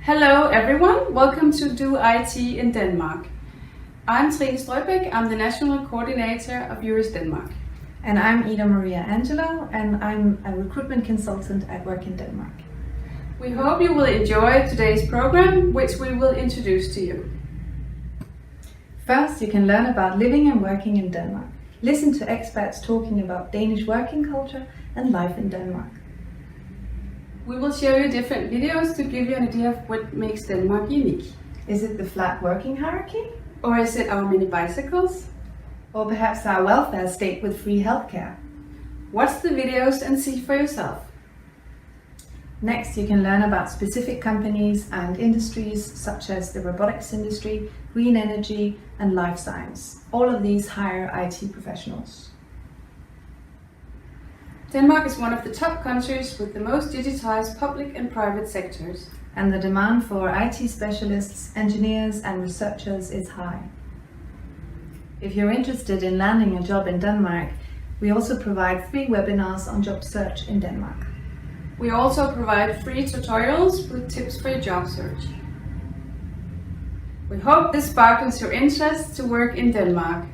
Hello everyone, welcome to Do IT in Denmark. I'm Trine Strøbæk, I'm the National Coordinator of US Denmark. And I'm Ida Maria Angelo, and I'm a recruitment consultant at Work in Denmark. We hope you will enjoy today's program, which we will introduce to you. First, you can learn about living and working in Denmark. Listen to expats talking about Danish working culture and life in Denmark. We will show you different videos to give you an idea of what makes Denmark unique. Is it the flat working hierarchy? Or is it our many bicycles? Or perhaps our welfare state with free healthcare? Watch the videos and see for yourself. Next, you can learn about specific companies and industries such as the robotics industry, green energy and life science. All of these hire IT professionals. Denmark is one of the top countries with the most digitized public and private sectors. And the demand for IT specialists, engineers and researchers is high. If you're interested in landing a job in Denmark, we also provide free webinars on job search in Denmark. We also provide free tutorials with tips for your job search. We hope this sparkles your interest to work in Denmark.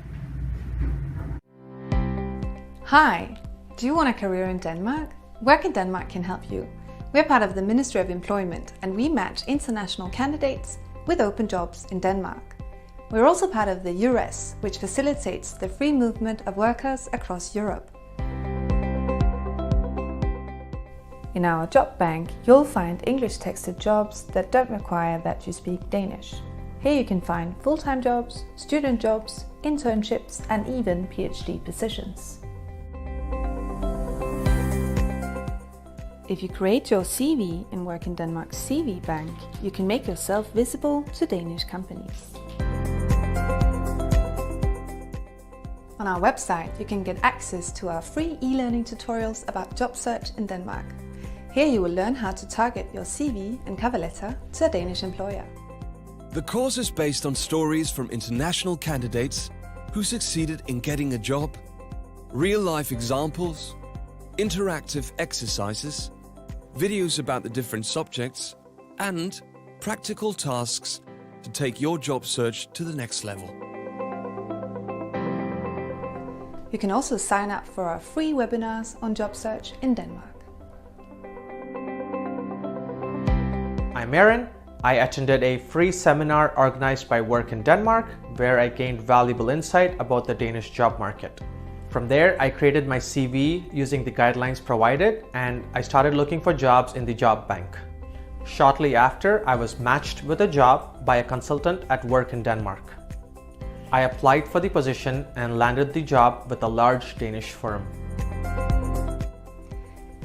Hi! Do you want a career in Denmark? Work in Denmark can help you. We're part of the Ministry of Employment and we match international candidates with open jobs in Denmark. We're also part of the EURES, which facilitates the free movement of workers across Europe. In our job bank, you'll find English-texted jobs that don't require that you speak Danish. Here you can find full-time jobs, student jobs, internships and even PhD positions. If you create your CV in Work in Denmark's CV bank, you can make yourself visible to Danish companies. On our website, you can get access to our free e-learning tutorials about job search in Denmark. Here you will learn how to target your CV and cover letter to a Danish employer. The course is based on stories from international candidates who succeeded in getting a job, real-life examples, interactive exercises, videos about the different subjects, and practical tasks to take your job search to the next level. You can also sign up for our free webinars on job search in Denmark. I'm Aaron. I attended a free seminar organized by Work in Denmark, where I gained valuable insight about the Danish job market. From there, I created my CV using the guidelines provided and I started looking for jobs in the job bank. Shortly after, I was matched with a job by a consultant at Work in Denmark. I applied for the position and landed the job with a large Danish firm.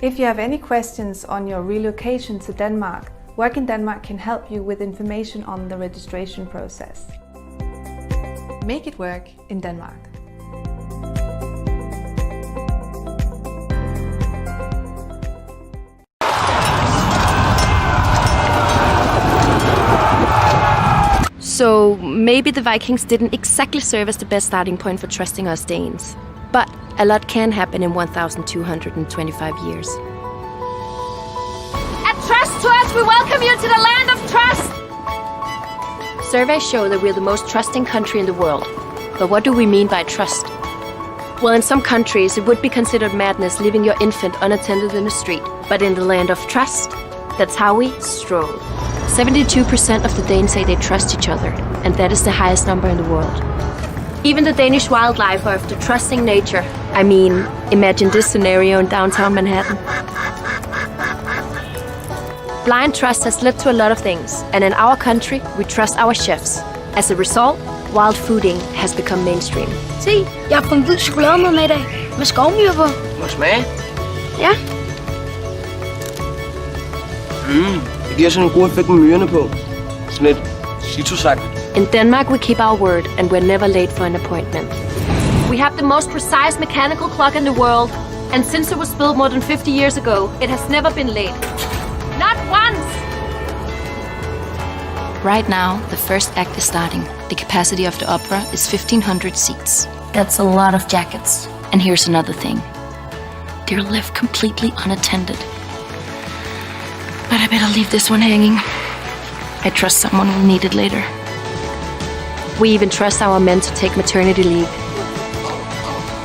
If you have any questions on your relocation to Denmark, Work in Denmark can help you with information on the registration process. Make it work in Denmark. So maybe the Vikings didn't exactly serve as the best starting point for trusting us Danes. But a lot can happen in 1,225 years. At Trust to Us, we welcome you to the land of trust! Surveys show that we're the most trusting country in the world. But what do we mean by trust? Well, in some countries, it would be considered madness leaving your infant unattended in the street. But in the land of trust, that's how we stroll. 72% of the Danes say they trust each other, and that is the highest number in the world. Even the Danish wildlife are of the trusting nature. I mean, imagine this scenario in downtown Manhattan. Blind trust has led to a lot of things, and in our country, we trust our chefs. As a result, wild fooding has become mainstream. Se, jeg har fået en hvid chokolademad med i dag, med skovmyre på. Må jeg smage? Ja. Det giver sådan en god effekt med myrerne på. Sådan lidt citrusagtigt. In Denmark, we keep our word, and we're never late for an appointment. We have the most precise mechanical clock in the world, and since it was built more than 50 years ago, it has never been late. Not once! Right now, the first act is starting. The capacity of the opera is 1,500 seats. That's a lot of jackets. And here's another thing. They're left completely unattended. But I better leave this one hanging. I trust someone will need it later. We even trust our men to take maternity leave.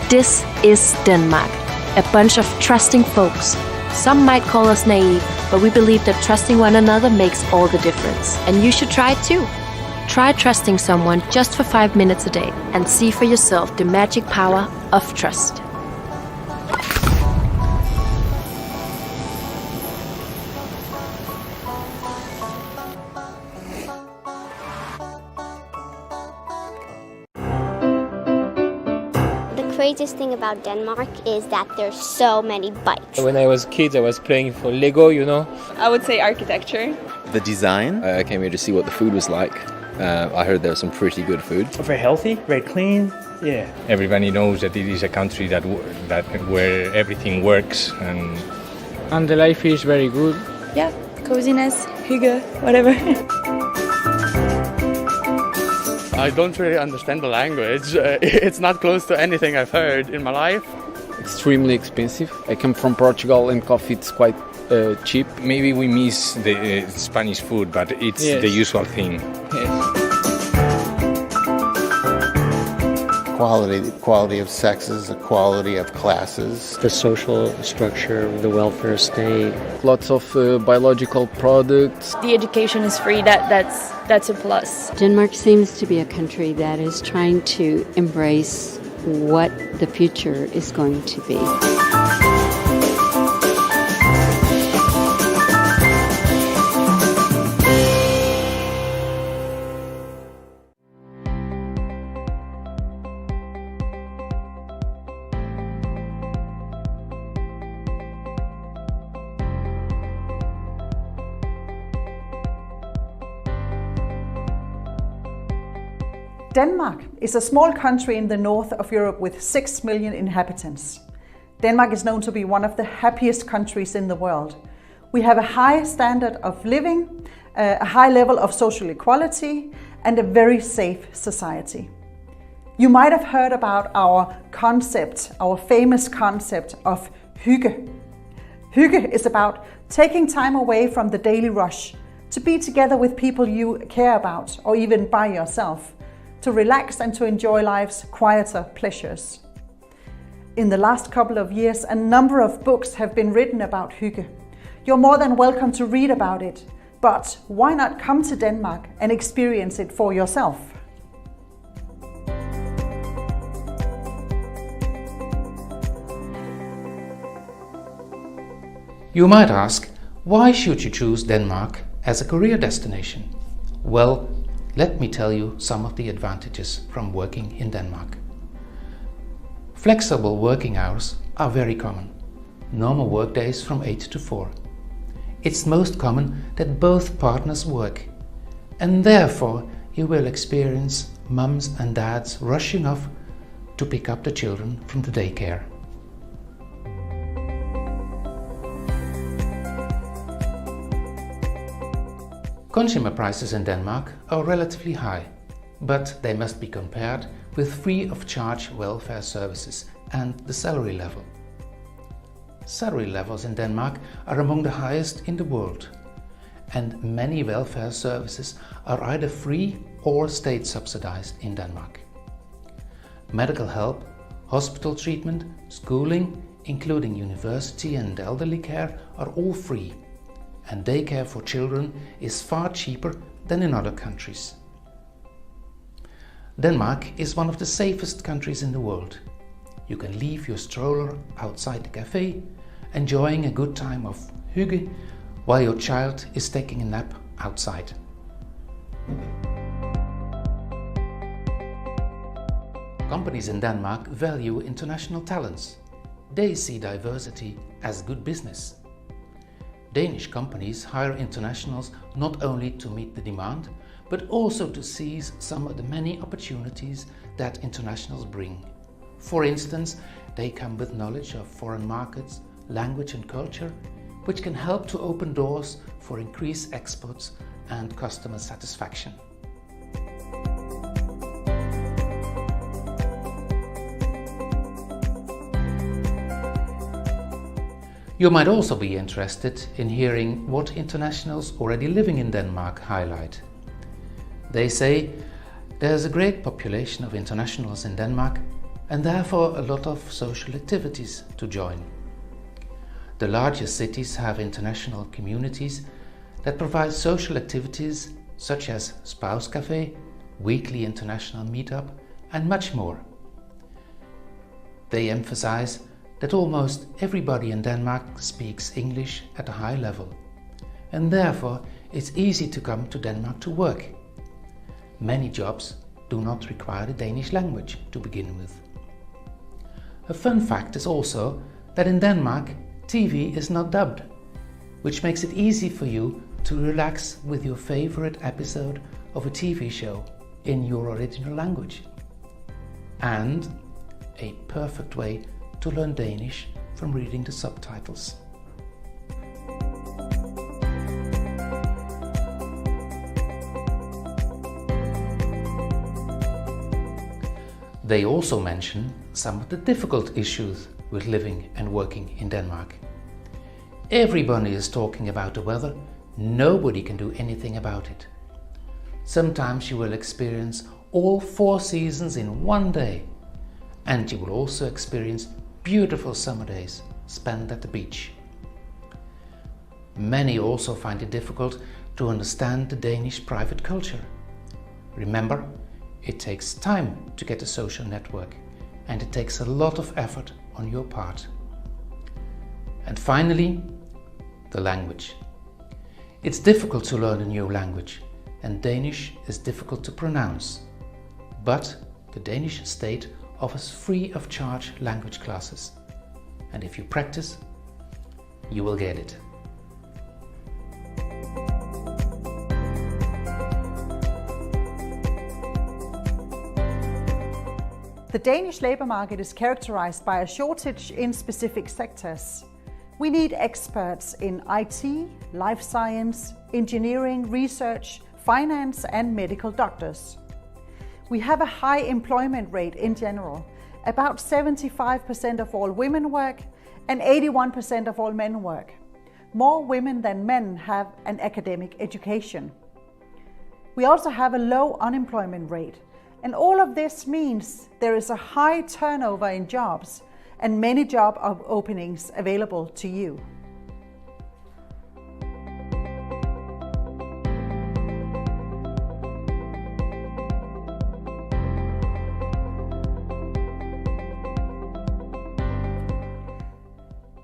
This is Denmark, a bunch of trusting folks. Some might call us naive, but we believe that trusting one another makes all the difference. And you should try it too. Try trusting someone just for 5 minutes a day and see for yourself the magic power of trust. The craziest thing about Denmark is that there's so many bikes. When I was a kid, I was playing for Lego, you know. I would say architecture. The design. I came here to see what the food was like. I heard there was some pretty good food. Very healthy, very clean. Yeah. Everybody knows that it is a country that where everything works and the life is very good. Yeah, coziness, hygge, whatever. I don't really understand the language. It's not close to anything I've heard in my life. Extremely expensive. I come from Portugal and coffee is quite cheap. Maybe we miss the Spanish food, but it's the usual thing. Yes. Quality of sexes, equality of classes. The social structure, the welfare state. Lots of biological products. The education is free, that's a plus. Denmark seems to be a country that is trying to embrace what the future is going to be. Denmark is a small country in the north of Europe with 6 million inhabitants. Denmark is known to be one of the happiest countries in the world. We have a high standard of living, a high level of social equality, and a very safe society. You might have heard about our concept, our famous concept of hygge. Hygge is about taking time away from the daily rush to be together with people you care about, or even by yourself, to relax and to enjoy life's quieter pleasures. In the last couple of years, a number of books have been written about hygge. You're more than welcome to read about it, but why not come to Denmark and experience it for yourself? You might ask, why should you choose Denmark as a career destination? Well, let me tell you some of the advantages from working in Denmark. Flexible working hours are very common. Normal work days from 8 to 4. It's most common that both partners work, and therefore you will experience mums and dads rushing off to pick up the children from the daycare. Consumer prices in Denmark are relatively high, but they must be compared with free-of-charge welfare services and the salary level. Salary levels in Denmark are among the highest in the world, and many welfare services are either free or state-subsidized in Denmark. Medical help, hospital treatment, schooling, including university and elderly care, are all free. And daycare for children is far cheaper than in other countries. Denmark is one of the safest countries in the world. You can leave your stroller outside the cafe, enjoying a good time of hygge while your child is taking a nap outside. Companies in Denmark value international talents. They see diversity as good business. Danish companies hire internationals not only to meet the demand, but also to seize some of the many opportunities that internationals bring. For instance, they come with knowledge of foreign markets, language and culture, which can help to open doors for increased exports and customer satisfaction. You might also be interested in hearing what internationals already living in Denmark highlight. They say there's a great population of internationals in Denmark and therefore a lot of social activities to join. The largest cities have international communities that provide social activities such as spouse cafe, weekly international meetup and much more. They emphasize that almost everybody in Denmark speaks English at a high level, and therefore it's easy to come to Denmark to work. Many jobs do not require the Danish language to begin with. A fun fact is also that in Denmark TV is not dubbed, which makes it easy for you to relax with your favorite episode of a TV show in your original language. And a perfect way to learn Danish from reading the subtitles. They also mention some of the difficult issues with living and working in Denmark. Everybody is talking about the weather, nobody can do anything about it. Sometimes you will experience all 4 seasons in one day, and you will also experience beautiful summer days spent at the beach. Many also find it difficult to understand the Danish private culture. Remember, it takes time to get a social network, and it takes a lot of effort on your part. And finally, the language. It's difficult to learn a new language, and Danish is difficult to pronounce. But the Danish state offers free of charge language classes, and if you practice, you will get it. The Danish labour market is characterised by a shortage in specific sectors. We need experts in IT, life science, engineering, research, finance and medical doctors. We have a high employment rate in general. About 75% of all women work and 81% of all men work. More women than men have an academic education. We also have a low unemployment rate. And all of this means there is a high turnover in jobs and many job openings available to you.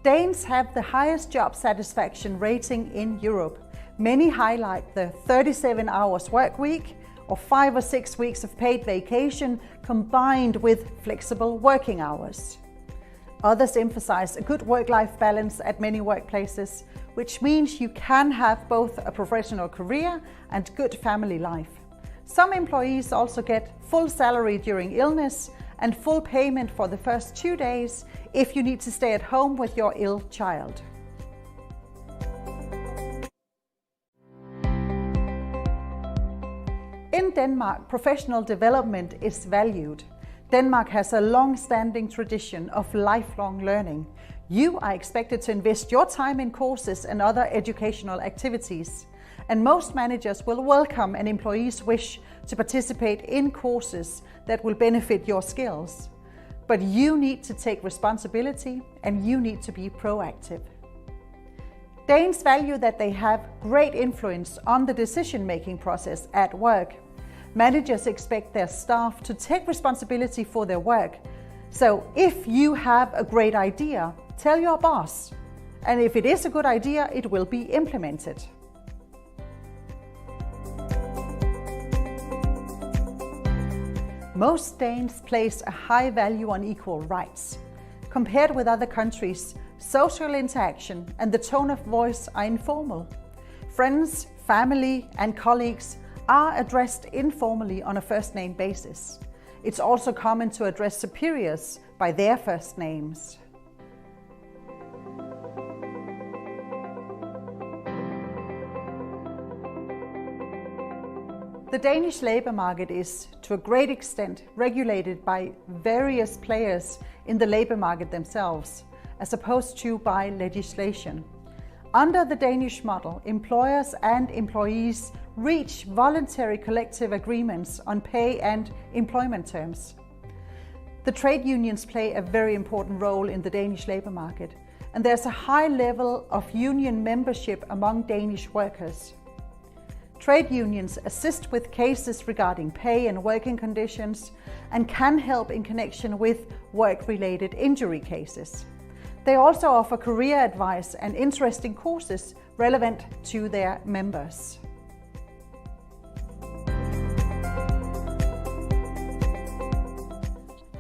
Danes have the highest job satisfaction rating in Europe. Many highlight the 37 hours work week, or 5 or 6 weeks of paid vacation combined with flexible working hours. Others emphasize a good work-life balance at many workplaces, which means you can have both a professional career and good family life. Some employees also get full salary during illness and full payment for the first 2 days if you need to stay at home with your ill child. In Denmark, professional development is valued. Denmark has a long-standing tradition of lifelong learning. You are expected to invest your time in courses and other educational activities. And most managers will welcome an employee's wish to participate in courses that will benefit your skills. But you need to take responsibility and you need to be proactive. Danes value that they have great influence on the decision-making process at work. Managers expect their staff to take responsibility for their work. So if you have a great idea, tell your boss. And if it is a good idea, it will be implemented. Most Danes place a high value on equal rights. Compared with other countries, social interaction and the tone of voice are informal. Friends, family and colleagues are addressed informally on a first-name basis. It's also common to address superiors by their first names. The Danish labour market is, to a great extent, regulated by various players in the labour market themselves, as opposed to by legislation. Under the Danish model, employers and employees reach voluntary collective agreements on pay and employment terms. The trade unions play a very important role in the Danish labour market, and there's a high level of union membership among Danish workers. Trade unions assist with cases regarding pay and working conditions and can help in connection with work-related injury cases. They also offer career advice and interesting courses relevant to their members.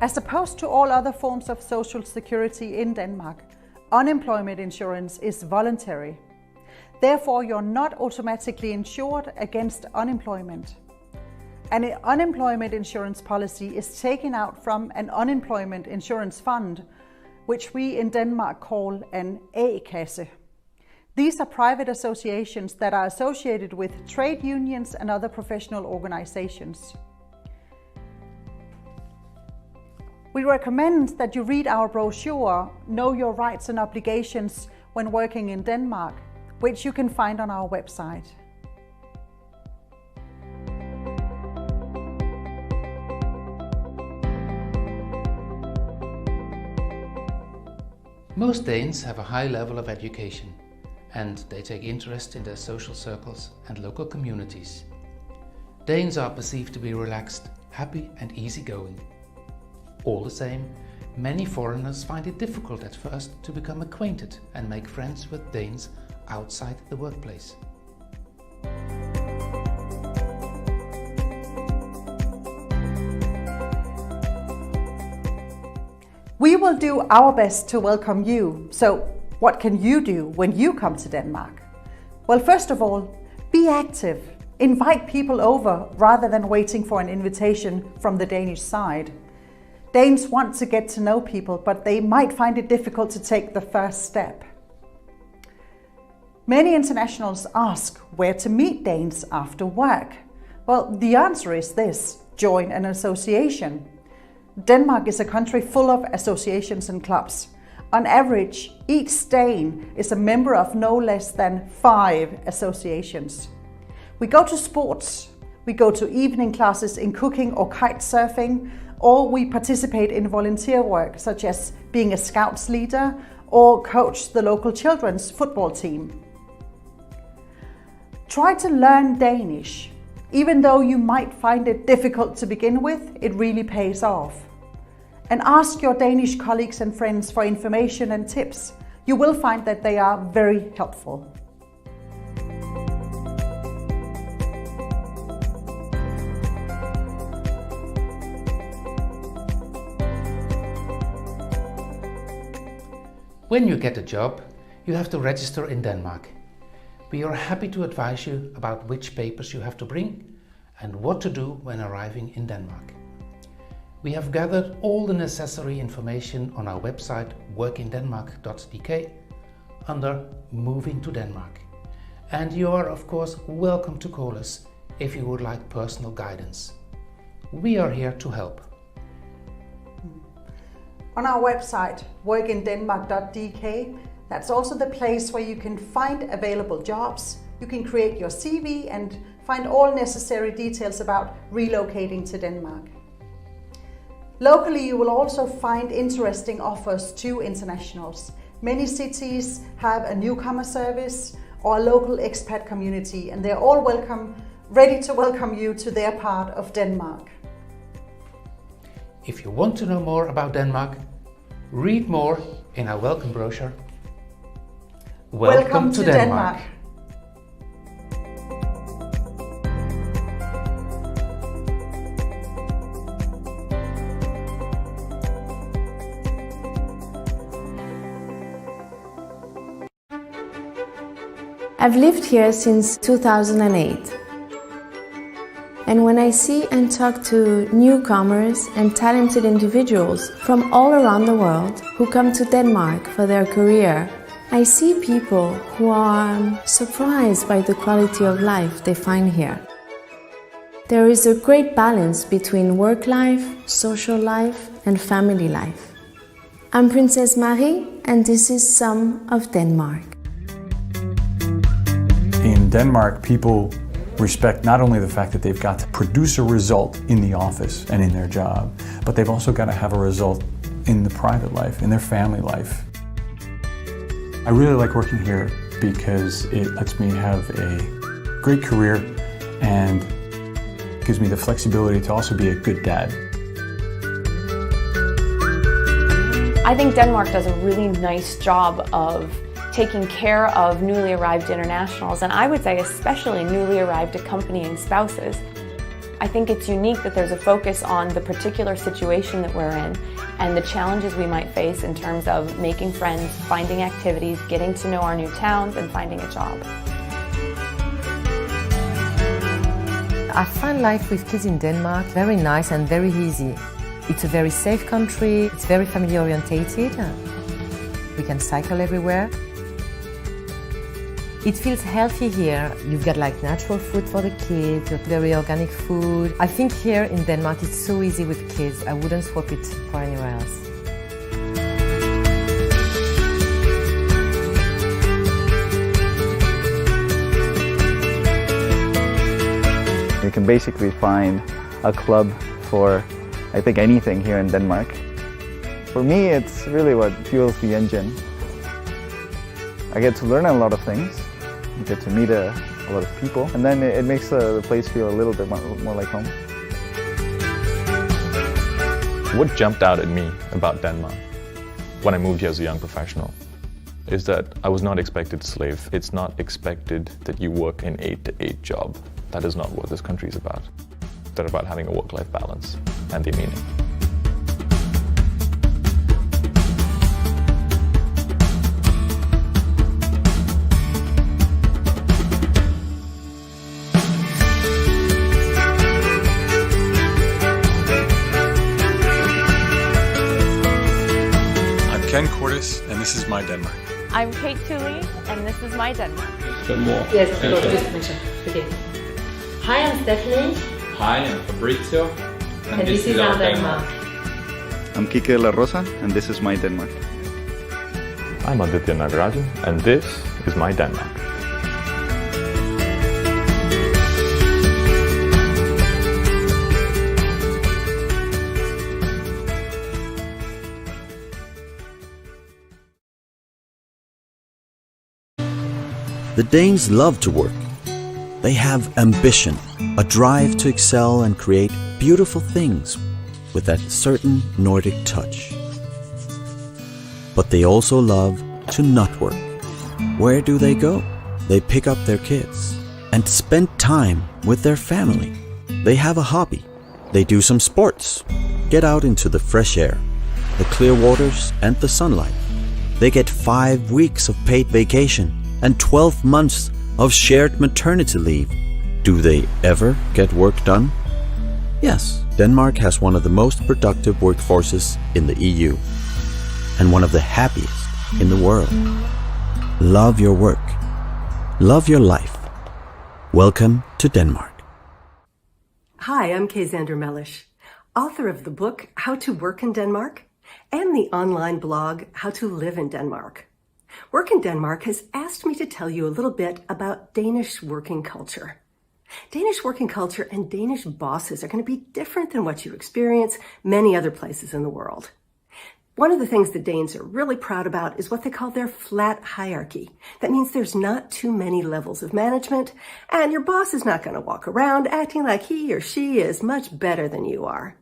As opposed to all other forms of social security in Denmark, unemployment insurance is voluntary. Therefore, you're not automatically insured against unemployment. An unemployment insurance policy is taken out from an unemployment insurance fund, which we in Denmark call an A-kasse. These are private associations that are associated with trade unions and other professional organizations. We recommend that you read our brochure, Know Your Rights and Obligations when working in Denmark, which you can find on our website. Most Danes have a high level of education, and they take interest in their social circles and local communities. Danes are perceived to be relaxed, happy and easygoing. All the same, many foreigners find it difficult at first to become acquainted and make friends with Danes outside the workplace. We will do our best to welcome you. So what can you do when you come to Denmark? Well, first of all, be active. Invite people over rather than waiting for an invitation from the Danish side. Danes want to get to know people, but they might find it difficult to take the first step. Many internationals ask where to meet Danes after work. Well, the answer is this: join an association. Denmark is a country full of associations and clubs. On average, each Dane is a member of no less than 5 associations. We go to sports, we go to evening classes in cooking or kite surfing, or we participate in volunteer work such as being a Scouts leader or coach the local children's football team. Try to learn Danish. Even though you might find it difficult to begin with, it really pays off. And ask your Danish colleagues and friends for information and tips. You will find that they are very helpful. When you get a job, you have to register in Denmark. We are happy to advise you about which papers you have to bring and what to do when arriving in Denmark. We have gathered all the necessary information on our website workindenmark.dk under Moving to Denmark. And you are of course welcome to call us if you would like personal guidance. We are here to help. On our website workindenmark.dk, that's also the place where you can find available jobs. You can create your CV and find all necessary details about relocating to Denmark. Locally, you will also find interesting offers to internationals. Many cities have a newcomer service or a local expat community, and they're all ready to welcome you to their part of Denmark. If you want to know more about Denmark, read more in our welcome brochure. Welcome to Denmark. I've lived here since 2008. And when I see and talk to newcomers and talented individuals from all around the world who come to Denmark for their career, I see people who are surprised by the quality of life they find here. There is a great balance between work life, social life, and family life. I'm Princess Marie, and this is some of Denmark. In Denmark, people respect not only the fact that they've got to produce a result in the office and in their job, but they've also got to have a result in the private life, in their family life. I really like working here because it lets me have a great career and gives me the flexibility to also be a good dad. I think Denmark does a really nice job of taking care of newly arrived internationals, and I would say especially newly arrived accompanying spouses. I think it's unique that there's a focus on the particular situation that we're in and the challenges we might face in terms of making friends, finding activities, getting to know our new towns, and finding a job. I find life with kids in Denmark very nice and very easy. It's a very safe country, it's very family orientated. We can cycle everywhere. It feels healthy here. You've got like natural food for the kids, very organic food. I think here in Denmark it's so easy with kids. I wouldn't swap it for anywhere else. You can basically find a club for, I think, anything here in Denmark. For me, it's really what fuels the engine. I get to learn a lot of things, I get to meet a lot of people, and then it makes the place feel a little bit more like home. What jumped out at me about Denmark when I moved here as a young professional is that I was not expected to slave. It's not expected that you work an 8-to-8 job. That is not what this country is about. They're about having a work-life balance and the meaning. I'm Ken Cordes, and this is my Denmark. I'm Kate Tooley, and this is my Denmark. Yes, okay. Hi, I'm Stephanie. Hi, I'm Fabrizio. And this is our Denmark. I'm Kike de la Rosa, and this is my Denmark. I'm Aditya Nagarajan, and this is my Denmark. The Danes love to work. They have ambition, a drive to excel and create beautiful things with that certain Nordic touch. But they also love to not work. Where do they go? They pick up their kids and spend time with their family. They have a hobby. They do some sports, get out into the fresh air, the clear waters and the sunlight. They get 5 weeks of paid vacation and 12 months of shared maternity leave. Do they ever get work done? Yes, Denmark has one of the most productive workforces in the EU and one of the happiest in the world. Love your work. Love your life. Welcome to Denmark. Hi, I'm Kay Zander Mellish, author of the book How to Work in Denmark and the online blog How to Live in Denmark. Work in Denmark has asked me to tell you a little bit about Danish working culture. Danish working culture and Danish bosses are going to be different than what you experience many other places in the world. One of the things the Danes are really proud about is what they call their flat hierarchy. That means there's not too many levels of management, and your boss is not going to walk around acting like he or she is much better than you are.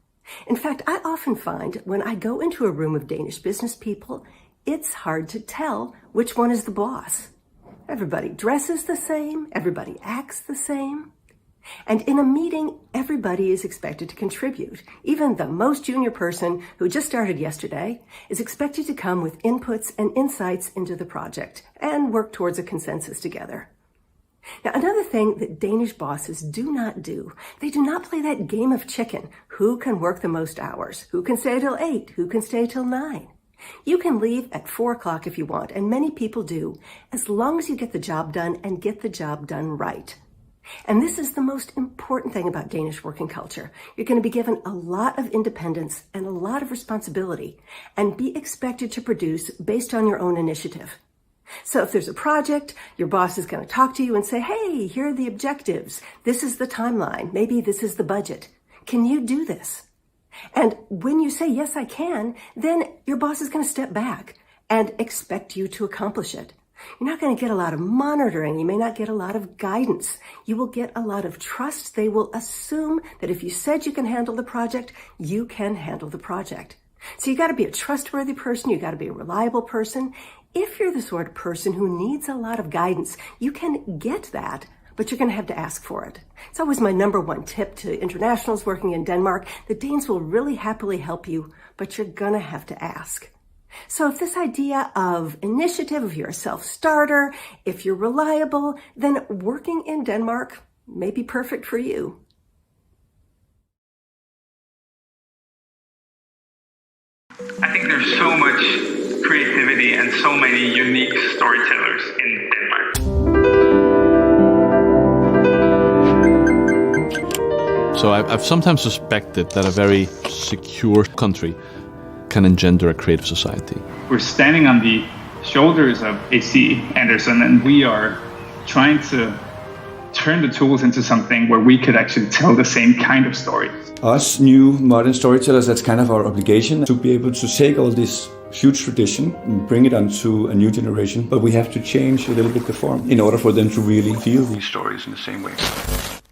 In fact, I often find when I go into a room of Danish business people, it's hard to tell which one is the boss. Everybody dresses the same, everybody acts the same. And in a meeting, everybody is expected to contribute. Even the most junior person who just started yesterday is expected to come with inputs and insights into the project and work towards a consensus together. Now, another thing that Danish bosses do not do, they do not play that game of chicken. Who can work the most hours? Who can stay till 8? Who can stay till 9? You can leave at 4 o'clock if you want, and many people do, as long as you get the job done and get the job done right. And this is the most important thing about Danish working culture. You're going to be given a lot of independence and a lot of responsibility and be expected to produce based on your own initiative. So if there's a project, your boss is going to talk to you and say, hey, here are the objectives. This is the timeline. Maybe this is the budget. Can you do this? And when you say, yes, I can, then your boss is going to step back and expect you to accomplish it. You're not going to get a lot of monitoring. You may not get a lot of guidance. You will get a lot of trust. They will assume that if you said you can handle the project, you can handle the project. So you got to be a trustworthy person. You got to be a reliable person. If you're the sort of person who needs a lot of guidance, you can get that, but you're going to have to ask for it. It's always my number one tip to internationals working in Denmark. The Danes will really happily help you, but you're going to have to ask. So if this idea of initiative, if you're a self-starter, if you're reliable, then working in Denmark may be perfect for you. I think there's so much creativity and so many unique storytellers in Denmark. So I've sometimes suspected that a very secure country can engender a creative society. We're standing on the shoulders of AC Anderson, and we are trying to turn the tools into something where we could actually tell the same kind of stories. Us new modern storytellers, that's kind of our obligation to be able to take all this huge tradition and bring it onto a new generation, but we have to change a little bit the form in order for them to really feel these stories in the same way.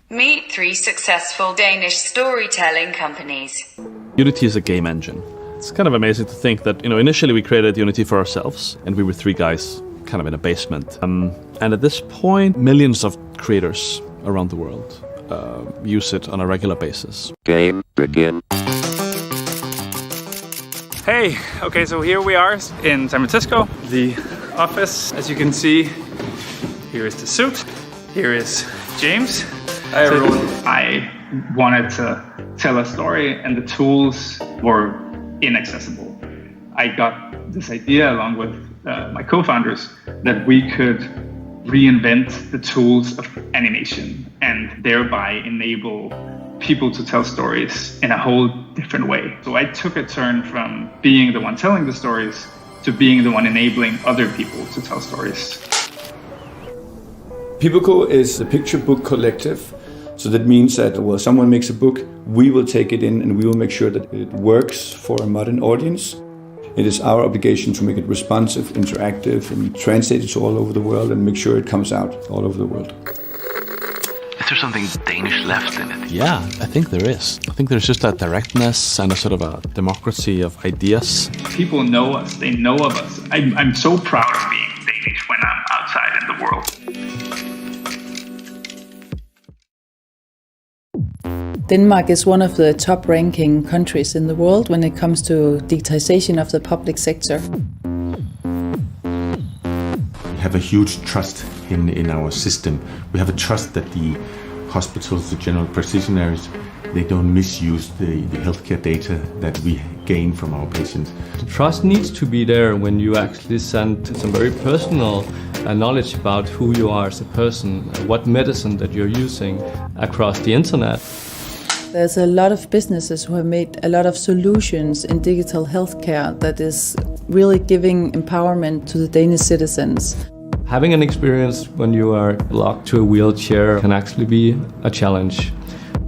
Meet 3 successful Danish storytelling companies. Unity is a game engine. It's kind of amazing to think that, initially we created Unity for ourselves, and we were 3 guys kind of in a basement. And at this point, millions of creators around the world use it on a regular basis. Game begin. Hey, okay, so here we are in San Francisco, the office. As you can see, here is the suit. Here is James. Hi, everyone. I wanted to tell a story, and the tools were inaccessible. I got this idea along with my co-founders that we could reinvent the tools of animation and thereby enable people to tell stories in a whole different way. So I took a turn from being the one telling the stories to being the one enabling other people to tell stories. Pibuco is a picture book collective. So that means that when someone makes a book, we will take it in and we will make sure that it works for a modern audience. It is our obligation to make it responsive, interactive, and translate it to all over the world and make sure it comes out all over the world. Is there something Danish left in it? Yeah, I think there is. I think there's just that directness and a sort of a democracy of ideas. People know us, they know of us. I'm so proud of being Danish when I'm outside in the world. Denmark is one of the top-ranking countries in the world when it comes to digitization of the public sector. We have a huge trust in our system. We have a trust that the hospitals, the general practitioners, they don't misuse the healthcare data that we gain from our patients. The trust needs to be there when you actually send some very personal knowledge about who you are as a person, what medicine that you're using across the internet. There's a lot of businesses who have made a lot of solutions in digital healthcare that is really giving empowerment to the Danish citizens. Having an experience when you are locked to a wheelchair can actually be a challenge.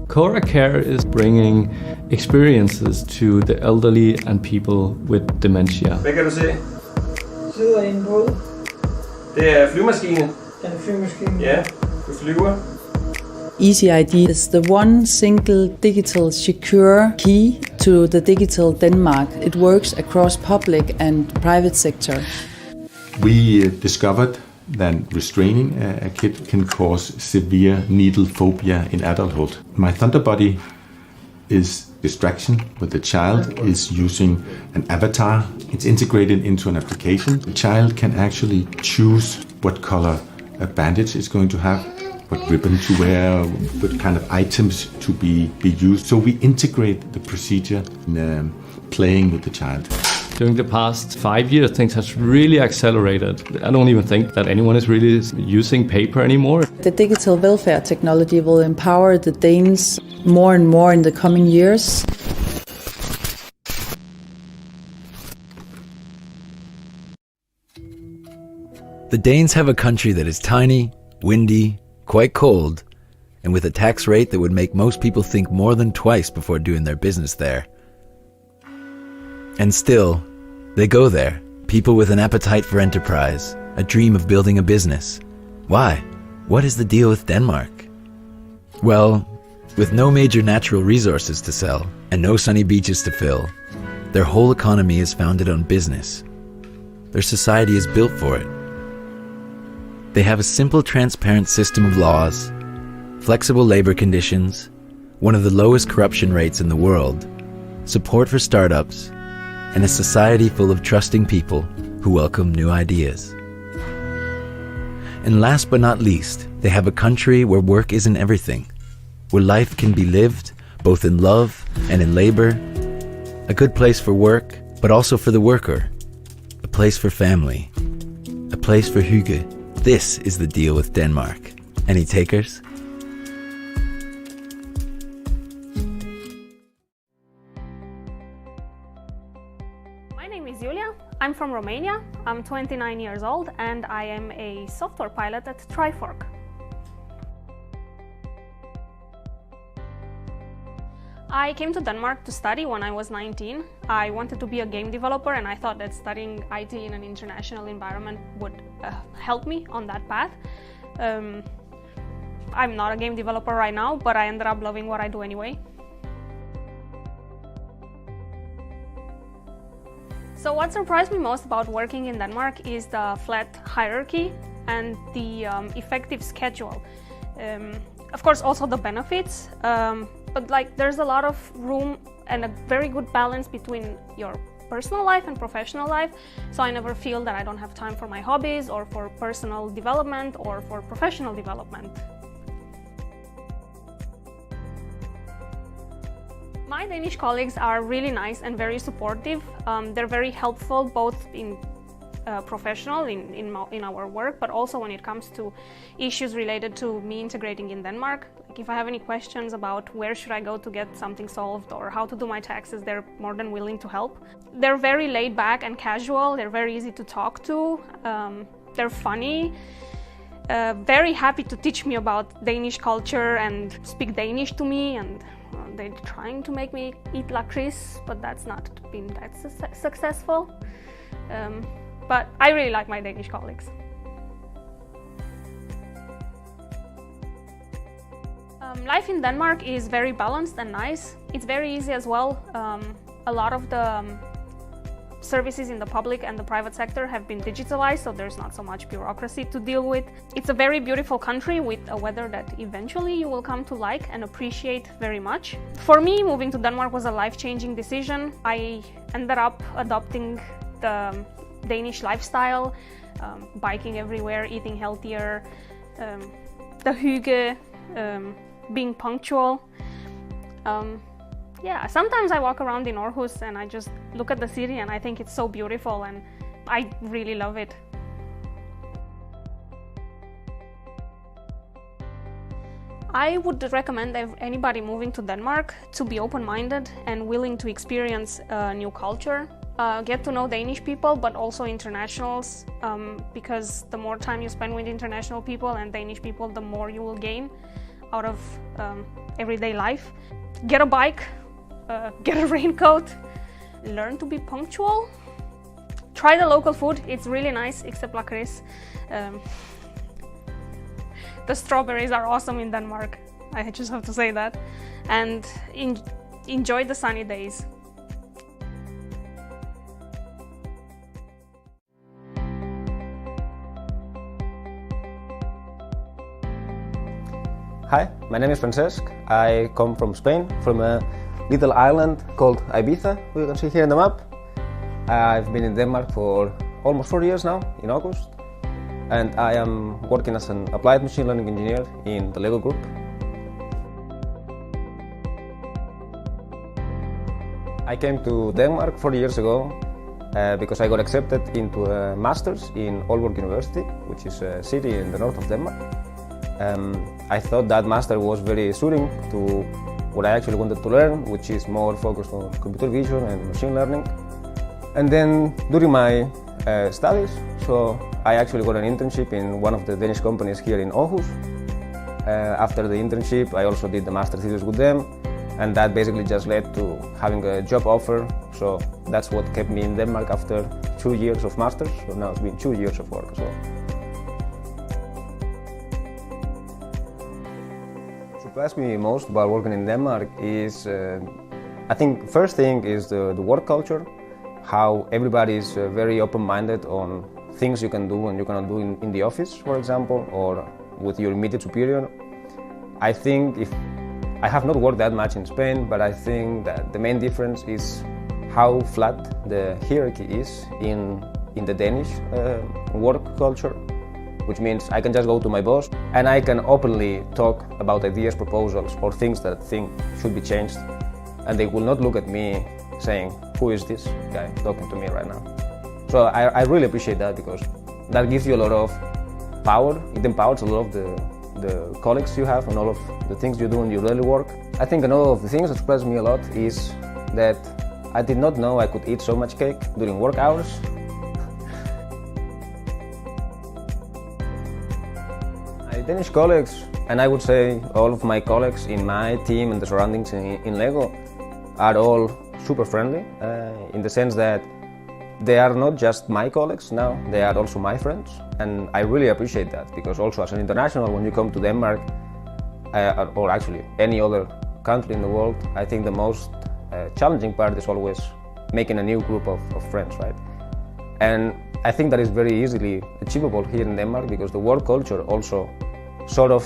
Cora Care is bringing experiences to the elderly and people with dementia. Hvad kan du se? Sidder i en båd. Det flyvemaskine. En flyvemaskine? Ja, du flyver. EasyID is the one single digital secure key to the digital Denmark. It works across public and private sector. We discovered that restraining a kid can cause severe needle phobia in adulthood. My Thunderbody is distraction, but the child is using an avatar. It's integrated into an application. The child can actually choose what color a bandage is going to have, what ribbon to wear, what kind of items to be used. So we integrate the procedure in playing with the child. During the past 5 years, things have really accelerated. I don't even think that anyone is really using paper anymore. The digital welfare technology will empower the Danes more and more in the coming years. The Danes have a country that is tiny, windy, quite cold, and with a tax rate that would make most people think more than twice before doing their business there. And still, they go there, people with an appetite for enterprise, a dream of building a business. Why? What is the deal with Denmark? Well, with no major natural resources to sell and no sunny beaches to fill, their whole economy is founded on business. Their society is built for it. They have a simple, transparent system of laws, flexible labor conditions, one of the lowest corruption rates in the world, support for startups, and a society full of trusting people who welcome new ideas. And last but not least, they have a country where work isn't everything, where life can be lived both in love and in labor, a good place for work, but also for the worker, a place for family, a place for hygge. This is the deal with Denmark. Any takers? My name is Julia. I'm from Romania. I'm 29 years old and I am a software pilot at Trifork. I came to Denmark to study when I was 19. I wanted to be a game developer and I thought that studying IT in an international environment would help me on that path. I'm not a game developer right now, but I ended up loving what I do anyway. So what surprised me most about working in Denmark is the flat hierarchy and the effective schedule. Of course, also the benefits. But there's a lot of room and a very good balance between your personal life and professional life. So I never feel that I don't have time for my hobbies or for personal development or for professional development. My Danish colleagues are really nice and very supportive. They're very helpful both in professional in our work, but also when it comes to issues related to me integrating in Denmark. Like if I have any questions about where should I go to get something solved or how to do my taxes, they're more than willing to help. They're very laid back and casual. They're very easy to talk to. They're funny. Very happy to teach me about Danish culture and speak Danish to me, and they're trying to make me eat lakrids, but that's not been that successful. But I really like my Danish colleagues. Life in Denmark is very balanced and nice. It's very easy as well. A lot of the services in the public and the private sector have been digitalized, so there's not so much bureaucracy to deal with. It's a very beautiful country with a weather that eventually you will come to like and appreciate very much. For me, moving to Denmark was a life-changing decision. I ended up adopting the Danish lifestyle, biking everywhere, eating healthier, the hygge, being punctual. Yeah, sometimes I walk around in Aarhus and I just look at the city and I think it's so beautiful and I really love it. I would recommend anybody moving to Denmark to be open-minded and willing to experience a new culture. Get to know Danish people, but also internationals, because the more time you spend with international people and Danish people, the more you will gain out of everyday life. Get a bike, get a raincoat, learn to be punctual. Try the local food, it's really nice, except lakrids. The strawberries are awesome in Denmark, I just have to say that. And enjoy the sunny days. Hi, my name is Francesc. I come from Spain, from a little island called Ibiza, who you can see here in the map. I've been in Denmark for almost 4 years now, in August. And I am working as an applied machine learning engineer in the Lego group. I came to Denmark 4 years ago because I got accepted into a master's in Aalborg University, which is a city in the north of Denmark. I thought that master was very suiting to what I actually wanted to learn, which is more focused on computer vision and machine learning. And then during my studies, so I actually got an internship in one of the Danish companies here in Aarhus. After the internship, I also did the master thesis with them, and that basically just led to having a job offer. So that's what kept me in Denmark after 2 years of masters. So now it's been 2 years of work as well. What surprised me most about working in Denmark is, I think first thing is the work culture, how everybody is very open-minded on things you can do and you cannot do in the office, for example, or with your immediate superior. I think I have not worked that much in Spain, but I think that the main difference is how flat the hierarchy is in the Danish work culture, which means I can just go to my boss and I can openly talk about ideas, proposals, or things that I think should be changed, and they will not look at me saying, who is this guy talking to me right now? So I really appreciate that, because that gives you a lot of power. It empowers a lot of the colleagues you have and all of the things you do in your daily work. I think another of the things that surprised me a lot is that I did not know I could eat so much cake during work hours. My Danish colleagues, and I would say all of my colleagues in my team and the surroundings in Lego, are all super friendly, in the sense that they are not just my colleagues now, they are also my friends, and I really appreciate that, because also as an international, when you come to Denmark, or actually any other country in the world, I think the most challenging part is always making a new group of friends, right? And I think that is very easily achievable here in Denmark, because the work culture also sort of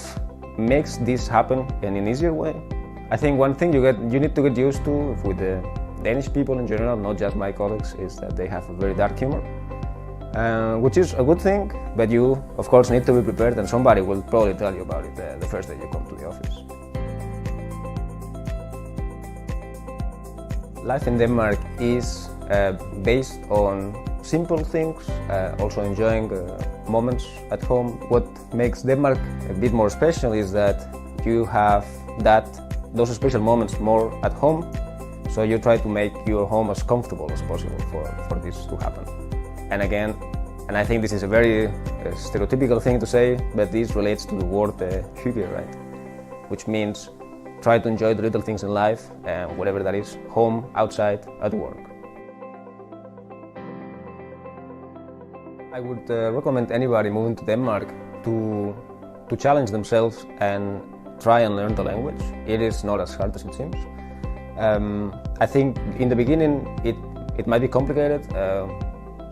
makes this happen in an easier way. I think one thing you need to get used to with the Danish people in general, not just my colleagues, is that they have a very dark humor, which is a good thing, but you, of course, need to be prepared, and somebody will probably tell you about it the first day you come to the office. Life in Denmark is based on simple things, also enjoying moments at home. What makes Denmark a bit more special is that you have those special moments more at home. So you try to make your home as comfortable as possible for this to happen. And again, and I think this is a very stereotypical thing to say, but this relates to the word hygge, right? Which means try to enjoy the little things in life, whatever that is, home, outside, at work. I would recommend anybody moving to Denmark to challenge themselves and try and learn the language. It is not as hard as it seems. I think in the beginning it might be complicated,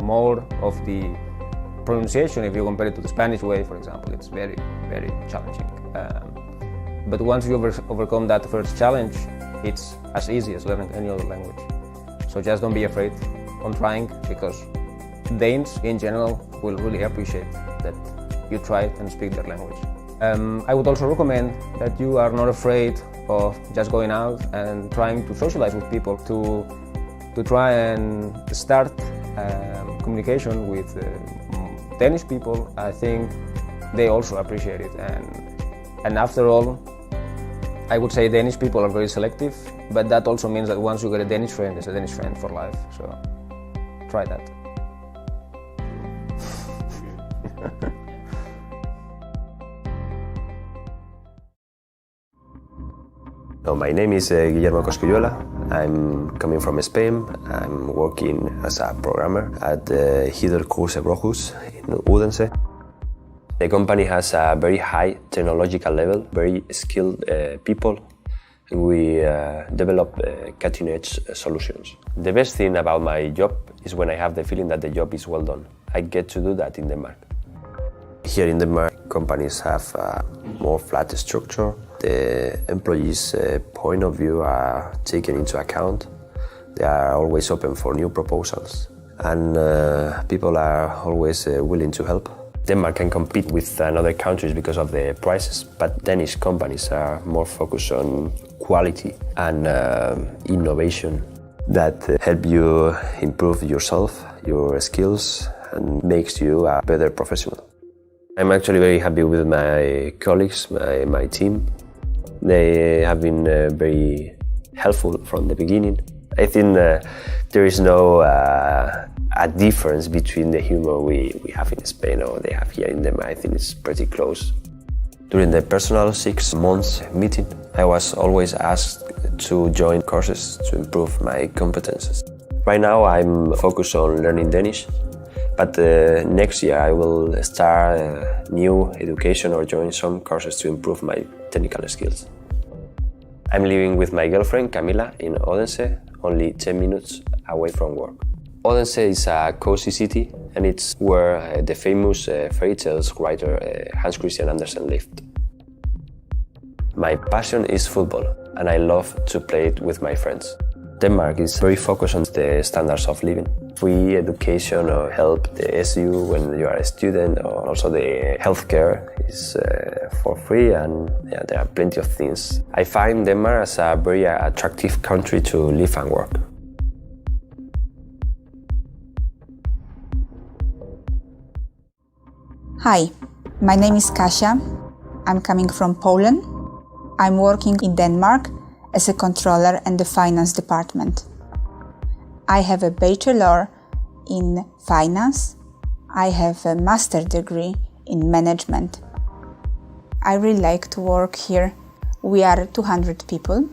more of the pronunciation, if you compare it to the Spanish way, for example, it's very, very challenging. But once you overcome that first challenge, it's as easy as learning any other language. So just don't be afraid on trying, because Danes in general will really appreciate that you try and speak their language. I would also recommend that you are not afraid of just going out and trying to socialize with people, to try and start communication with Danish people. I think they also appreciate it, and after all, I would say Danish people are very selective, but that also means that once you get a Danish friend, it's a Danish friend for life, so try that. So my name is Guillermo Cosculluela. I'm coming from Spain. I'm working as a programmer at Hidder Kurse Brochus in Odense. The company has a very high technological level, very skilled people. We develop cutting-edge solutions. The best thing about my job is when I have the feeling that the job is well done. I get to do that in Denmark. Here in Denmark, companies have a more flat structure. The employees' point of view are taken into account. They are always open for new proposals, and people are always willing to help. Denmark can compete with other countries because of the prices, but Danish companies are more focused on quality and innovation. that help you improve yourself, your skills, and makes you a better professional. I'm actually very happy with my colleagues, my team. They have been very helpful from the beginning. I think there is no a difference between the humor we have in Spain or they have here in Denmark. I think it's pretty close. During the personal 6 months meeting, I was always asked to join courses to improve my competences. Right now I'm focused on learning Danish, but next year I will start new education or join some courses to improve my technical skills. I'm living with my girlfriend Camila in Odense, only 10 minutes away from work. Odense is a cozy city, and it's where the famous fairy tales writer Hans Christian Andersen lived. My passion is football, and I love to play it with my friends. Denmark is very focused on the standards of living. Free education or help the SU when you are a student, or also the healthcare is for free, and yeah, there are plenty of things. I find Denmark as a very attractive country to live and work. Hi, my name is Kasia. I'm coming from Poland. I'm working in Denmark as a controller in the finance department. I have a bachelor in finance. I have a master degree in management. I really like to work here. We are 200 people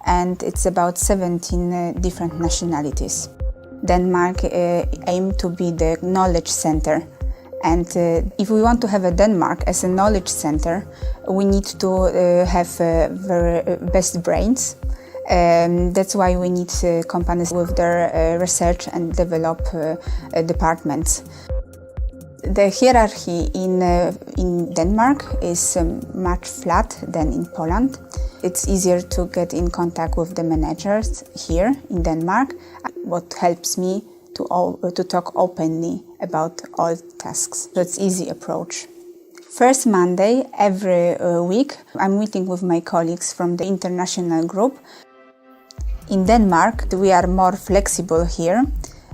and it's about 17 different nationalities. Denmark aims to be the knowledge center. And if we want to have a Denmark as a knowledge center, we need to have very best brains. That's why we need companies with their research and develop departments. The hierarchy in Denmark is much flat than in Poland. It's easier to get in contact with the managers here in Denmark, what helps me to talk openly about all tasks. So it's easy approach. First Monday every week, I'm meeting with my colleagues from the international group. In Denmark, we are more flexible here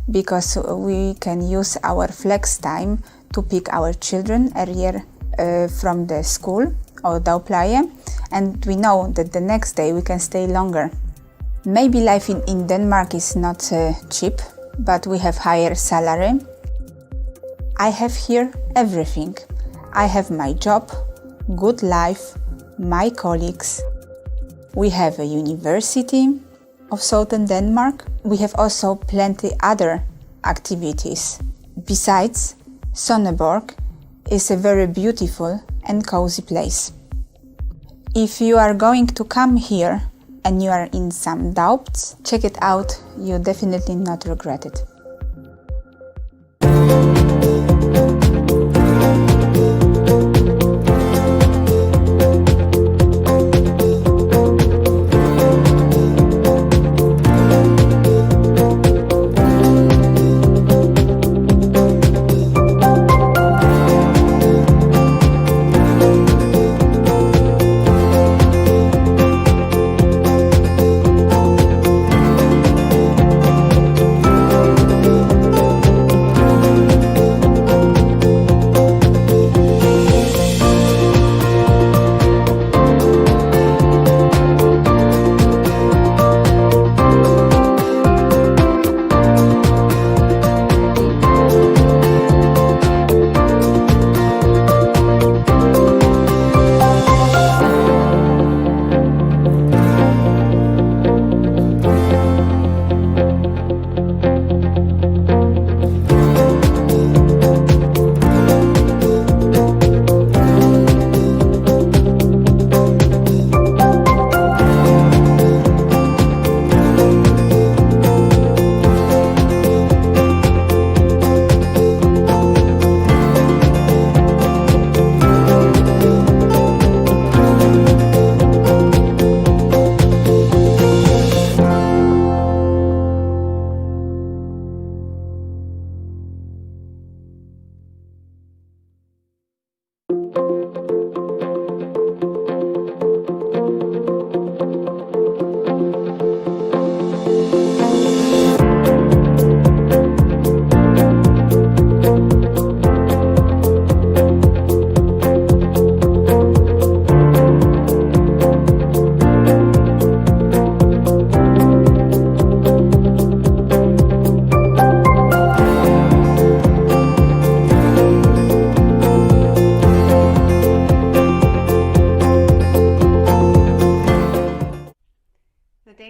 because we can use our flex time to pick our children earlier from the school or dagpleje, and we know that the next day we can stay longer. Maybe life in Denmark is not cheap, but we have higher salary. I have here everything. I have my job, good life, my colleagues. We have a university of southern Denmark. We have also plenty other activities. Besides, Sonneborg is a very beautiful and cozy place. If you are going to come here and you are in some doubts, check it out. You definitely not regret it.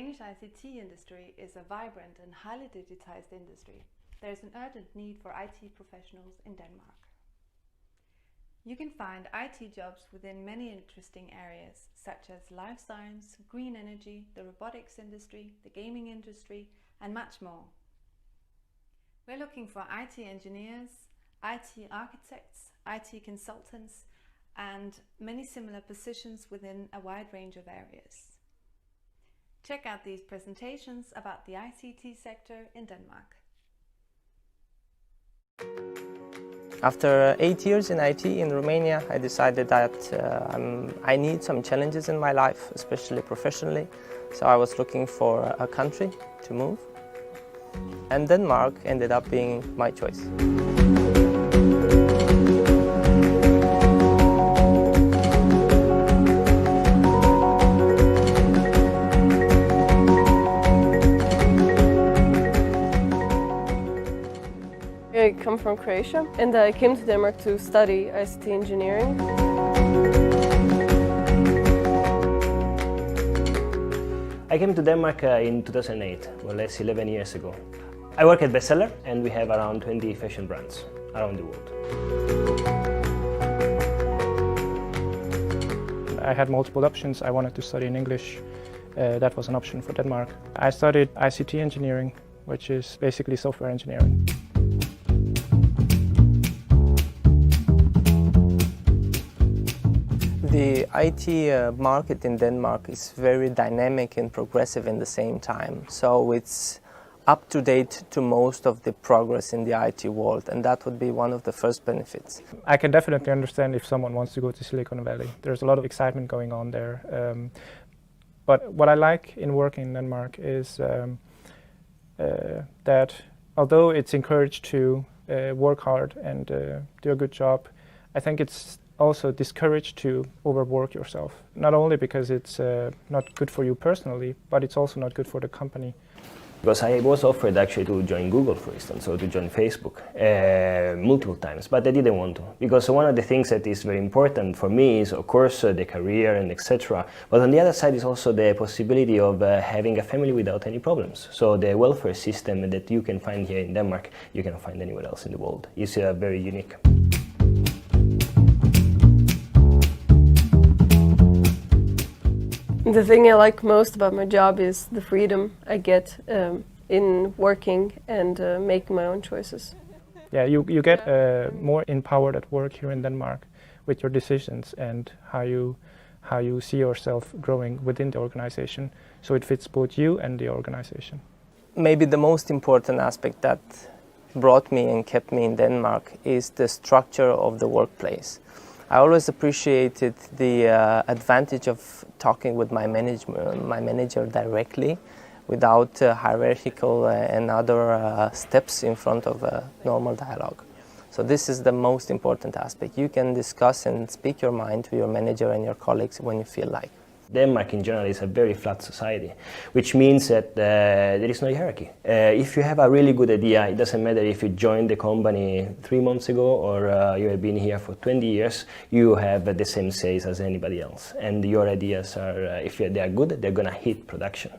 Danish ICT industry is a vibrant and highly digitized industry. There is an urgent need for IT professionals in Denmark. You can find IT jobs within many interesting areas, such as life science, green energy, the robotics industry, the gaming industry, and much more. We're looking for IT engineers, IT architects, IT consultants, and many similar positions within a wide range of areas. Check out these presentations about the ICT sector in Denmark. After 8 years in IT in Romania, I decided that I need some challenges in my life, especially professionally. So I was looking for a country to move. And Denmark ended up being my choice. I come from Croatia and I came to Denmark to study ICT engineering. I came to Denmark in 2008, more or less 11 years ago. I work at Bestseller and we have around 20 fashion brands around the world. I had multiple options. I wanted to study in English. That was an option for Denmark. I studied ICT engineering, which is basically software engineering. The IT market in Denmark is very dynamic and progressive in the same time. So it's up to date to most of the progress in the IT world, and that would be one of the first benefits. I can definitely understand if someone wants to go to Silicon Valley. There's a lot of excitement going on there. But what I like in working in Denmark is that although it's encouraged to work hard and do a good job, I think it's also discouraged to overwork yourself. Not only because it's not good for you personally, but it's also not good for the company. Because I was offered actually to join Google, for instance, or to join Facebook multiple times, but I didn't want to. Because one of the things that is very important for me is, of course, the career and etc. But on the other side is also the possibility of having a family without any problems. So the welfare system that you can find here in Denmark, you cannot find anywhere else in the world. It's very unique. The thing I like most about my job is the freedom I get in working and making my own choices. Yeah, you get more empowered at work here in Denmark with your decisions and how you see yourself growing within the organization. So it fits both you and the organization. Maybe the most important aspect that brought me and kept me in Denmark is the structure of the workplace. I always appreciated the advantage of talking with my manager directly without hierarchical and other steps in front of a normal dialogue. So this is the most important aspect. You can discuss and speak your mind to your manager and your colleagues when you feel like. Denmark in general is a very flat society, which means that there is no hierarchy. If you have a really good idea, it doesn't matter if you joined the company 3 months ago or you have been here for 20 years, you have the same say as anybody else. And your ideas are, if they are good, they're going to hit production.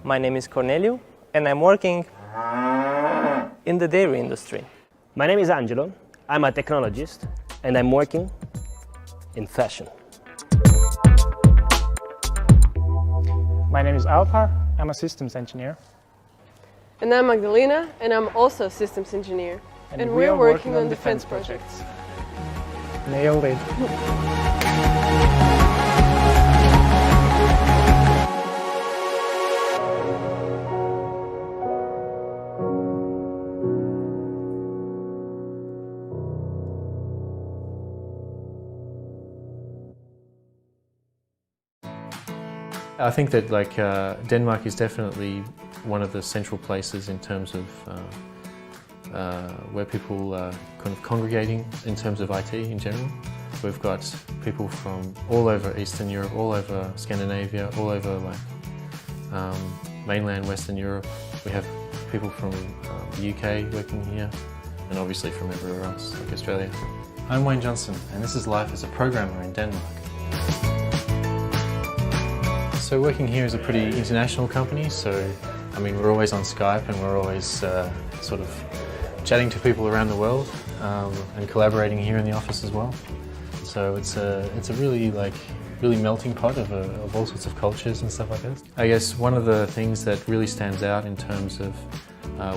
My name is Cornelio and I'm working in the dairy industry. My name is Angelo. I'm a technologist and I'm working in fashion. My name is Alpar. I'm a systems engineer. And I'm Magdalena and I'm also a systems engineer. And we're working on defense projects. Nailed it. I think that Denmark is definitely one of the central places in terms of where people are kind of congregating in terms of IT in general. We've got people from all over Eastern Europe, all over Scandinavia, all over mainland Western Europe. We have people from the UK working here, and obviously from everywhere else, like Australia. I'm Wayne Johnson, and this is life as a programmer in Denmark. So working here is a pretty international company, so I mean we're always on Skype and we're always sort of chatting to people around the world and collaborating here in the office as well. So it's a really melting pot of all sorts of cultures and stuff like this. I guess one of the things that really stands out in terms of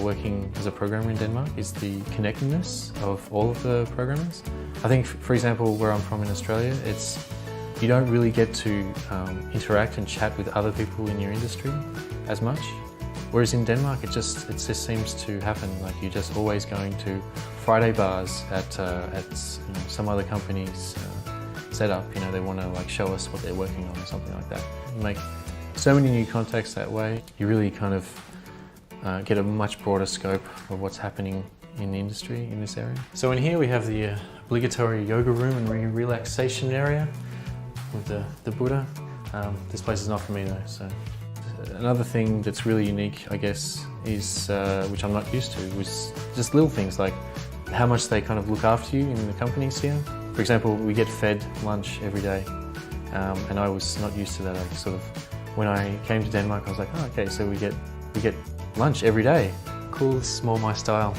working as a programmer in Denmark is the connectedness of all of the programmers. I think, for example, where I'm from in Australia, you don't really get to interact and chat with other people in your industry as much. Whereas in Denmark, it just seems to happen. Like you're just always going to Friday bars at some other company's setup. You know, they want to like show us what they're working on or something like that. You make so many new contacts that way. You really kind of get a much broader scope of what's happening in the industry in this area. So in here we have the obligatory yoga room and relaxation area with the Buddha. This place is not for me though. So another thing that's really unique, I guess, is which I'm not used to, was just little things like how much they kind of look after you in the companies here. For example, we get fed lunch every day, and I was not used to that. I sort of, when I came to Denmark, I was like, oh, okay, so we get lunch every day. Cool, this is more my style.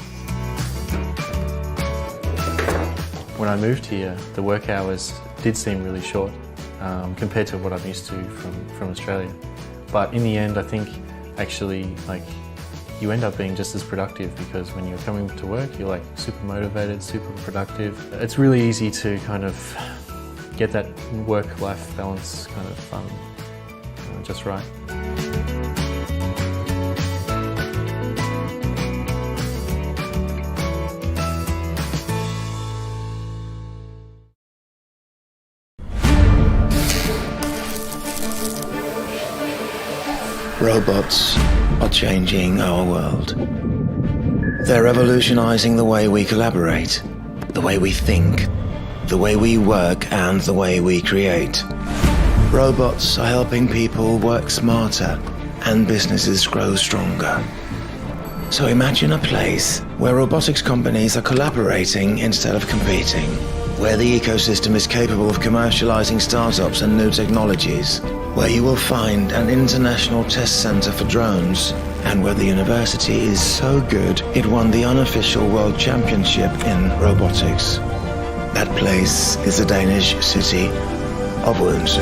When I moved here, the work hours did seem really short compared to what I'm used to from Australia. But in the end, I think actually like you end up being just as productive, because when you're coming to work, you're like super motivated, super productive. It's really easy to kind of get that work-life balance kind of just right. Robots are changing our world. They're revolutionizing the way we collaborate, the way we think, the way we work, and the way we create. Robots are helping people work smarter and businesses grow stronger. So imagine a place where robotics companies are collaborating instead of competing, where the ecosystem is capable of commercializing startups and new technologies, where you will find an international test center for drones, and where the university is so good it won the unofficial world championship in robotics. That place is the Danish city of Odense.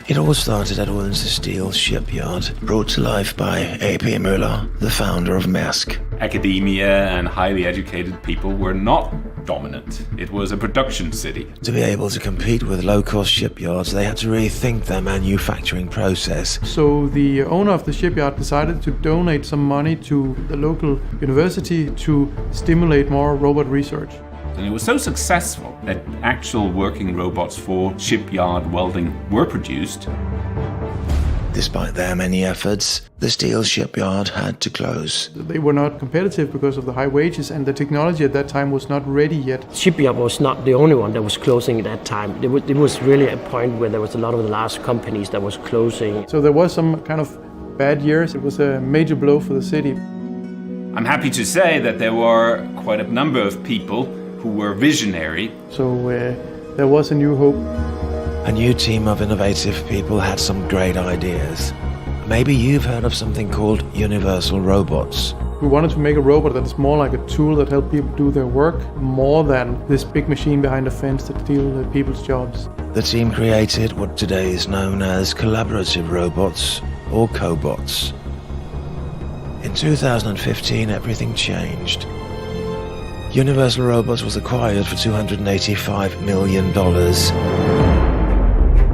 It all started at Odense Steel Shipyard, brought to life by A.P. Møller, the founder of Maersk. Academia and highly educated people were not dominant. It was a production city. To be able to compete with low-cost shipyards, they had to rethink their manufacturing process. So the owner of the shipyard decided to donate some money to the local university to stimulate more robot research. And it was so successful that actual working robots for shipyard welding were produced. Despite their many efforts, the steel shipyard had to close. They were not competitive because of the high wages, and the technology at that time was not ready yet. Shipyard was not the only one that was closing at that time. It was really a point where there was a lot of the large companies that was closing. So there was some kind of bad years. It was a major blow for the city. I'm happy to say that there were quite a number of people who were visionary. So there was a new hope. A new team of innovative people had some great ideas. Maybe you've heard of something called universal robots. We wanted to make a robot that is more like a tool that helps people do their work, more than this big machine behind a fence that steals people's jobs. The team created what today is known as collaborative robots, or cobots. In 2015, everything changed. Universal Robots was acquired for $285 million.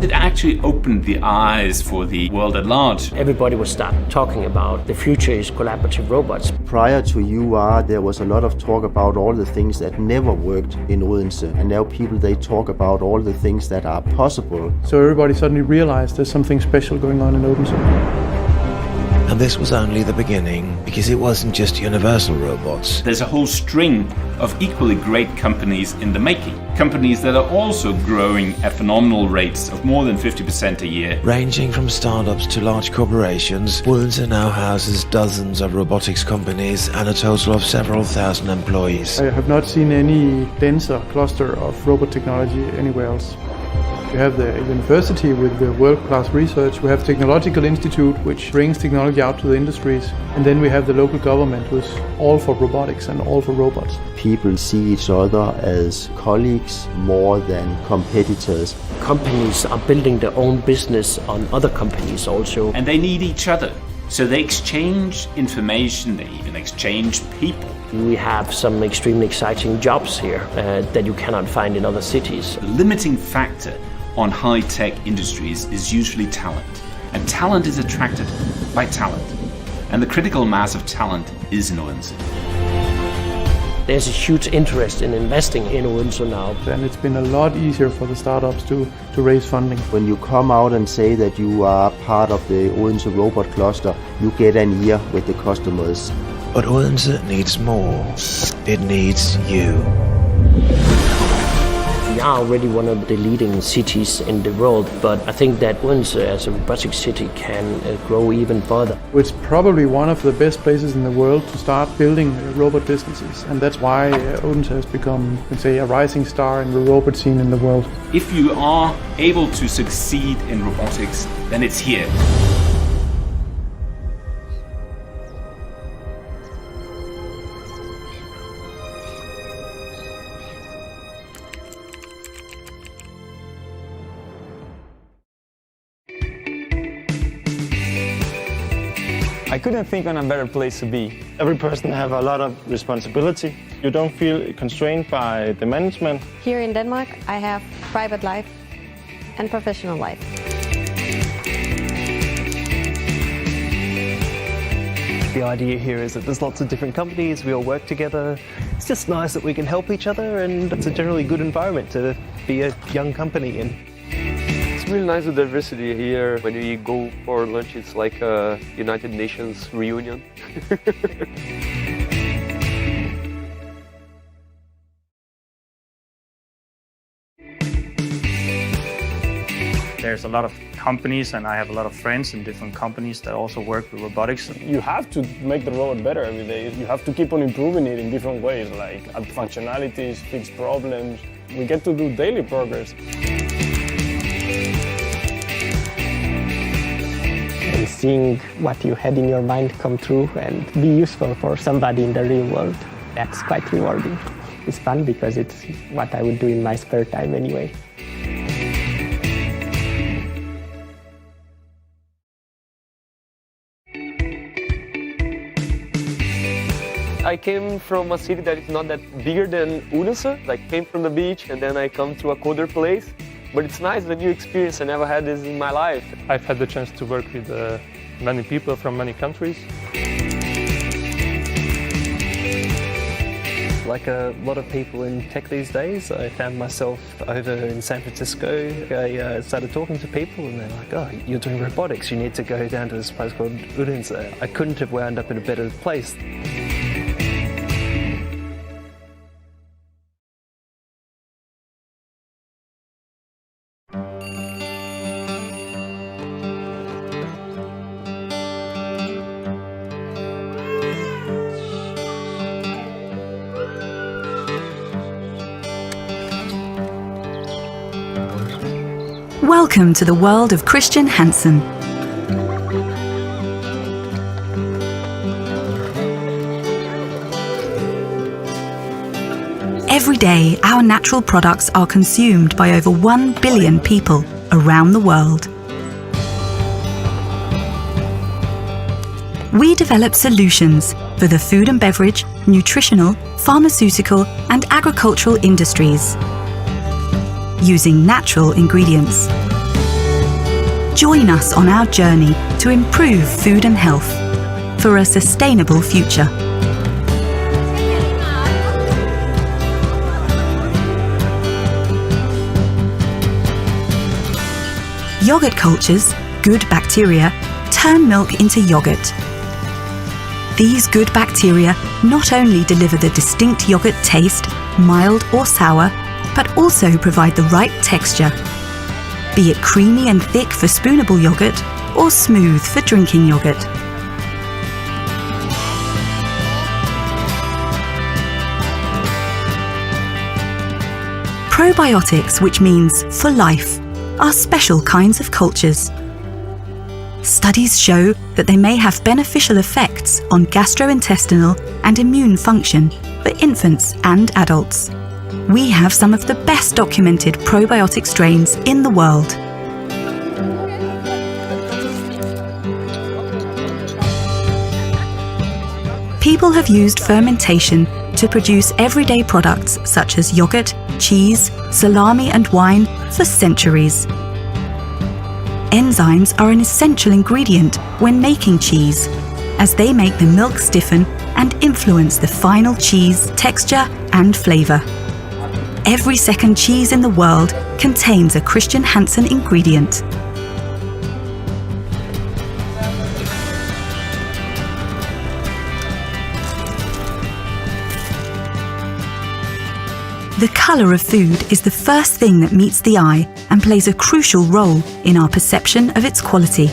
It actually opened the eyes for the world at large. Everybody would start talking about the future is collaborative robots. Prior to UR, there was a lot of talk about all the things that never worked in Odense. And now people, they talk about all the things that are possible. So everybody suddenly realized there's something special going on in Odense. And this was only the beginning, because it wasn't just universal robots. There's a whole string of equally great companies in the making. Companies that are also growing at phenomenal rates of more than 50% a year. Ranging from startups to large corporations, Odense now houses dozens of robotics companies and a total of several thousand employees. I have not seen any denser cluster of robot technology anywhere else. We have the university with the world-class research. We have Technological Institute, which brings technology out to the industries. And then we have the local government, who's all for robotics and all for robots. People see each other as colleagues more than competitors. Companies are building their own business on other companies also. And they need each other. So they exchange information, they even exchange people. We have some extremely exciting jobs here that you cannot find in other cities. The limiting factor on high-tech industries is usually talent. And talent is attracted by talent. And the critical mass of talent is in Odense. There's a huge interest in investing in Odense now. And it's been a lot easier for the startups to raise funding. When you come out and say that you are part of the Odense robot cluster, you get an ear with the customers. But Odense needs more. It needs you. We are already one of the leading cities in the world, but I think that Odense as a robotics city can grow even further. It's probably one of the best places in the world to start building robot businesses, and that's why Odense has become, you can say, a rising star in the robot scene in the world. If you are able to succeed in robotics, then it's here. I couldn't think on a better place to be. Every person have a lot of responsibility. You don't feel constrained by the management. Here in Denmark, I have private life and professional life. The idea here is that there's lots of different companies, we all work together. It's just nice that we can help each other, and it's a generally good environment to be a young company in. It's really nice, the diversity here. When you go for lunch, it's like a United Nations reunion. There's a lot of companies, and I have a lot of friends in different companies that also work with robotics. You have to make the robot better every day. You have to keep on improving it in different ways, like add functionalities, fix problems. We get to do daily progress. And seeing what you had in your mind come true and be useful for somebody in the real world, that's quite rewarding. It's fun because it's what I would do in my spare time anyway. I came from a city that is not that bigger than Odense. I came from the beach and then I come to a colder place. But it's nice, a new experience. I never had this in my life. I've had the chance to work with many people from many countries. Like a lot of people in tech these days, I found myself over in San Francisco. I started talking to people and they're like, oh, you're doing robotics, you need to go down to this place called Odense. I couldn't have wound up in a better place. Welcome to the world of Christian Hansen. Every day, our natural products are consumed by over 1 billion people around the world. We develop solutions for the food and beverage, nutritional, pharmaceutical, and agricultural industries, using natural ingredients. Join us on our journey to improve food and health for a sustainable future. Yogurt cultures, good bacteria, turn milk into yogurt. These good bacteria not only deliver the distinct yogurt taste, mild or sour, but also provide the right texture, be it creamy and thick for spoonable yogurt or smooth for drinking yogurt. Probiotics, which means for life, are special kinds of cultures. Studies show that they may have beneficial effects on gastrointestinal and immune function for infants and adults. We have some of the best documented probiotic strains in the world. People have used fermentation to produce everyday products such as yogurt, cheese, salami and wine for centuries. Enzymes are an essential ingredient when making cheese, as they make the milk stiffen and influence the final cheese texture and flavour. Every second cheese in the world contains a Christian Hansen ingredient. The colour of food is the first thing that meets the eye and plays a crucial role in our perception of its quality.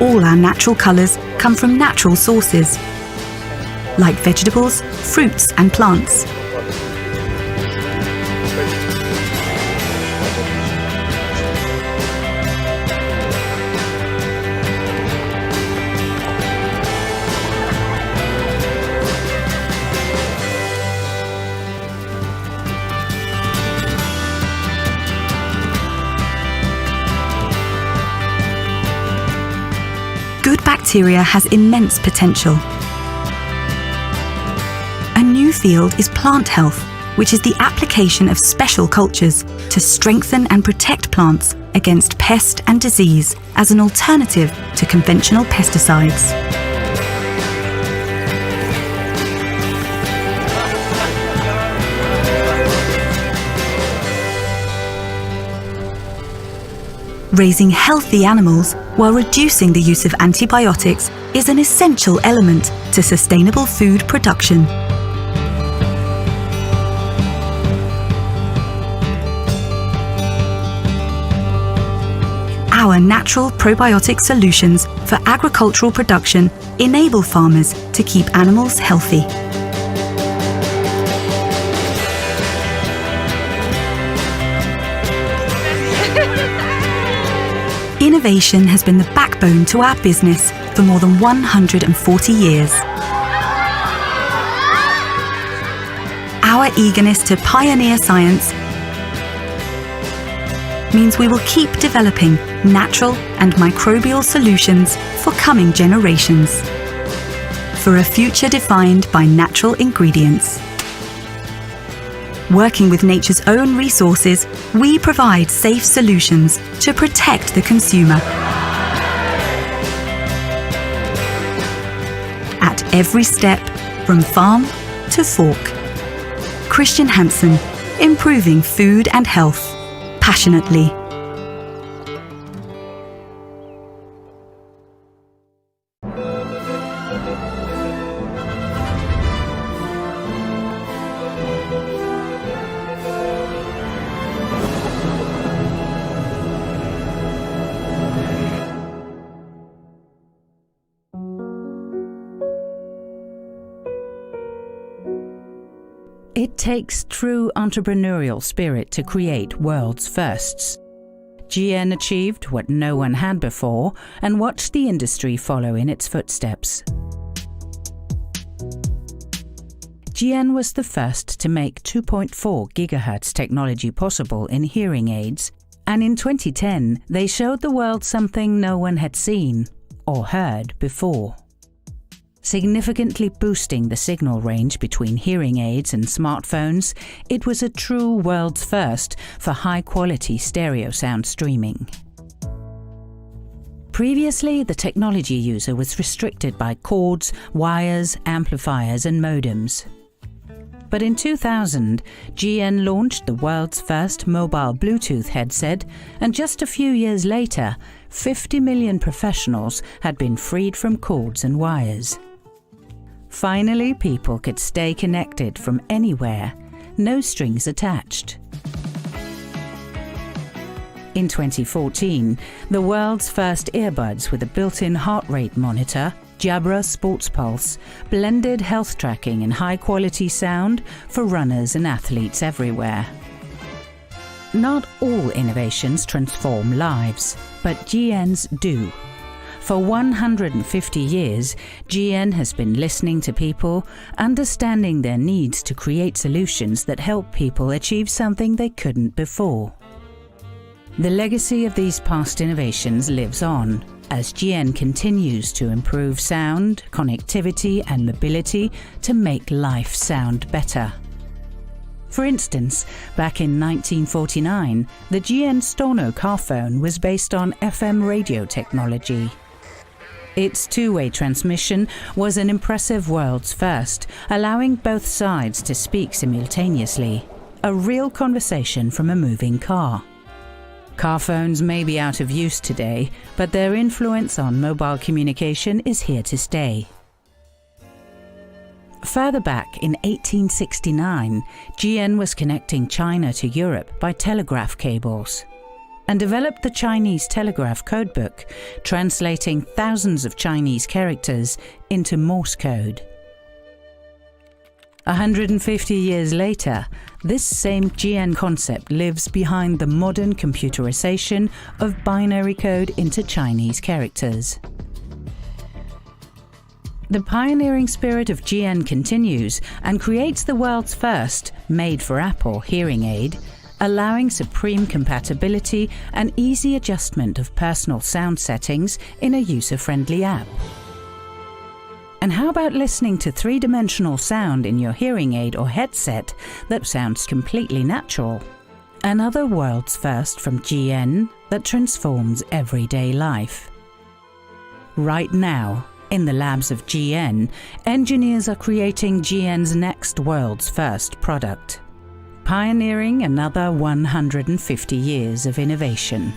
All our natural colours come from natural sources, like vegetables, fruits and plants. Good bacteria has immense potential. A new field is plant health, which is the application of special cultures to strengthen and protect plants against pest and disease as an alternative to conventional pesticides. Raising healthy animals while reducing the use of antibiotics is an essential element to sustainable food production. Our natural probiotic solutions for agricultural production enable farmers to keep animals healthy. Innovation has been the backbone to our business for more than 140 years. Our eagerness to pioneer science means we will keep developing natural and microbial solutions for coming generations, for a future defined by natural ingredients. Working with nature's own resources, we provide safe solutions to protect the consumer. At every step, from farm to fork. Christian Hansen, improving food and health, passionately. It takes true entrepreneurial spirit to create world's firsts. GN achieved what no one had before and watched the industry follow in its footsteps. GN was the first to make 2.4 GHz technology possible in hearing aids, and in 2010 they showed the world something no one had seen or heard before. Significantly boosting the signal range between hearing aids and smartphones, it was a true world's first for high-quality stereo sound streaming. Previously, the technology user was restricted by cords, wires, amplifiers and modems. But in 2000, GN launched the world's first mobile Bluetooth headset, and just a few years later, 50 million professionals had been freed from cords and wires. Finally, people could stay connected from anywhere, no strings attached. In 2014, the world's first earbuds with a built-in heart rate monitor, Jabra Sports Pulse, blended health tracking and high-quality sound for runners and athletes everywhere. Not all innovations transform lives, but GN's do. For 150 years, GN has been listening to people, understanding their needs to create solutions that help people achieve something they couldn't before. The legacy of these past innovations lives on, as GN continues to improve sound, connectivity and mobility to make life sound better. For instance, back in 1949, the GN Storno car phone was based on FM radio technology. Its two-way transmission was an impressive world's first, allowing both sides to speak simultaneously, a real conversation from a moving car. Car phones may be out of use today, but their influence on mobile communication is here to stay. Further back in 1869, GN was connecting China to Europe by telegraph cables, and developed the Chinese telegraph codebook, translating thousands of Chinese characters into Morse code. 150 years later, this same GN concept lives behind the modern computerization of binary code into Chinese characters. The pioneering spirit of GN continues and creates the world's first made-for-Apple hearing aid, allowing supreme compatibility and easy adjustment of personal sound settings in a user-friendly app. And how about listening to three-dimensional sound in your hearing aid or headset that sounds completely natural? Another world's first from GN that transforms everyday life. Right now, in the labs of GN, engineers are creating GN's next world's first product, pioneering another 150 years of innovation.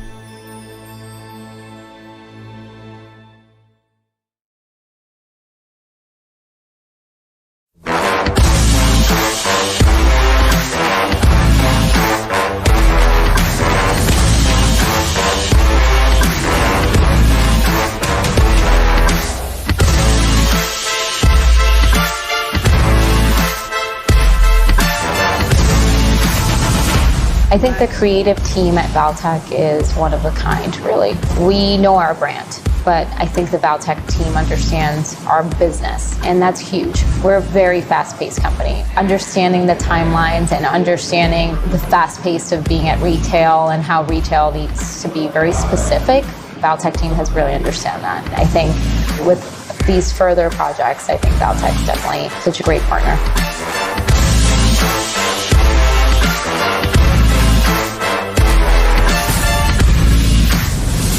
I think the creative team at Biotech is one of a kind, really. We know our brand, but I think the Biotech team understands our business, and that's huge. We're a very fast-paced company. Understanding the timelines and understanding the fast pace of being at retail and how retail needs to be very specific, Biotech team has really understand that. I think with these further projects, I think Biotech is definitely such a great partner.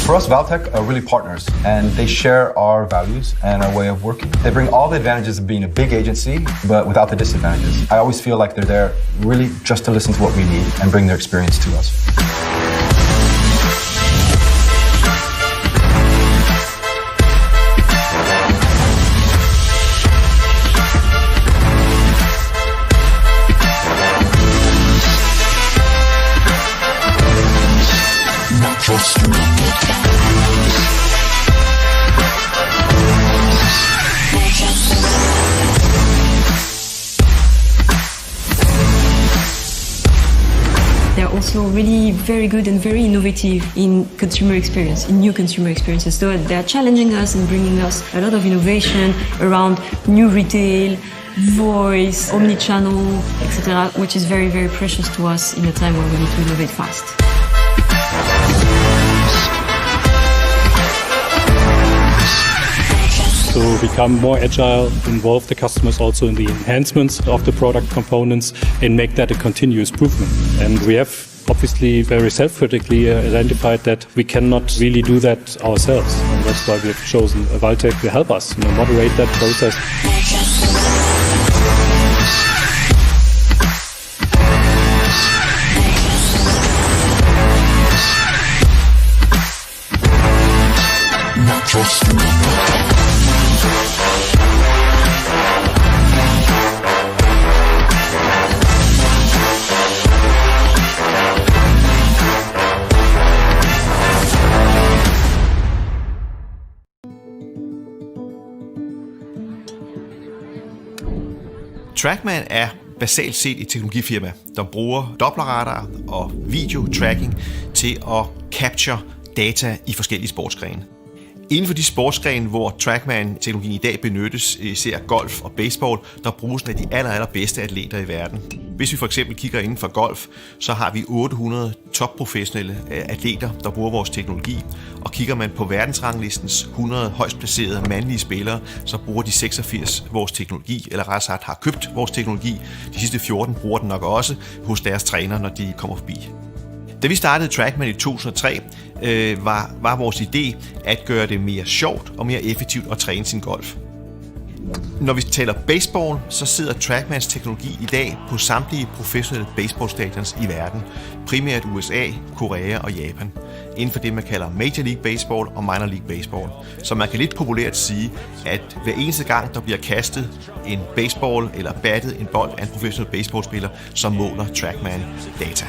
For us, Biotech are really partners, and they share our values and our way of working. They bring all the advantages of being a big agency, but without the disadvantages. I always feel like they're there really just to listen to what we need and bring their experience to us. They're also really very good and very innovative in consumer experience, in new consumer experiences. So they're challenging us and bringing us a lot of innovation around new retail, voice, omni-channel, etc., which is very, very precious to us in a time where we need to innovate fast. To become more agile, involve the customers also in the enhancements of the product components and make that a continuous improvement. And we have obviously very self-critically identified that we cannot really do that ourselves. And that's why we have chosen Biotech to help us moderate that process. TrackMan er basalt set et teknologifirma, der bruger dopplerradar og video-tracking til at capture data i forskellige sportsgrene. Inden for de sportsgrene, hvor TrackMan-teknologien i dag benyttes, især golf og baseball, der bruges af de allerbedste atleter i verden. Hvis vi for eksempel kigger inden for golf, så har vi 800 topprofessionelle atleter, der bruger vores teknologi. Og kigger man på verdensranglistens 100 højst placerede mandlige spillere, så bruger de 86 vores teknologi, eller rettere sagt har købt vores teknologi. De sidste 14 bruger den nok også hos deres træner, når de kommer forbi. Da vi startede TrackMan i 2003, var vores idé at gøre det mere sjovt og mere effektivt at træne sin golf. Når vi taler baseball, så sidder TrackMans teknologi i dag på samtlige professionelle baseballstadions i verden. Primært USA, Korea og Japan. Inden for det, man kalder Major League Baseball og Minor League Baseball. Så man kan lidt populært sige, at hver eneste gang, der bliver kastet en baseball eller battet en bold af en professionel baseballspiller, så måler TrackMan data.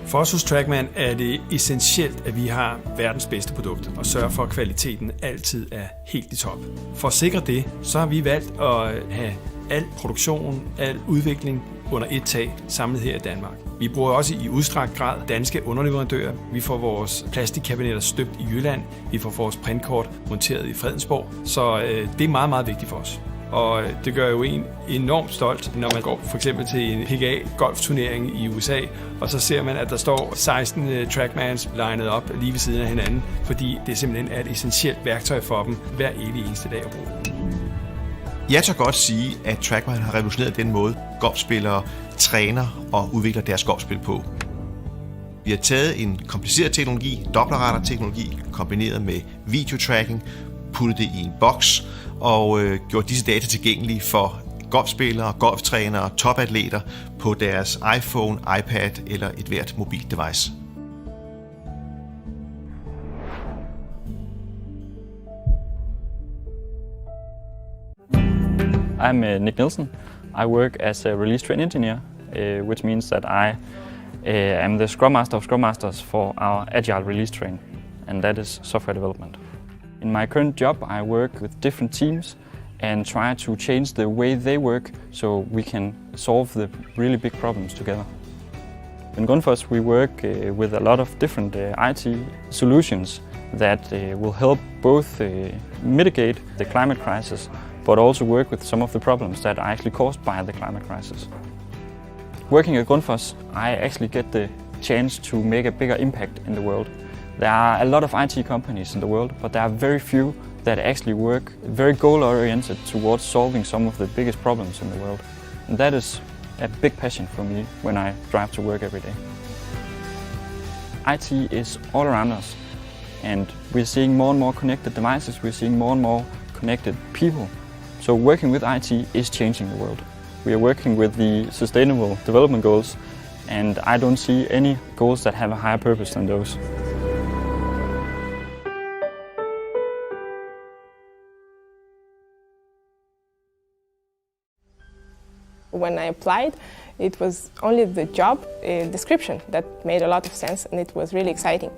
For os hos TrackMan er det essentielt, at vi har verdens bedste produkt og sørger for, at kvaliteten altid er helt i top. For at sikre det, så har vi valgt at have al produktion, al udvikling under et tag samlet her i Danmark. Vi bruger også i udstrakt grad danske underleverandører. Vi får vores plastikkabinetter støbt i Jylland. Vi får vores printkort monteret i Fredensborg. Så det er meget, meget vigtigt for os. Og det gør jo en enormt stolt, når man går for eksempel til en PGA-golfturnering i USA, og så ser man, at der står 16 TrackMans linet op lige ved siden af hinanden, fordi det simpelthen er et essentielt værktøj for dem hver evig eneste dag at bruge. Jeg tør godt sige, at TrackMan har revolutioneret den måde, golfspillere træner og udvikler deres golfspil på. Vi har taget en kompliceret teknologi, dopplerradar-teknologi, kombineret med videotracking, puttet det i en boks og gjort disse data tilgængelige for golfspillere, golftrænere, topatleter på deres iPhone, iPad eller et hvert mobilt device. I'm Nick Nielsen. I work as a release train engineer, which means that I am the Scrum Master of Scrum Masters for our Agile release train, and that is software development. In my current job, I work with different teams and try to change the way they work so we can solve the really big problems together. In Grundfos, we work with a lot of different IT solutions that will help both mitigate the climate crisis, but also work with some of the problems that are actually caused by the climate crisis. Working at Grundfos, I actually get the chance to make a bigger impact in the world. There are a lot of IT companies in the world, but there are very few that actually work very goal-oriented towards solving some of the biggest problems in the world. And that is a big passion for me when I drive to work every day. IT is all around us, and we're seeing more and more connected devices, we're seeing more and more connected people. So working with IT is changing the world. We are working with the Sustainable Development Goals, and I don't see any goals that have a higher purpose than those. When I applied, it was only the job description that made a lot of sense, and it was really exciting.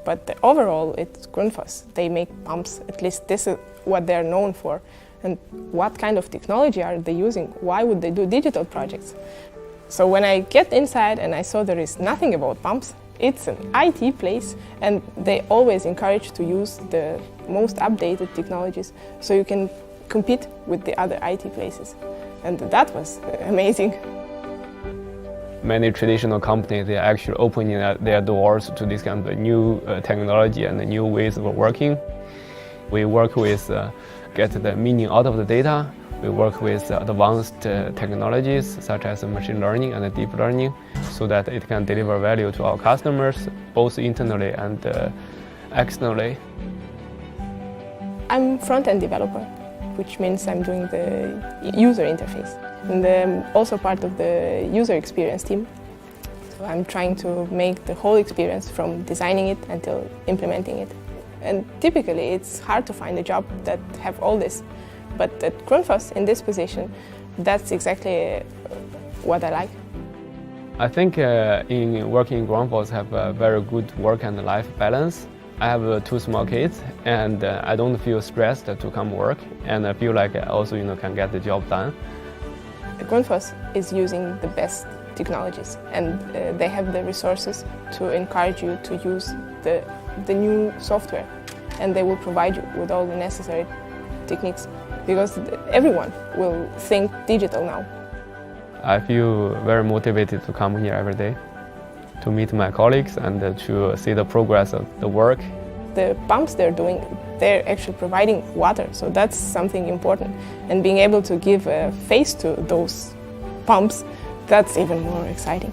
But overall, it's Grundfos. They make pumps, at least this is what they're known for. And what kind of technology are they using? Why would they do digital projects? So when I get inside and I saw there is nothing about pumps, it's an IT place, and they always encourage to use the most updated technologies so you can compete with the other IT places. And that was amazing. Many traditional companies, they are actually opening their doors to this kind of new technology and new ways of working. We work with get the meaning out of the data. We work with advanced technologies such as machine learning and deep learning so that it can deliver value to our customers, both internally and externally. I'm front-end developer, which means I'm doing the user interface. And I'm also part of the user experience team. So I'm trying to make the whole experience from designing it until implementing it. And typically it's hard to find a job that have all this. But at Grundfos, in this position, that's exactly what I like. I think in working in Grundfos have a very good work and life balance. I have 2 small kids, and I don't feel stressed to come work, and I feel like I also can get the job done. Grundfos is using the best technologies, and they have the resources to encourage you to use the new software, and they will provide you with all the necessary techniques, because everyone will think digital now. I feel very motivated to come here every day, to meet my colleagues and to see the progress of the work. The pumps they're doing, they're actually providing water, so that's something important. And being able to give a face to those pumps, that's even more exciting.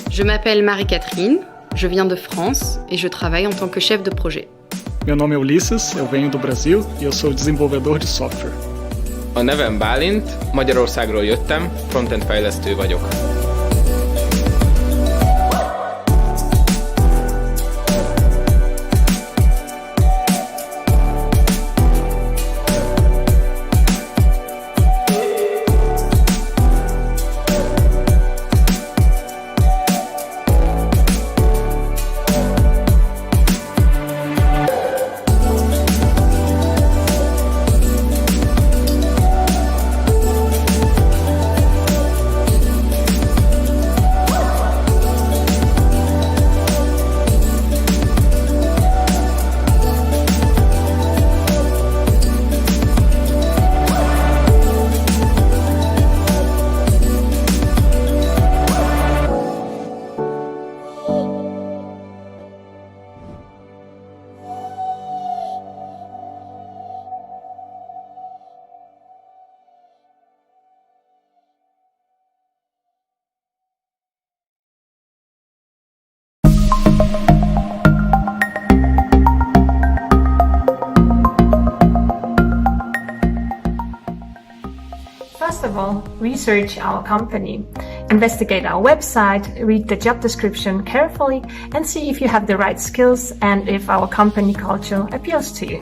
Je m'appelle Marie-Catherine, je viens de France et je travaille en tant que chef de projet. Meu nome é Ulisses, eu venho do Brasil e eu sou desenvolvedor de software. A nevem Bálint, Magyarországról jöttem, frontend fejlesztő vagyok. First of all, research our company, investigate our website, read the job description carefully, and see if you have the right skills and if our company culture appeals to you.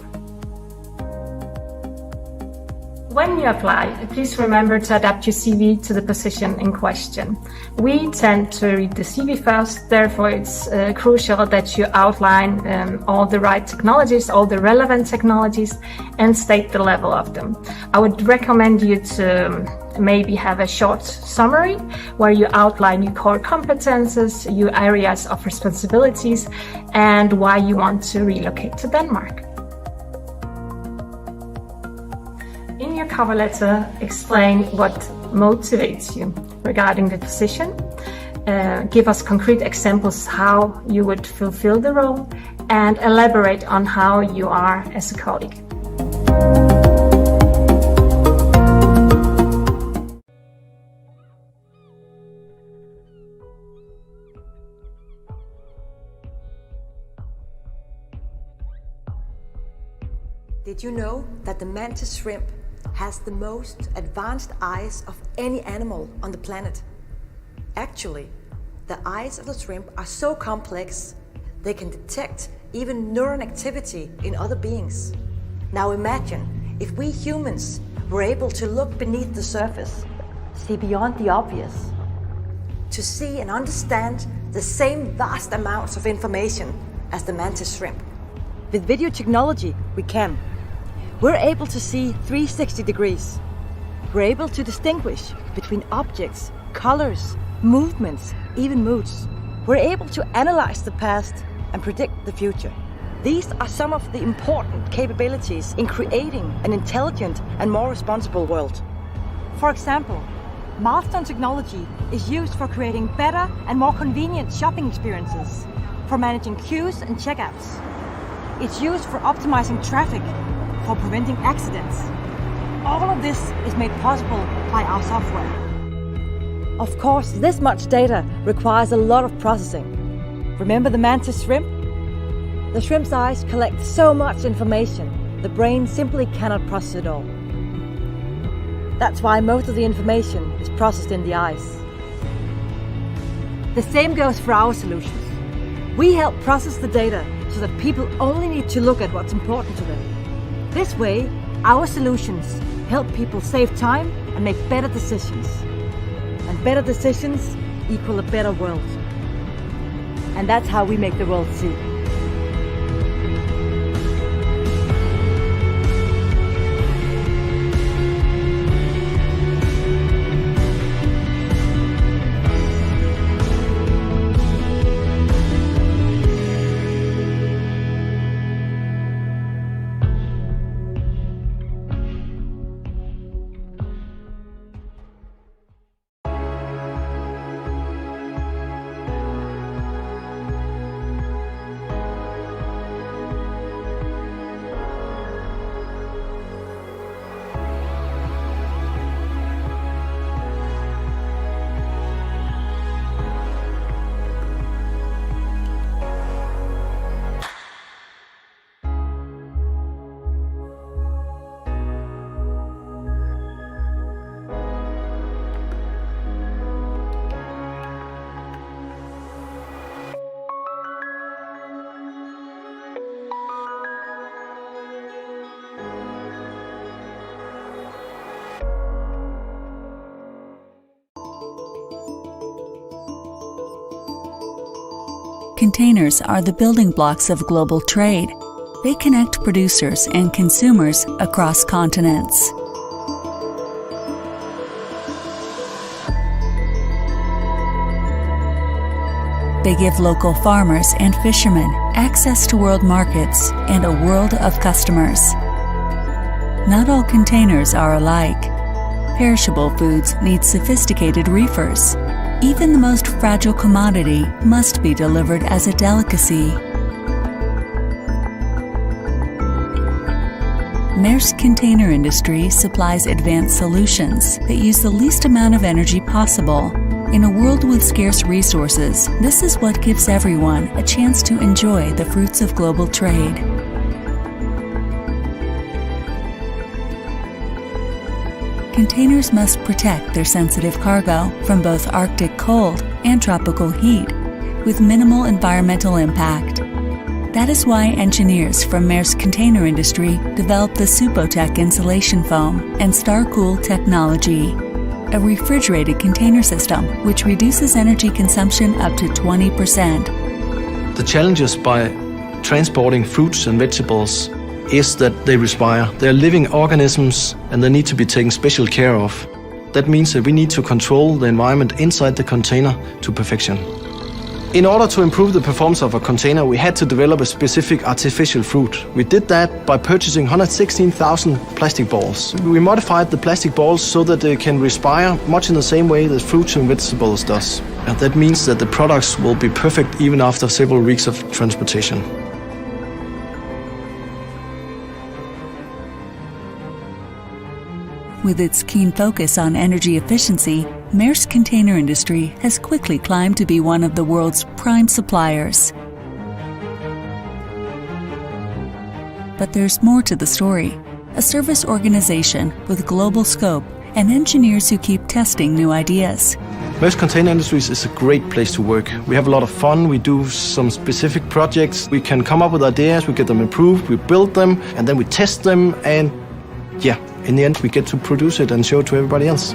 When you apply, please remember to adapt your CV to the position in question. We tend to read the CV first, therefore it's crucial that you outline all the right technologies, all the relevant technologies, and state the level of them. I would recommend you to maybe have a short summary where you outline your core competences, your areas of responsibilities, and why you want to relocate to Denmark. In your cover letter, explain what motivates you regarding the position. Give us concrete examples how you would fulfill the role, and elaborate on how you are as a colleague. Did you know that the mantis shrimp has the most advanced eyes of any animal on the planet? Actually, the eyes of the shrimp are so complex they can detect even neuron activity in other beings. Now imagine if we humans were able to look beneath the surface, see beyond the obvious, to see and understand the same vast amounts of information as the mantis shrimp. With video technology, we can. We're able to see 360 degrees. We're able to distinguish between objects, colors, movements, even moods. We're able to analyze the past and predict the future. These are some of the important capabilities in creating an intelligent and more responsible world. For example, milestone technology is used for creating better and more convenient shopping experiences, for managing queues and checkouts. It's used for optimizing traffic, for preventing accidents. All of this is made possible by our software. Of course, this much data requires a lot of processing. Remember the mantis shrimp? The shrimp's eyes collect so much information, the brain simply cannot process it all. That's why most of the information is processed in the eyes. The same goes for our solutions. We help process the data so that people only need to look at what's important to them. This way, Our solutions help people save time and make better decisions. And better decisions equal a better world. And that's how we make the world see. Containers are the building blocks of global trade. They connect producers and consumers across continents. They give local farmers and fishermen access to world markets and a world of customers. Not all containers are alike. Perishable foods need sophisticated reefers. Even the most fragile commodity must be delivered as a delicacy. Maersk Container Industry supplies advanced solutions that use the least amount of energy possible. In a world with scarce resources, this is what gives everyone a chance to enjoy the fruits of global trade. Containers must protect their sensitive cargo from both Arctic cold and tropical heat, with minimal environmental impact. That is why engineers from Maersk Container Industry developed the Biotech insulation foam and StarCool technology, a refrigerated container system which reduces energy consumption up to 20%. The challenges by transporting fruits and vegetables is that they respire. They're living organisms and they need to be taken special care of. That means that we need to control the environment inside the container to perfection. In order to improve the performance of a container, we had to develop a specific artificial fruit. We did that by purchasing 116,000 plastic balls. We modified the plastic balls so that they can respire much in the same way that fruits and vegetables does. And that means that the products will be perfect even after several weeks of transportation. With its keen focus on energy efficiency, Maersk Container Industry has quickly climbed to be one of the world's prime suppliers. But there's more to the story. A service organization with global scope and engineers who keep testing new ideas. Maersk Container Industries is a great place to work. We have a lot of fun, we do some specific projects, we can come up with ideas, we get them improved, we build them, and then we test them, and in the end we get to produce it and show it to everybody else.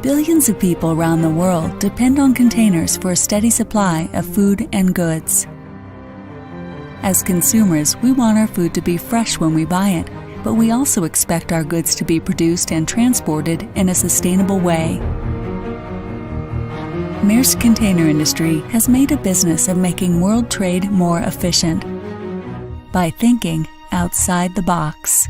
Billions of people around the world depend on containers for a steady supply of food and goods. As consumers, we want our food to be fresh when we buy it, but we also expect our goods to be produced and transported in a sustainable way. Maersk Container Industry has made a business of making world trade more efficient by thinking outside the box.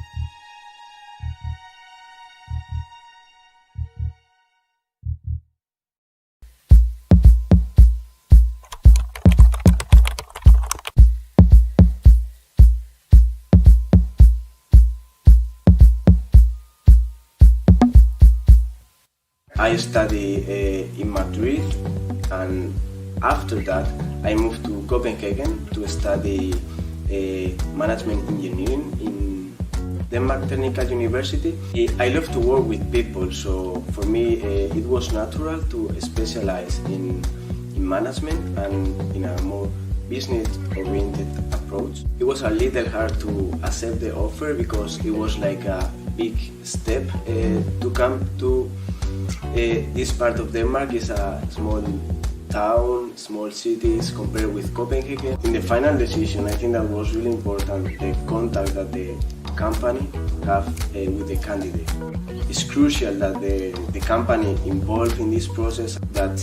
I studied in Madrid, and after that I moved to Copenhagen to study management engineering in Denmark Technical University. I love to work with people, so for me it was natural to specialize in management and in a more business-oriented approach. It was a little hard to accept the offer because it was like a big step to come to this part of Denmark. Is a small town, small cities compared with Copenhagen. In the final decision, I think that was really important, the contact that the company have with the candidate. It's crucial that the company involved in this process that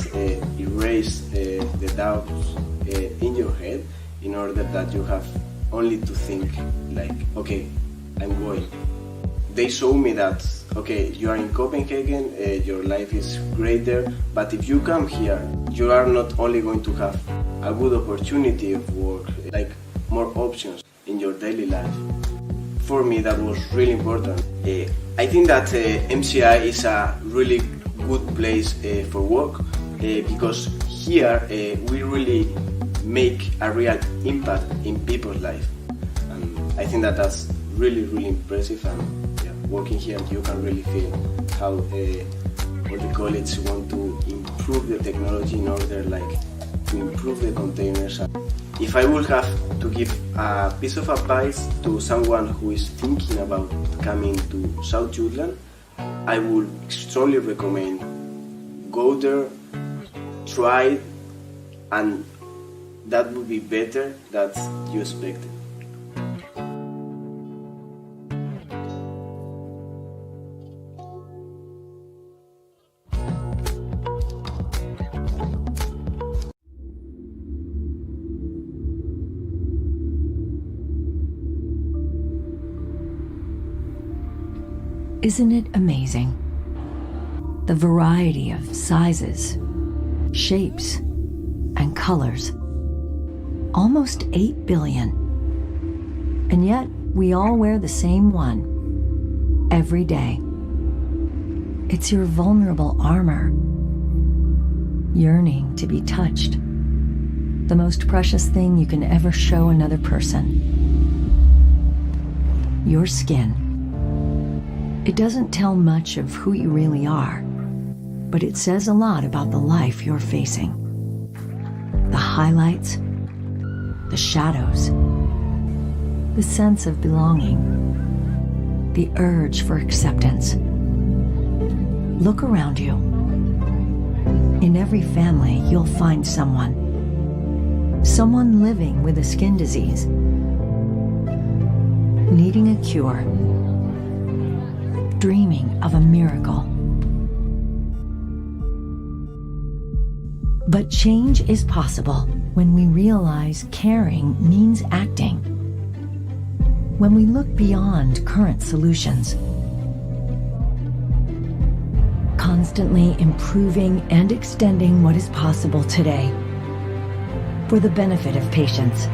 erase the doubts in your head in order that you have only to think like, okay, I'm going. They showed me that, okay, you are in Copenhagen, your life is great there, but if you come here, you are not only going to have a good opportunity of work, like more options in your daily life. For me, that was really important. I think that MCI is a really good place for work because here we really make a real impact in people's life. And I think that that's really, really impressive. And working here, you can really feel how all the colleagues want to improve the technology in order to improve the containers. If I would have to give a piece of advice to someone who is thinking about coming to South Jutland, I would strongly recommend go there, try it, and that would be better than you expected. Isn't it amazing? The variety of sizes, shapes, and colors. Almost 8 billion. And yet, we all wear the same one, every day. It's your vulnerable armor, yearning to be touched. The most precious thing you can ever show another person. Your skin. It doesn't tell much of who you really are, but it says a lot about the life you're facing. The highlights, the shadows, the sense of belonging, the urge for acceptance. Look around you. In every family, you'll find someone. Someone living with a skin disease, needing a cure, dreaming of a miracle. But change is possible when we realize caring means acting. When we look beyond current solutions, constantly improving and extending what is possible today for the benefit of patients.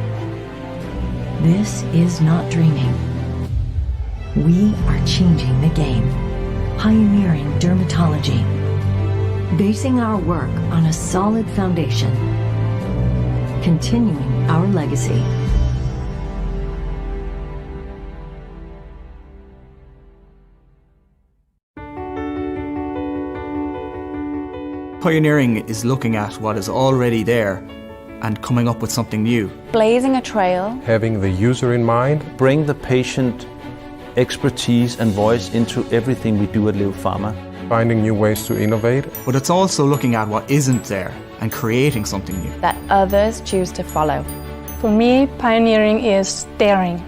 This is not dreaming. We are changing the game, pioneering dermatology, basing our work on a solid foundation, continuing our legacy. Pioneering is looking at what is already there and coming up with something new. Blazing a trail. Having the user in mind. Bring the patient expertise and voice into everything we do at Leo Pharma. Finding new ways to innovate. But it's also looking at what isn't there and creating something new. That others choose to follow. For me, pioneering is daring.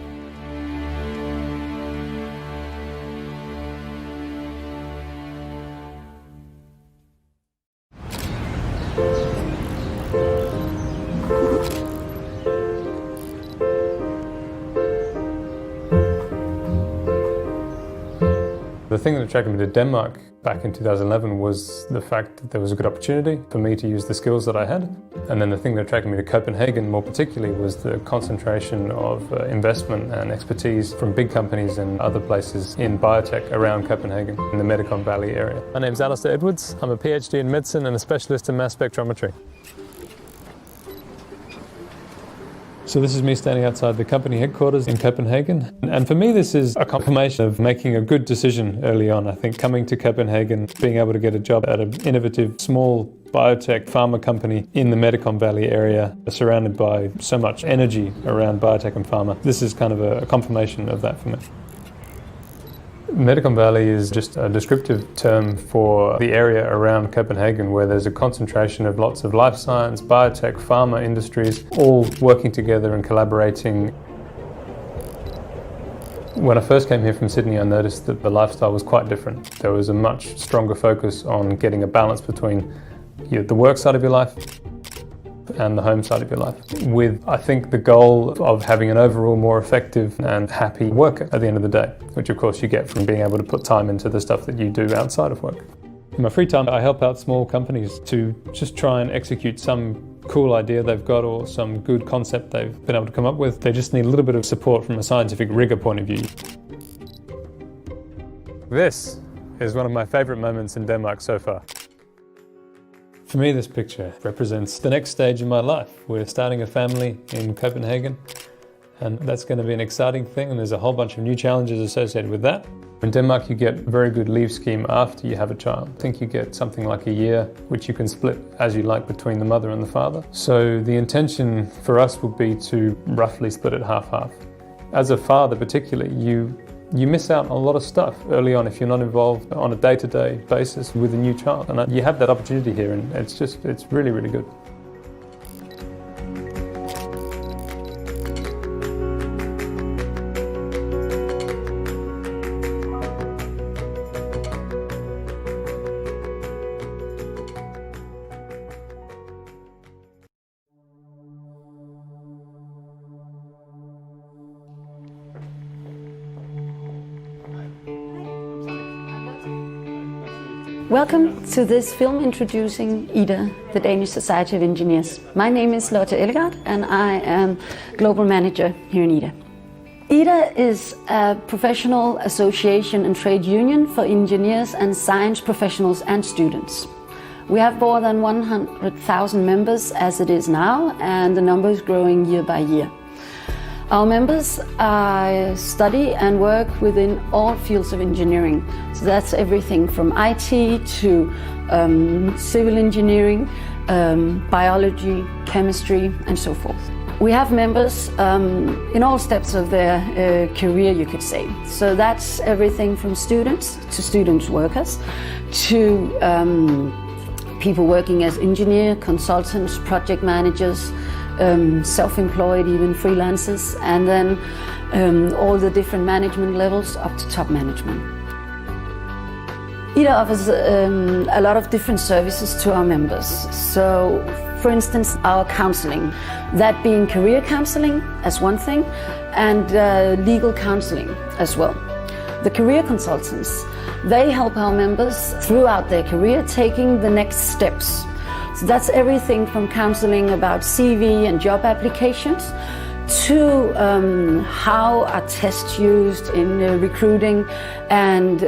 The thing that attracted me to Denmark back in 2011 was the fact that there was a good opportunity for me to use the skills that I had. And then the thing that attracted me to Copenhagen more particularly was the concentration of investment and expertise from big companies and other places in biotech around Copenhagen in the Medicon Valley area. My name's Alistair Edwards. I'm a PhD in medicine and a specialist in mass spectrometry. So this is me standing outside the company headquarters in Copenhagen. And for me, this is a confirmation of making a good decision early on. I think coming to Copenhagen, being able to get a job at an innovative, small biotech pharma company in the Medicom Valley area, surrounded by so much energy around biotech and pharma. This is kind of a confirmation of that for me. Medicom Valley is just a descriptive term for the area around Copenhagen where there's a concentration of lots of life science, biotech, pharma industries, all working together and collaborating. When I first came here from Sydney, I noticed that the lifestyle was quite different. There was a much stronger focus on getting a balance between the work side of your life and the home side of your life, with, I think, the goal of having an overall more effective and happy worker at the end of the day, which of course you get from being able to put time into the stuff that you do outside of work. In my free time, I help out small companies to just try and execute some cool idea they've got or some good concept they've been able to come up with. They just need a little bit of support from a scientific rigor point of view. This is one of my favourite moments in Denmark so far. For me, this picture represents the next stage in my life. We're starting a family in Copenhagen, and that's going to be an exciting thing, and there's a whole bunch of new challenges associated with that. In Denmark, you get a very good leave scheme after you have a child. I think you get something like a year, which you can split as you like between the mother and the father. So the intention for us would be to roughly split it half-half. As a father particularly, you miss out on a lot of stuff early on if you're not involved on a day-to-day basis with a new child. And you have that opportunity here, and it's really, really good. Welcome to this film introducing IDA, the Danish Society of Engineers. My name is Lotte Ellegaard and I am Global Manager here in IDA. IDA is a professional association and trade union for engineers and science professionals and students. We have more than 100,000 members as it is now, and the number is growing year by year. Our members study and work within all fields of engineering. So that's everything from IT to civil engineering, biology, chemistry, and so forth. We have members in all steps of their career, you could say. So that's everything from students to student workers to people working as engineer, consultants, project managers, self-employed, even freelancers, and then all the different management levels up to top management. IDA offers a lot of different services to our members. So, for instance, our counseling, that being career counseling as one thing, and legal counseling as well. The career consultants, they help our members throughout their career taking the next steps. So that's everything from counseling about CV and job applications to how are tests used in recruiting and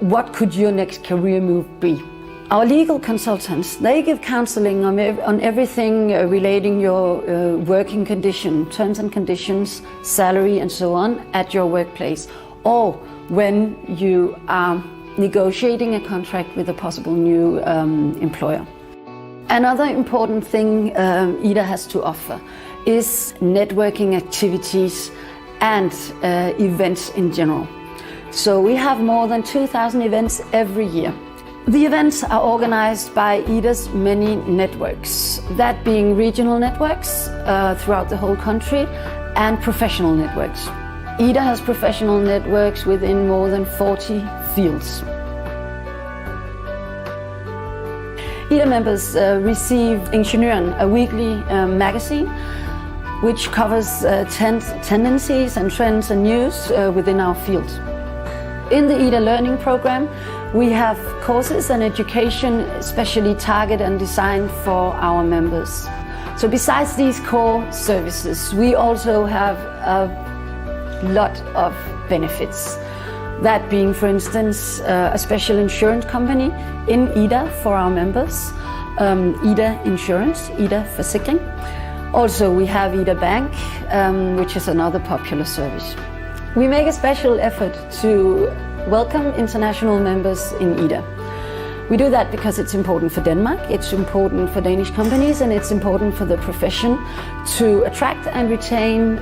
what could your next career move be. Our legal consultants, they give counseling on everything relating your working condition, terms and conditions, salary and so on at your workplace, or when you are negotiating a contract with a possible new employer. Another important thing IDA has to offer is networking activities and events in general. So we have more than 2,000 events every year. The events are organized by IDA's many networks, that being regional networks throughout the whole country and professional networks. IDA has professional networks within more than 40 fields. IDA members receive Ingeniøren, a weekly magazine which covers tendencies and trends and news within our field. In the IDA Learning program, we have courses and education especially targeted and designed for our members. So besides these core services, we also have a lot of benefits. That being, for instance, a special insurance company in IDA for our members, IDA Insurance, IDA Forsikring. Also, we have Ida Bank, which is another popular service. We make a special effort to welcome international members in Ida. We do that because it's important for Denmark, it's important for Danish companies, and it's important for the profession to attract and retain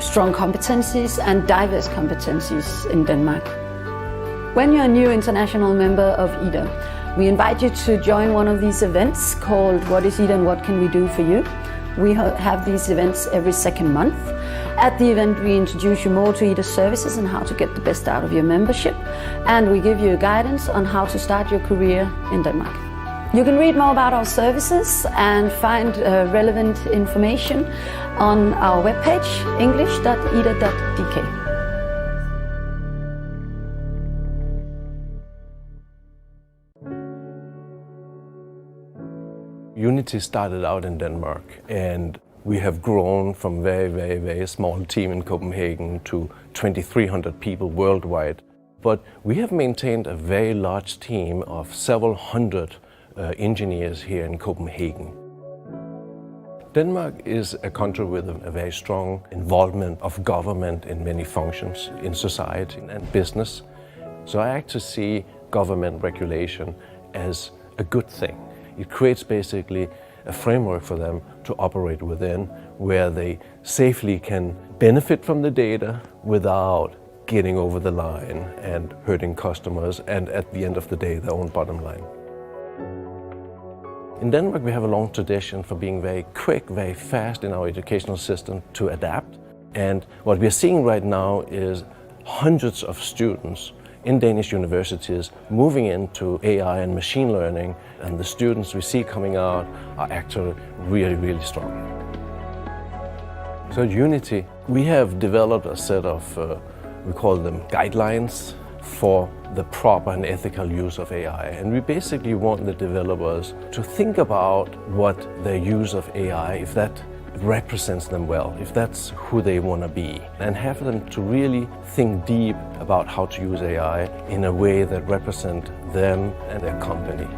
strong competencies and diverse competencies in Denmark. When you're a new international member of Ida, we invite you to join one of these events called What is Ida and What Can We Do For You? We have these events every second month. At the event, we introduce you more to Ida services and how to get the best out of your membership. And we give you guidance on how to start your career in Denmark. You can read more about our services and find relevant information on our webpage, english.ida.dk. Unity started out in Denmark, and we have grown from very small team in Copenhagen to 2,300 people worldwide. But we have maintained a very large team of several hundred engineers here in Copenhagen. Denmark is a country with a very strong involvement of government in many functions in society and business. So I actually see government regulation as a good thing. It creates basically a framework for them to operate within, where they safely can benefit from the data without getting over the line and hurting customers, and at the end of the day, their own bottom line. In Denmark, we have a long tradition for being very quick, very fast in our educational system to adapt. And what we are seeing right now is hundreds of students in Danish universities moving into AI and machine learning, and the students we see coming out are actually really strong. So at Unity, we have developed a set of, we call them guidelines for the proper and ethical use of AI. And we basically want the developers to think about what their use of AI, if that represents them well, if that's who they want to be, and have them to really think deep about how to use AI in a way that represents them and their company.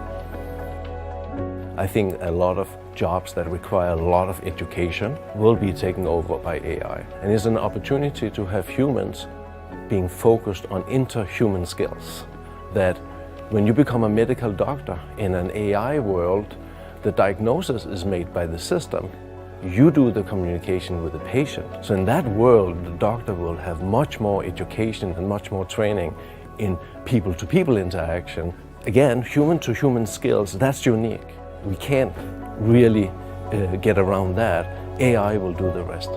I think a lot of jobs that require a lot of education will be taken over by AI, and it's an opportunity to have humans being focused on interhuman skills, that when you become a medical doctor in an AI world, the diagnosis is made by the system. You do the communication with the patient. So in that world, the doctor will have much more education and much more training in people-to-people interaction. Again, human-to-human skills, that's unique. We can't really get around that. AI will do the rest.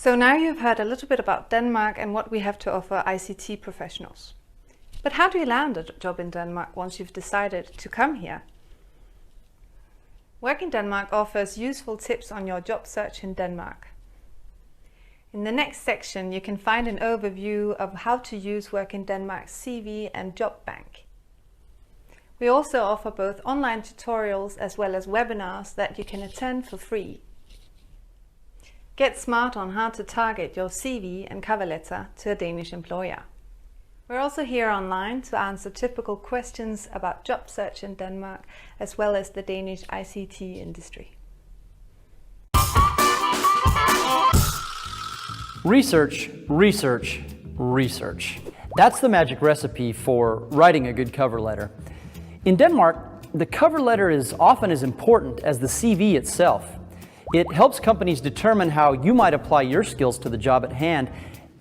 So now you've heard a little bit about Denmark and what we have to offer ICT professionals. But how do you land a job in Denmark once you've decided to come here? Work in Denmark offers useful tips on your job search in Denmark. In the next section, you can find an overview of how to use Work in Denmark's CV and job bank. We also offer both online tutorials as well as webinars that you can attend for free. Get smart on how to target your CV and cover letter to a Danish employer. We're also here online to answer typical questions about job search in Denmark, as well as the Danish ICT industry. Research, research, research. That's the magic recipe for writing a good cover letter. In Denmark, the cover letter is often as important as the CV itself. It helps companies determine how you might apply your skills to the job at hand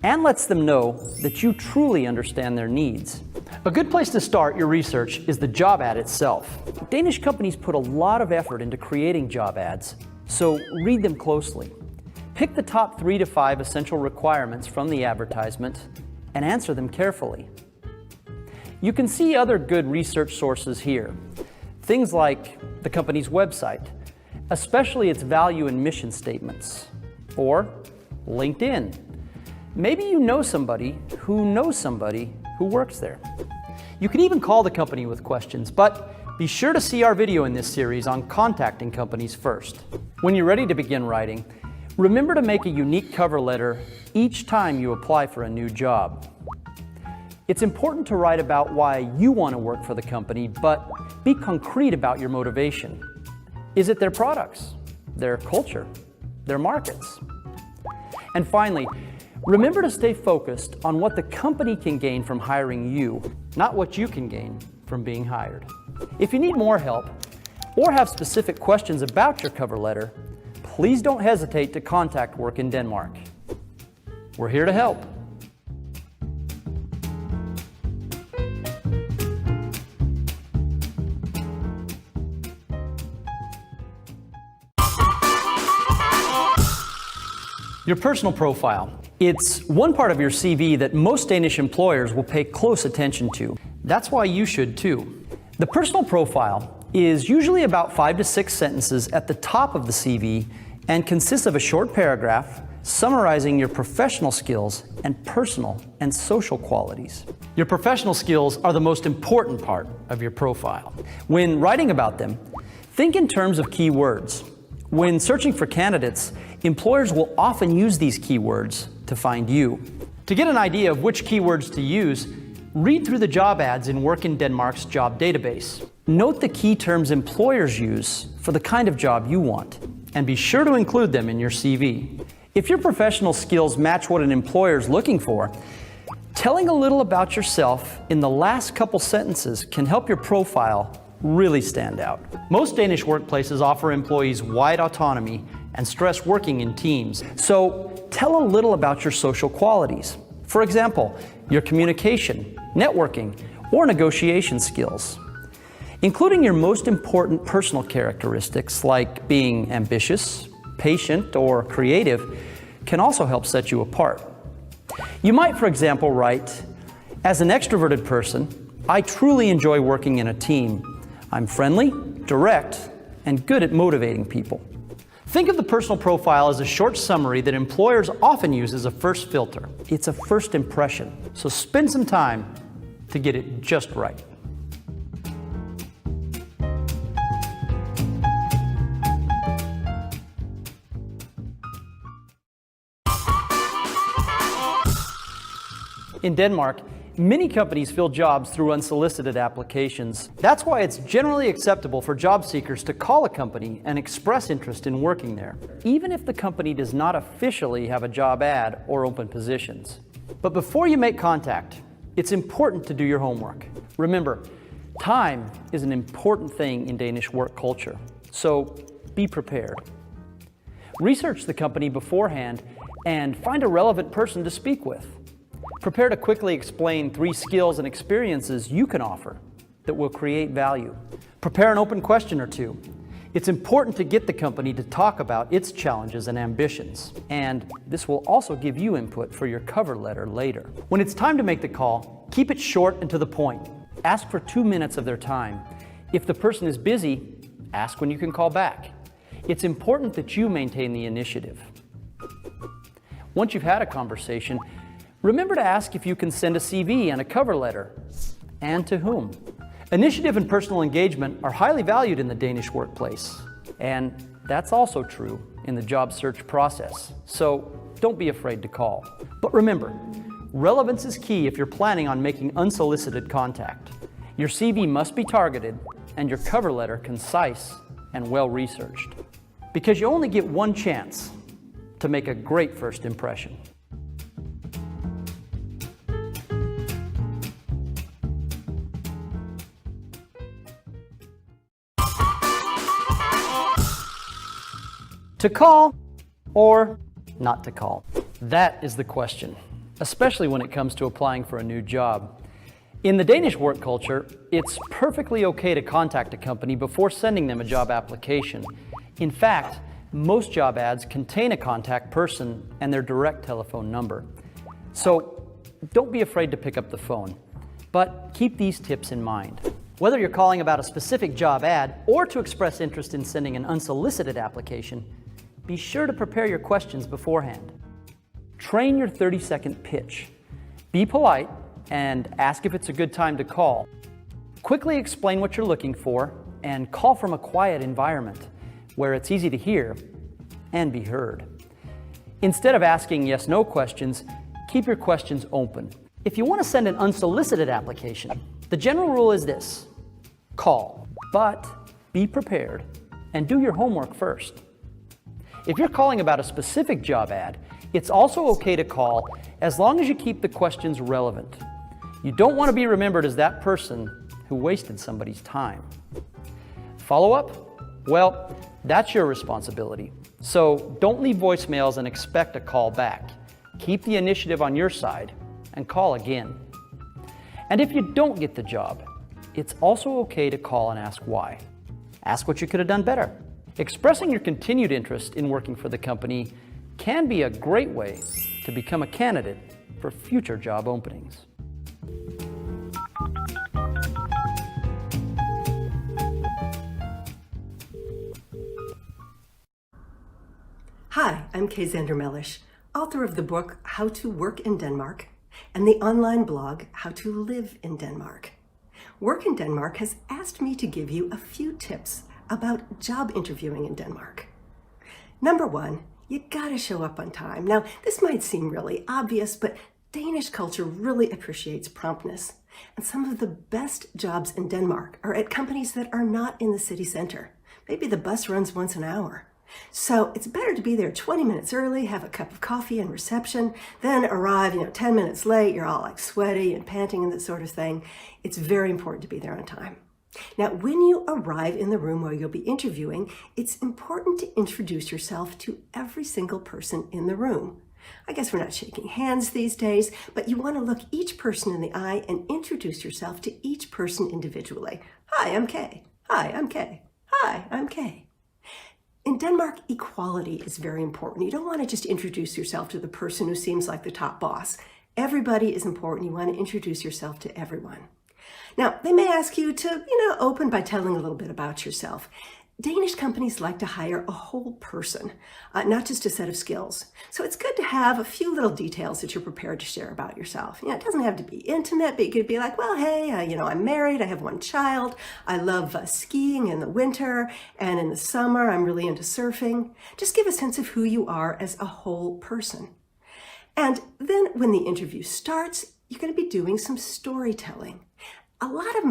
and lets them know that you truly understand their needs. A good place to start your research is the job ad itself. Danish companies put a lot of effort into creating job ads, so read them closely. Pick the top 3 to 5 essential requirements from the advertisement and answer them carefully. You can see other good research sources here. Things like the company's website, especially its value and mission statements, or LinkedIn. Maybe you know somebody who works there. You can even call the company with questions, but be sure to see our video in this series on contacting companies first. When you're ready to begin writing, remember to make a unique cover letter each time you apply for a new job. It's important to write about why you want to work for the company, but be concrete about your motivation. Is it their products, their culture, their markets? And finally, remember to stay focused on what the company can gain from hiring you, not what you can gain from being hired. If you need more help or have specific questions about your cover letter, please don't hesitate to contact Work in Denmark. We're here to help. Your personal profile. It's one part of your CV that most Danish employers will pay close attention to. That's why you should too. The personal profile is usually about 5 to 6 sentences at the top of the CV and consists of a short paragraph summarizing your professional skills and personal and social qualities. Your professional skills are the most important part of your profile. When writing about them, think in terms of keywords. When searching for candidates, employers will often use these keywords to find you. To get an idea of which keywords to use, read through the job ads in Work in Denmark's job database. Note the key terms employers use for the kind of job you want, and be sure to include them in your CV. If your professional skills match what an employer is looking for, telling a little about yourself in the last couple sentences can help your profile really stand out. Most Danish workplaces offer employees wide autonomy and stress working in teams. So tell a little about your social qualities. For example, your communication, networking, or negotiation skills. Including your most important personal characteristics like being ambitious, patient, or creative can also help set you apart. You might, for example, write, "As an extroverted person, I truly enjoy working in a team. I'm friendly, direct, and good at motivating people." Think of the personal profile as a short summary that employers often use as a first filter. It's a first impression, so spend some time to get it just right. In Denmark, many companies fill jobs through unsolicited applications. That's why it's generally acceptable for job seekers to call a company and express interest in working there, even if the company does not officially have a job ad or open positions. But before you make contact, it's important to do your homework. Remember, time is an important thing in Danish work culture, so be prepared. Research the company beforehand and find a relevant person to speak with. Prepare to quickly explain 3 skills and experiences you can offer that will create value. Prepare an open question or 2. It's important to get the company to talk about its challenges and ambitions, and this will also give you input for your cover letter later. When it's time to make the call, keep it short and to the point. Ask for 2 minutes of their time. If the person is busy, ask when you can call back. It's important that you maintain the initiative. Once you've had a conversation, remember to ask if you can send a CV and a cover letter, and to whom. Initiative and personal engagement are highly valued in the Danish workplace, and that's also true in the job search process, so don't be afraid to call. But remember, relevance is key if you're planning on making unsolicited contact. Your CV must be targeted and your cover letter concise and well-researched, because you only get one chance to make a great first impression. To call or not to call? That is the question, especially when it comes to applying for a new job. In the Danish work culture, it's perfectly okay to contact a company before sending them a job application. In fact, most job ads contain a contact person and their direct telephone number. So don't be afraid to pick up the phone, but keep these tips in mind. Whether you're calling about a specific job ad or to express interest in sending an unsolicited application, be sure to prepare your questions beforehand. Train your 30-second pitch. Be polite and ask if it's a good time to call. Quickly explain what you're looking for and call from a quiet environment where it's easy to hear and be heard. Instead of asking yes/no questions, keep your questions open. If you want to send an unsolicited application, the general rule is this: call, but be prepared and do your homework first. If you're calling about a specific job ad, it's also okay to call as long as you keep the questions relevant. You don't want to be remembered as that person who wasted somebody's time. Follow up? Well, that's your responsibility. So don't leave voicemails and expect a call back. Keep the initiative on your side and call again. And if you don't get the job, it's also okay to call and ask why. Ask what you could have done better. Expressing your continued interest in working for the company can be a great way to become a candidate for future job openings. Hi, I'm Kay Zander-Mellish, author of the book How to Work in Denmark and the online blog How to Live in Denmark. Work in Denmark has asked me to give you a few tips about job interviewing in Denmark. Number one, you gotta show up on time. Now, this might seem really obvious, but Danish culture really appreciates promptness. And some of the best jobs in Denmark are at companies that are not in the city center. Maybe the bus runs once an hour. So it's better to be there 20 minutes early, have a cup of coffee and reception, then arrive, 10 minutes late, you're all like sweaty and panting and that sort of thing. It's very important to be there on time. Now, when you arrive in the room where you'll be interviewing, it's important to introduce yourself to every single person in the room. I guess we're not shaking hands these days, but you want to look each person in the eye and introduce yourself to each person individually. Hi, I'm Kay. Hi, I'm Kay. Hi, I'm Kay. In Denmark, equality is very important. You don't want to just introduce yourself to the person who seems like the top boss. Everybody is important. You want to introduce yourself to everyone. Now, they may ask you to, open by telling a little bit about yourself. Danish companies like to hire a whole person, not just a set of skills. So it's good to have a few little details that you're prepared to share about yourself. It doesn't have to be intimate, but you could be like, well, hey, I'm married, I have one child, I love skiing in the winter, and in the summer, I'm really into surfing. Just give a sense of who you are as a whole person. And then when the interview starts, you're going to be doing some storytelling. A lot of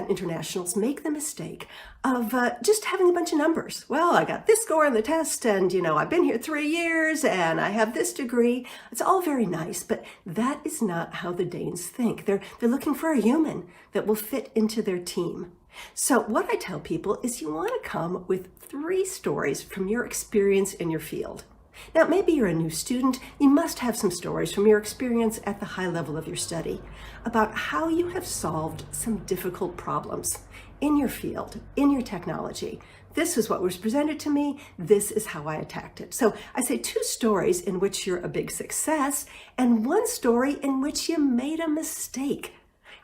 internationals make the mistake of just having a bunch of numbers. Well, I got this score on the test and, I've been here 3 years and I have this degree. It's all very nice, but that is not how the Danes think. They're looking for a human that will fit into their team. So what I tell people is you want to come with 3 stories from your experience in your field. Now, maybe you're a new student. You must have some stories from your experience at the high level of your study about how you have solved some difficult problems in your field, in your technology, This is what was presented to me. This is how I attacked it. So I say 2 stories in which you're a big success and 1 story in which you made a mistake.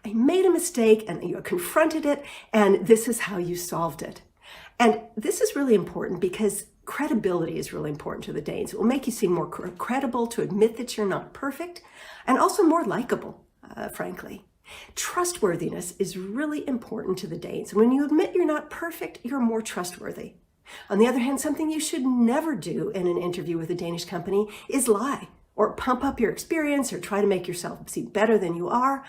I made a mistake and you confronted it, and this is how you solved it. And this is really important because credibility is really important to the Danes. It will make you seem more credible to admit that you're not perfect, and also more likable, frankly. Trustworthiness is really important to the Danes. When you admit you're not perfect, you're more trustworthy. On the other hand, something you should never do in an interview with a Danish company is lie or pump up your experience or try to make yourself seem better than you are,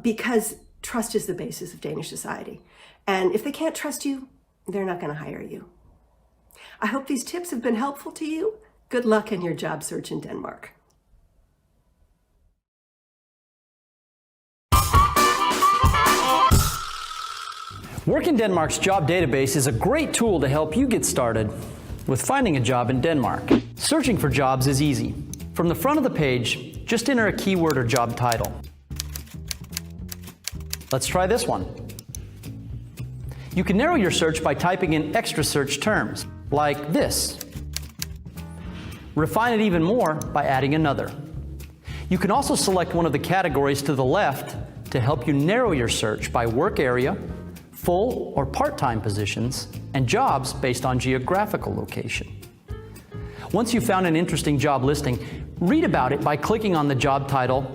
because trust is the basis of Danish society. And if they can't trust you, they're not going to hire you. I hope these tips have been helpful to you. Good luck in your job search in Denmark. Work in Denmark's job database is a great tool to help you get started with finding a job in Denmark. Searching for jobs is easy. From the front of the page, just enter a keyword or job title. Let's try this one. You can narrow your search by typing in extra search terms, like this. Refine it even more by adding another. You can also select one of the categories to the left to help you narrow your search by work area, full or part-time positions, and jobs based on geographical location. Once you've found an interesting job listing, read about it by clicking on the job title.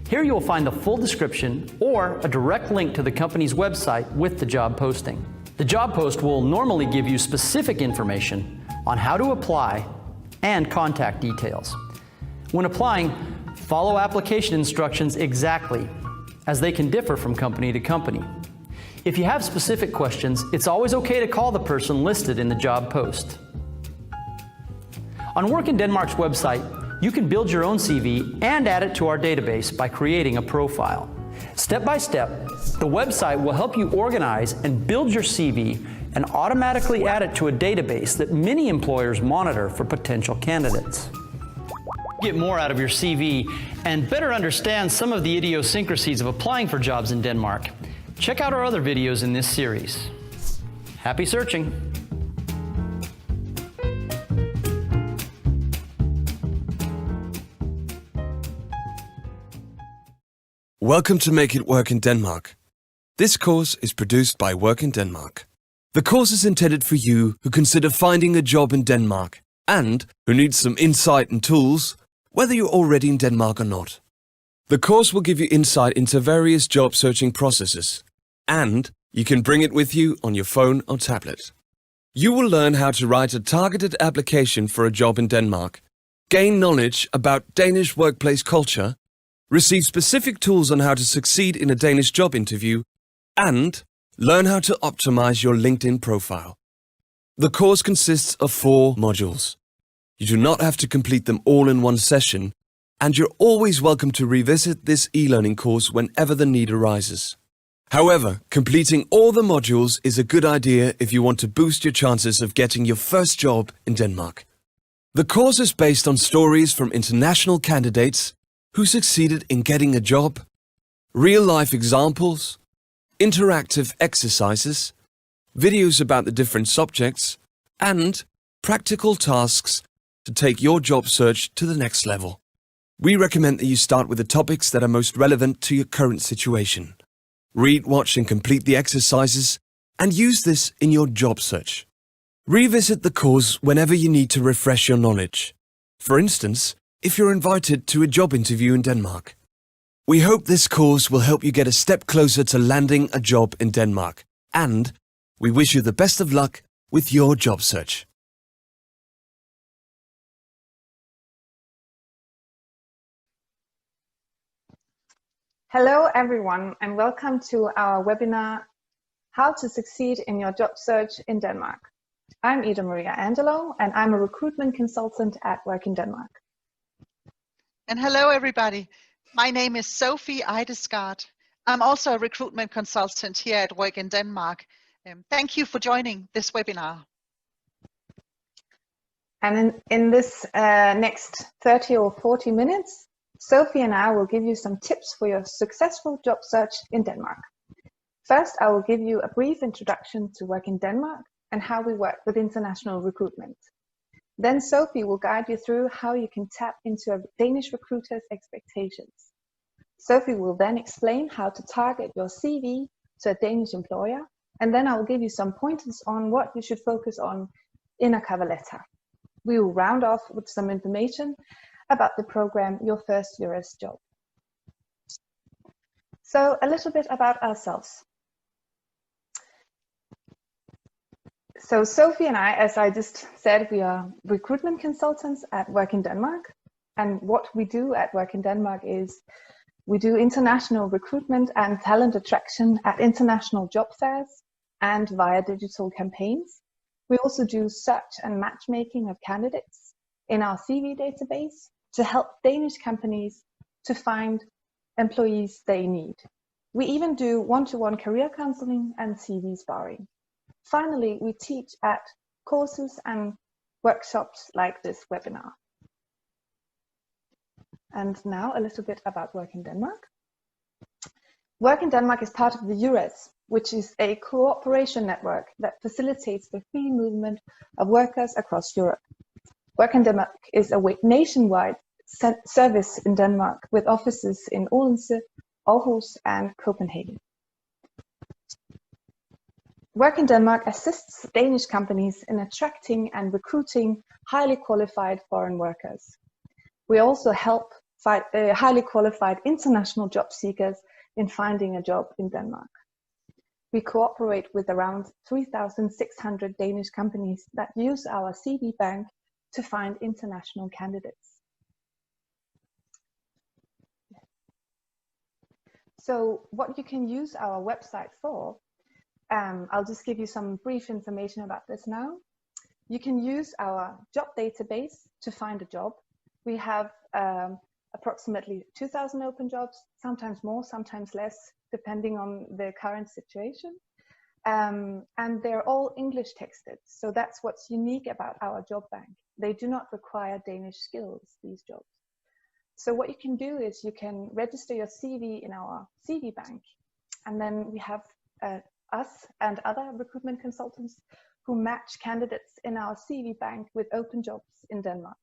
Here you will find the full description or a direct link to the company's website with the job posting. The job post will normally give you specific information on how to apply and contact details. When applying, follow application instructions exactly, as they can differ from company to company. If you have specific questions, it's always okay to call the person listed in the job post. On Work in Denmark's website, you can build your own CV and add it to our database by creating a profile. Step by step, the website will help you organize and build your CV and automatically add it to a database that many employers monitor for potential candidates. Get more out of your CV and better understand some of the idiosyncrasies of applying for jobs in Denmark. Check out our other videos in this series. Happy searching! Welcome to Make It Work in Denmark. This course is produced by Work in Denmark. The course is intended for you who consider finding a job in Denmark and who need some insight and tools, whether you're already in Denmark or not. The course will give you insight into various job searching processes, and you can bring it with you on your phone or tablet. You will learn how to write a targeted application for a job in Denmark, gain knowledge about Danish workplace culture, receive specific tools on how to succeed in a Danish job interview, and learn how to optimize your LinkedIn profile. The course consists of 4 modules. You do not have to complete them all in one session, and you're always welcome to revisit this e-learning course whenever the need arises. However, completing all the modules is a good idea if you want to boost your chances of getting your first job in Denmark. The course is based on stories from international candidates who succeeded in getting a job, real-life examples, interactive exercises, videos about the different subjects, and practical tasks to take your job search to the next level. We recommend that you start with the topics that are most relevant to your current situation. Read, watch, and complete the exercises, and use this in your job search. Revisit the course whenever you need to refresh your knowledge. For instance, if you're invited to a job interview in Denmark. We hope this course will help you get a step closer to landing a job in Denmark, and we wish you the best of luck with your job search. Hello everyone and welcome to our webinar, How to Succeed in Your Job Search in Denmark. I'm Ida Maria Angelo and I'm a recruitment consultant at Work in Denmark. And hello everybody, my name is Sophie Eidesgaard. I'm also a recruitment consultant here at Work in Denmark. Thank you for joining this webinar. And in this next 30 or 40 minutes, Sophie and I will give you some tips for your successful job search in Denmark. First, I will give you a brief introduction to work in Denmark and how we work with international recruitment. Then Sophie will guide you through how you can tap into a Danish recruiter's expectations. Sophie will then explain how to target your CV to a Danish employer, and then I will give you some pointers on what you should focus on in a cover letter. We will round off with some information about the program Your First US Job. So a little bit about ourselves. So Sophie and I, as I just said, we are recruitment consultants at Work in Denmark. And what we do at Work in Denmark is we do international recruitment and talent attraction at international job fairs and via digital campaigns. We also do search and matchmaking of candidates in our CV database to help Danish companies to find employees they need. We even do one-to-one career counseling and CV sparring. Finally, we teach at courses and workshops like this webinar. And now a little bit about Work in Denmark. Work in Denmark is part of the EURES, which is a cooperation network that facilitates the free movement of workers across Europe. Work in Denmark is a nationwide service in Denmark with offices in Odense, Aarhus, and Copenhagen. Work in Denmark assists Danish companies in attracting and recruiting highly qualified foreign workers. We also help highly qualified international job seekers in finding a job in Denmark. We cooperate with around 3,600 Danish companies that use our CV bank to find international candidates. So what you can use our website for, I'll just give you some brief information about this now. You can use our job database to find a job. We have approximately 2,000 open jobs, sometimes more, sometimes less, depending on the current situation. And they're all English texted. So that's what's unique about our job bank. They do not require Danish skills, these jobs. So what you can do is you can register your CV in our CV bank. And then we have us and other recruitment consultants who match candidates in our CV bank with open jobs in Denmark.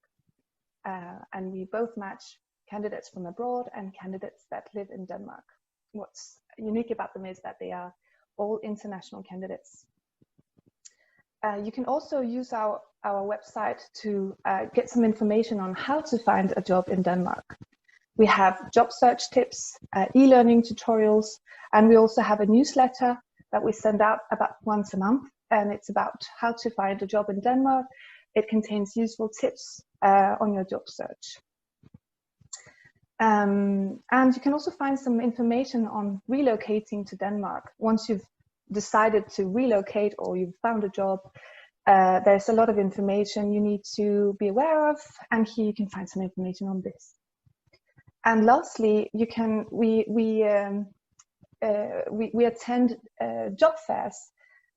And we both match candidates from abroad and candidates that live in Denmark. What's unique about them is that they are all international candidates. You can also use our website to get some information on how to find a job in Denmark. We have job search tips, e-learning tutorials, and we also have a newsletter that we send out about once a month, and it's about how to find a job in Denmark. It contains useful tips on your job search. And you can also find some information on relocating to Denmark. Once you've decided to relocate or you've found a job, there's a lot of information you need to be aware of, and here you can find some information on this. And lastly, we attend job fairs,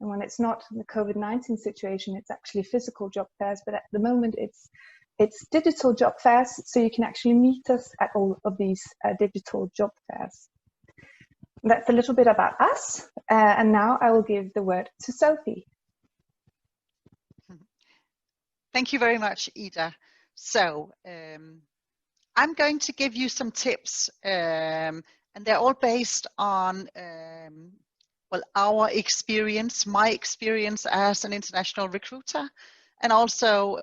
and when it's not the COVID-19 situation, it's actually physical job fairs. But at the moment, it's digital job fairs, so you can actually meet us at all of these digital job fairs. That's a little bit about us, and now I will give the word to Sophie. Thank you very much, Ida. So I'm going to give you some tips, and they're all based on well, our experience, my experience as an international recruiter, and also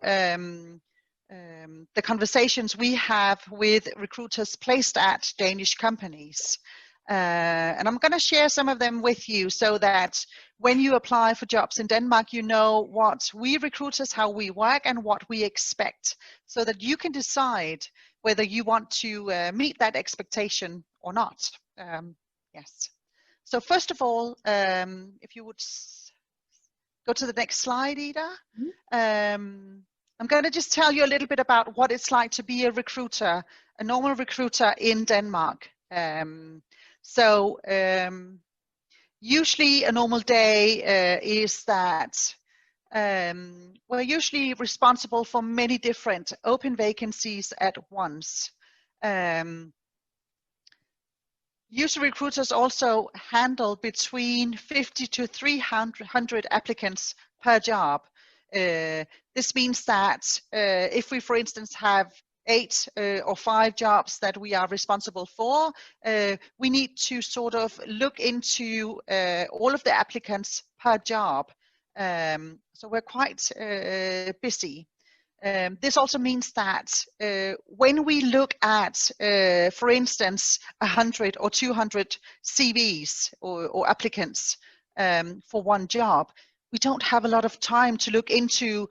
the conversations we have with recruiters placed at Danish companies. And I'm going to share some of them with you so that when you apply for jobs in Denmark, you know what we recruiters, how we work, and what we expect, so that you can decide whether you want to meet that expectation or not. Yes. So first of all, if you would go to the next slide, Ida. I'm going to just tell you a little bit about what it's like to be a recruiter, a normal recruiter in Denmark. So usually a normal day is that we're usually responsible for many different open vacancies at once. Usually recruiters also handle between 50 to 300 applicants per job. This means that if we, for instance, have 8 or 5 jobs that we are responsible for, we need to sort of look into all of the applicants per job. So we're quite busy. This also means that when we look at, for instance, 100 or 200 CVs or applicants for one job, we don't have a lot of time to look into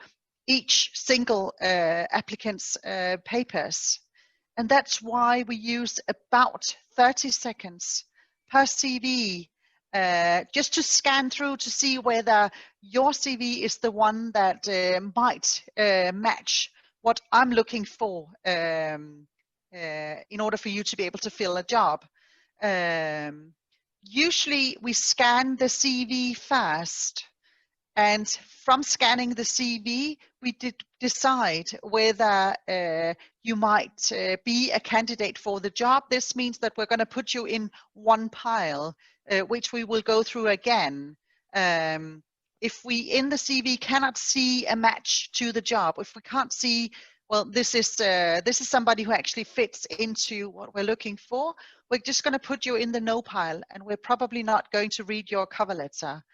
each single applicant's papers. And that's why we use about 30 seconds per CV just to scan through to see whether your CV is the one that might match what I'm looking for in order for you to be able to fill a job. Usually we scan the CV first, and from scanning the CV, we decide whether you might be a candidate for the job. This means that we're going to put you in one pile, which we will go through again. If we in the CV cannot see a match to the job, if we can't see, well, this is somebody who actually fits into what we're looking for, we're just going to put you in the no pile, and we're probably not going to read your cover letter.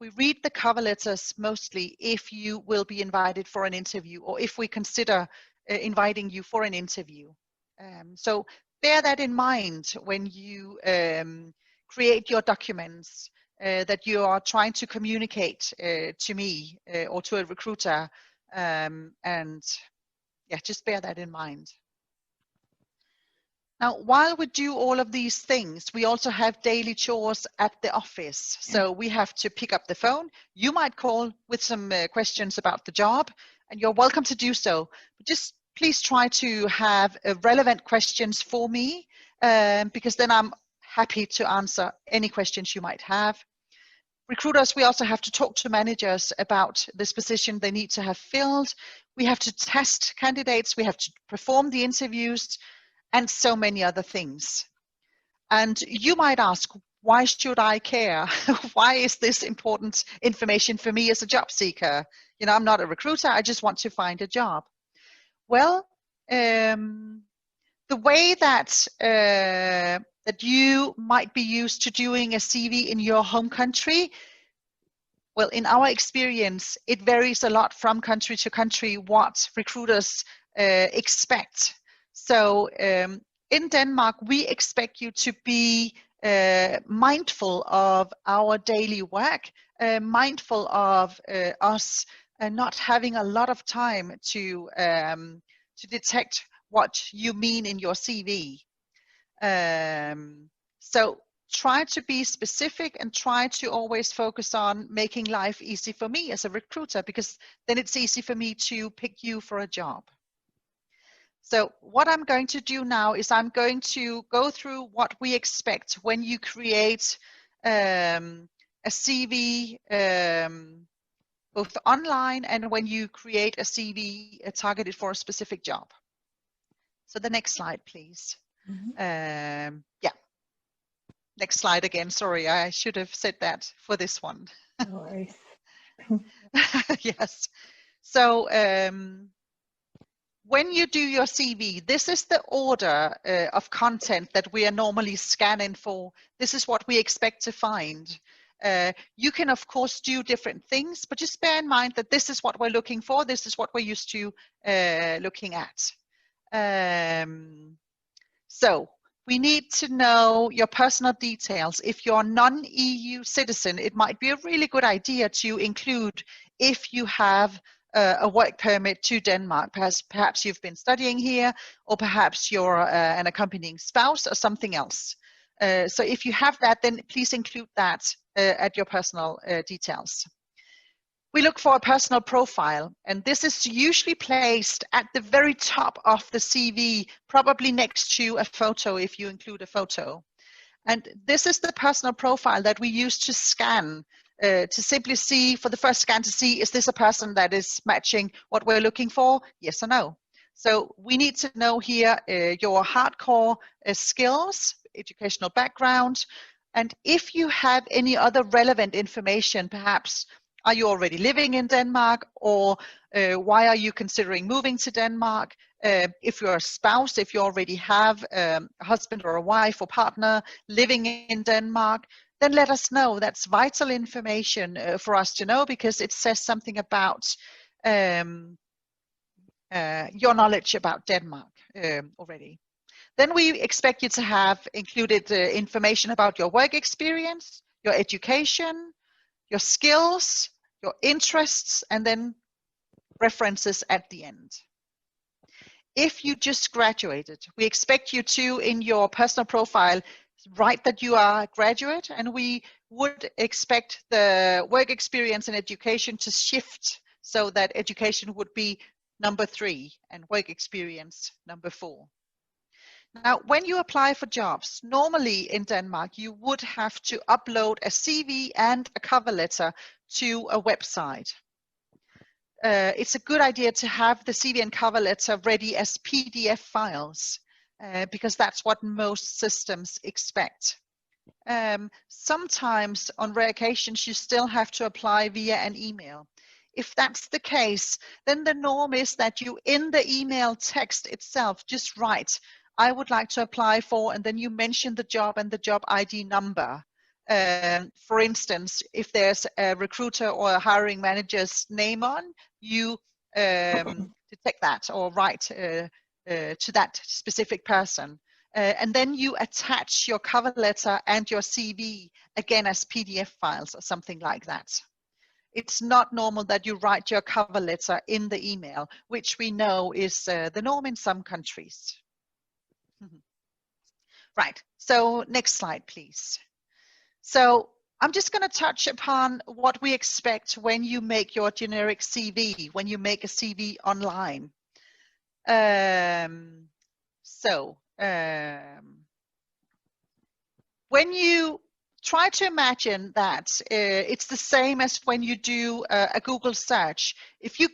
We read the cover letters mostly if you will be invited for an interview, or if we consider inviting you for an interview. So bear that in mind when you create your documents that you are trying to communicate to me or to a recruiter, and yeah, just bear that in mind. Now, while we do all of these things, we also have daily chores at the office. So we have to pick up the phone. You might call with some questions about the job, and you're welcome to do so. But just please try to have relevant questions for me, because then I'm happy to answer any questions you might have. Recruiters, we also have to talk to managers about this position they need to have filled. We have to test candidates. We have to perform the interviews, and so many other things. And you might ask, why should I care? Why is this important information for me as a job seeker? You know, I'm not a recruiter, I just want to find a job. Well, the way that that you might be used to doing a CV in your home country, well, in our experience, it varies a lot from country to country what recruiters expect. So in Denmark, we expect you to be mindful of our daily work, mindful of us not having a lot of time to detect what you mean in your CV. So try to be specific and try to always focus on making life easy for me as a recruiter, because then it's easy for me to pick you for a job. So what I'm going to do now is I'm going to go through what we expect when you create a CV, both online and when you create a CV targeted for a specific job. So the next slide, please. Yeah, next slide again. Sorry, I should have said that for this one. No worries. Yes. So when you do your CV, this is the order of content that we are normally scanning for. This is what we expect to find. You can, of course, do different things, but just bear in mind that this is what we're looking for. This is what we're used to looking at. So we need to know your personal details. If you're a non-EU citizen, it might be a really good idea to include if you have a work permit to Denmark. Perhaps you've been studying here, or perhaps you're an accompanying spouse or something else. So if you have that, then please include that at your personal details. We look for a personal profile, and this is usually placed at the very top of the CV, probably next to a photo if you include a photo. And this is the personal profile that we use to scan, to simply see, for the first scan, to see, is this a person that is matching what we're looking for? Yes or no. So we need to know here your hardcore skills, educational background. And if you have any other relevant information, perhaps are you already living in Denmark, or why are you considering moving to Denmark? If you're a spouse, if you already have a husband or a wife or partner living in Denmark, then let us know. That's vital information for us to know, because it says something about your knowledge about Denmark already. Then we expect you to have included information about your work experience, your education, your skills, your interests, and then references at the end. If you just graduated, we expect you to, in your personal profile, write that you are a graduate, and we would expect the work experience and education to shift so that education would be number 3 and work experience number 4. Now, when you apply for jobs, normally in Denmark, you would have to upload a CV and a cover letter to a website. It's a good idea to have the CV and cover letter ready as PDF files, because that's what most systems expect. Sometimes on rare occasions, you still have to apply via an email. If that's the case, then the norm is that you, in the email text itself, just write, I would like to apply for, and then you mention the job and the job ID number. For instance, if there's a recruiter or a hiring manager's name on, you detect that or write to that specific person. And then you attach your cover letter and your CV again as PDF files or something like that. It's not normal that you write your cover letter in the email, which we know is the norm in some countries. Right, so next slide, please. So I'm just going to touch upon what we expect when you make your generic CV, when you make a CV online. When you try to imagine that it's the same as when you do a Google search. If you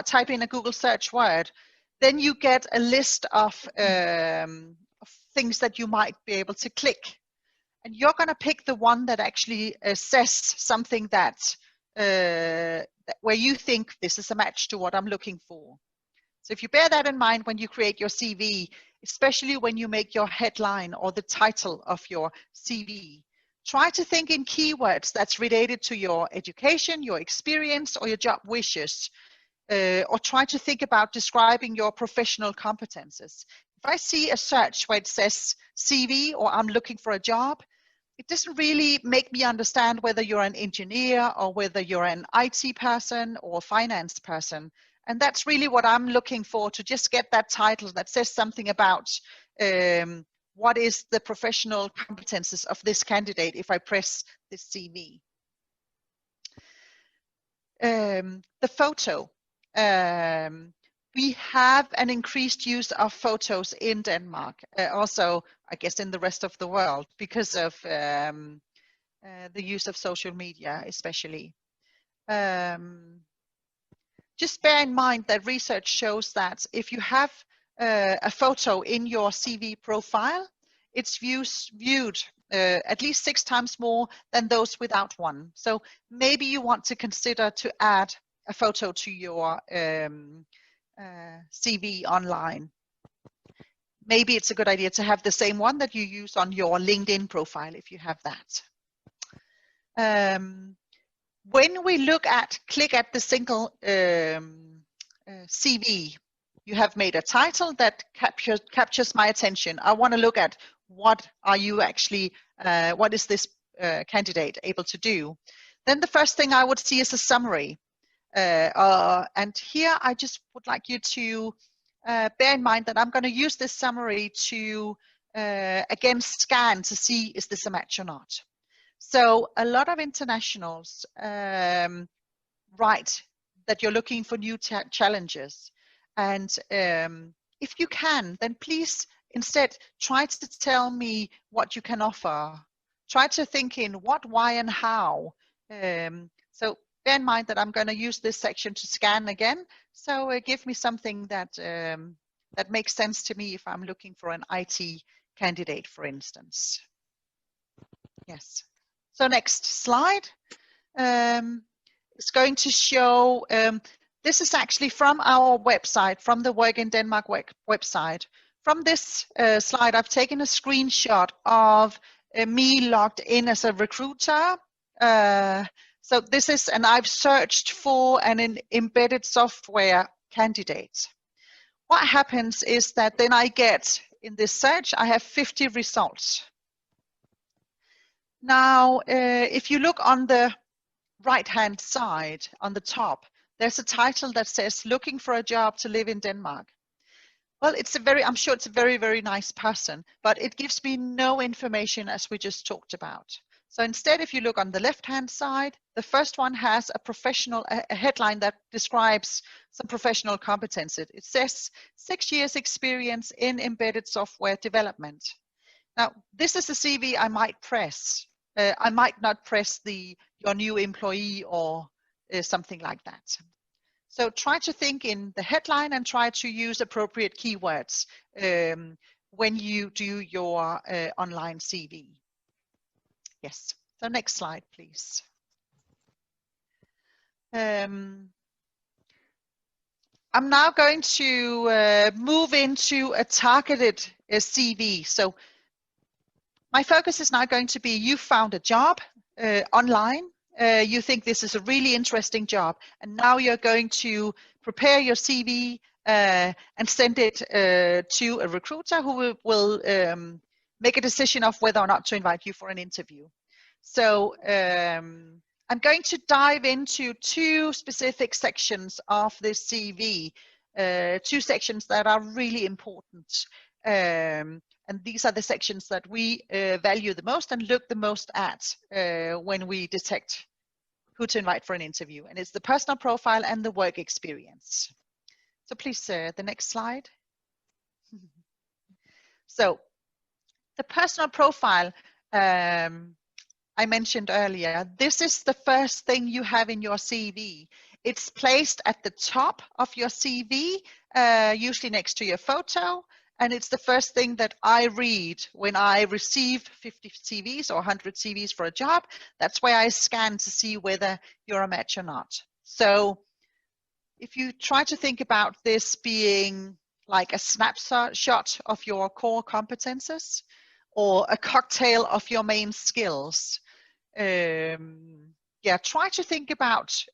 type in a Google search word, then you get a list of things that you might be able to click. And you're going to pick the one that actually says something that where you think this is a match to what I'm looking for. So if you bear that in mind when you create your CV, especially when you make your headline or the title of your CV, try to think in keywords that's related to your education, your experience, or your job wishes. Or try to think about describing your professional competences. If I see a search where it says CV or I'm looking for a job, it doesn't really make me understand whether you're an engineer or whether you're an IT person or finance person. And that's really what I'm looking for, to just get that title that says something about what is the professional competences of this candidate if I press this CV. The photo. We have an increased use of photos in Denmark, also I guess in the rest of the world, because of the use of social media especially. Just bear in mind that research shows that if you have a photo in your CV profile, it's viewed at least 6 times more than those without one. So maybe you want to consider to add a photo to your CV online. Maybe it's a good idea to have the same one that you use on your LinkedIn profile if you have that. When we click at the single CV, you have made a title that captures my attention. I want to look at what is this candidate able to do. Then the first thing I would see is a summary. And here I just would like you to bear in mind that I'm going to use this summary to again scan to see is this a match or not. So a lot of internationals write that you're looking for new challenges, and if you can, then please instead try to tell me what you can offer. Try to think in what, why, and how. So bear in mind that I'm going to use this section to scan again. So give me something that that makes sense to me if I'm looking for an IT candidate, for instance. Yes. So next slide. It's going to show, this is actually from our website, from the Work in Denmark website. From this slide, I've taken a screenshot of me logged in as a recruiter. So this is, and I've searched for an embedded software candidate. What happens is that then I get, in this search, I have 50 results. Now, if you look on the right-hand side, on the top, there's a title that says, looking for a job to live in Denmark. Well, I'm sure it's a very, very nice person, but it gives me no information as we just talked about. So instead, if you look on the left-hand side, the first one has a headline that describes some professional competences. It says 6 years experience in embedded software development. Now, this is a CV I might press. I might not press your new employee or something like that. So try to think in the headline and try to use appropriate keywords when you do your online CV. Yes, so next slide, please. I'm now going to move into a targeted CV. So my focus is now going to be, you found a job online. You think this is a really interesting job, and now you're going to prepare your CV and send it to a recruiter who will make a decision of whether or not to invite you for an interview. So I'm going to dive into 2 specific sections of this CV, 2 sections that are really important. And these are the sections that we value the most and look the most at when we detect who to invite for an interview. And it's the personal profile and the work experience. So please, the next slide. So the personal profile, I mentioned earlier, this is the first thing you have in your CV. It's placed at the top of your CV, usually next to your photo. And it's the first thing that I read when I receive 50 CVs or 100 CVs for a job. That's why I scan to see whether you're a match or not. So if you try to think about this being like a snapshot of your core competences or a cocktail of your main skills, try to think about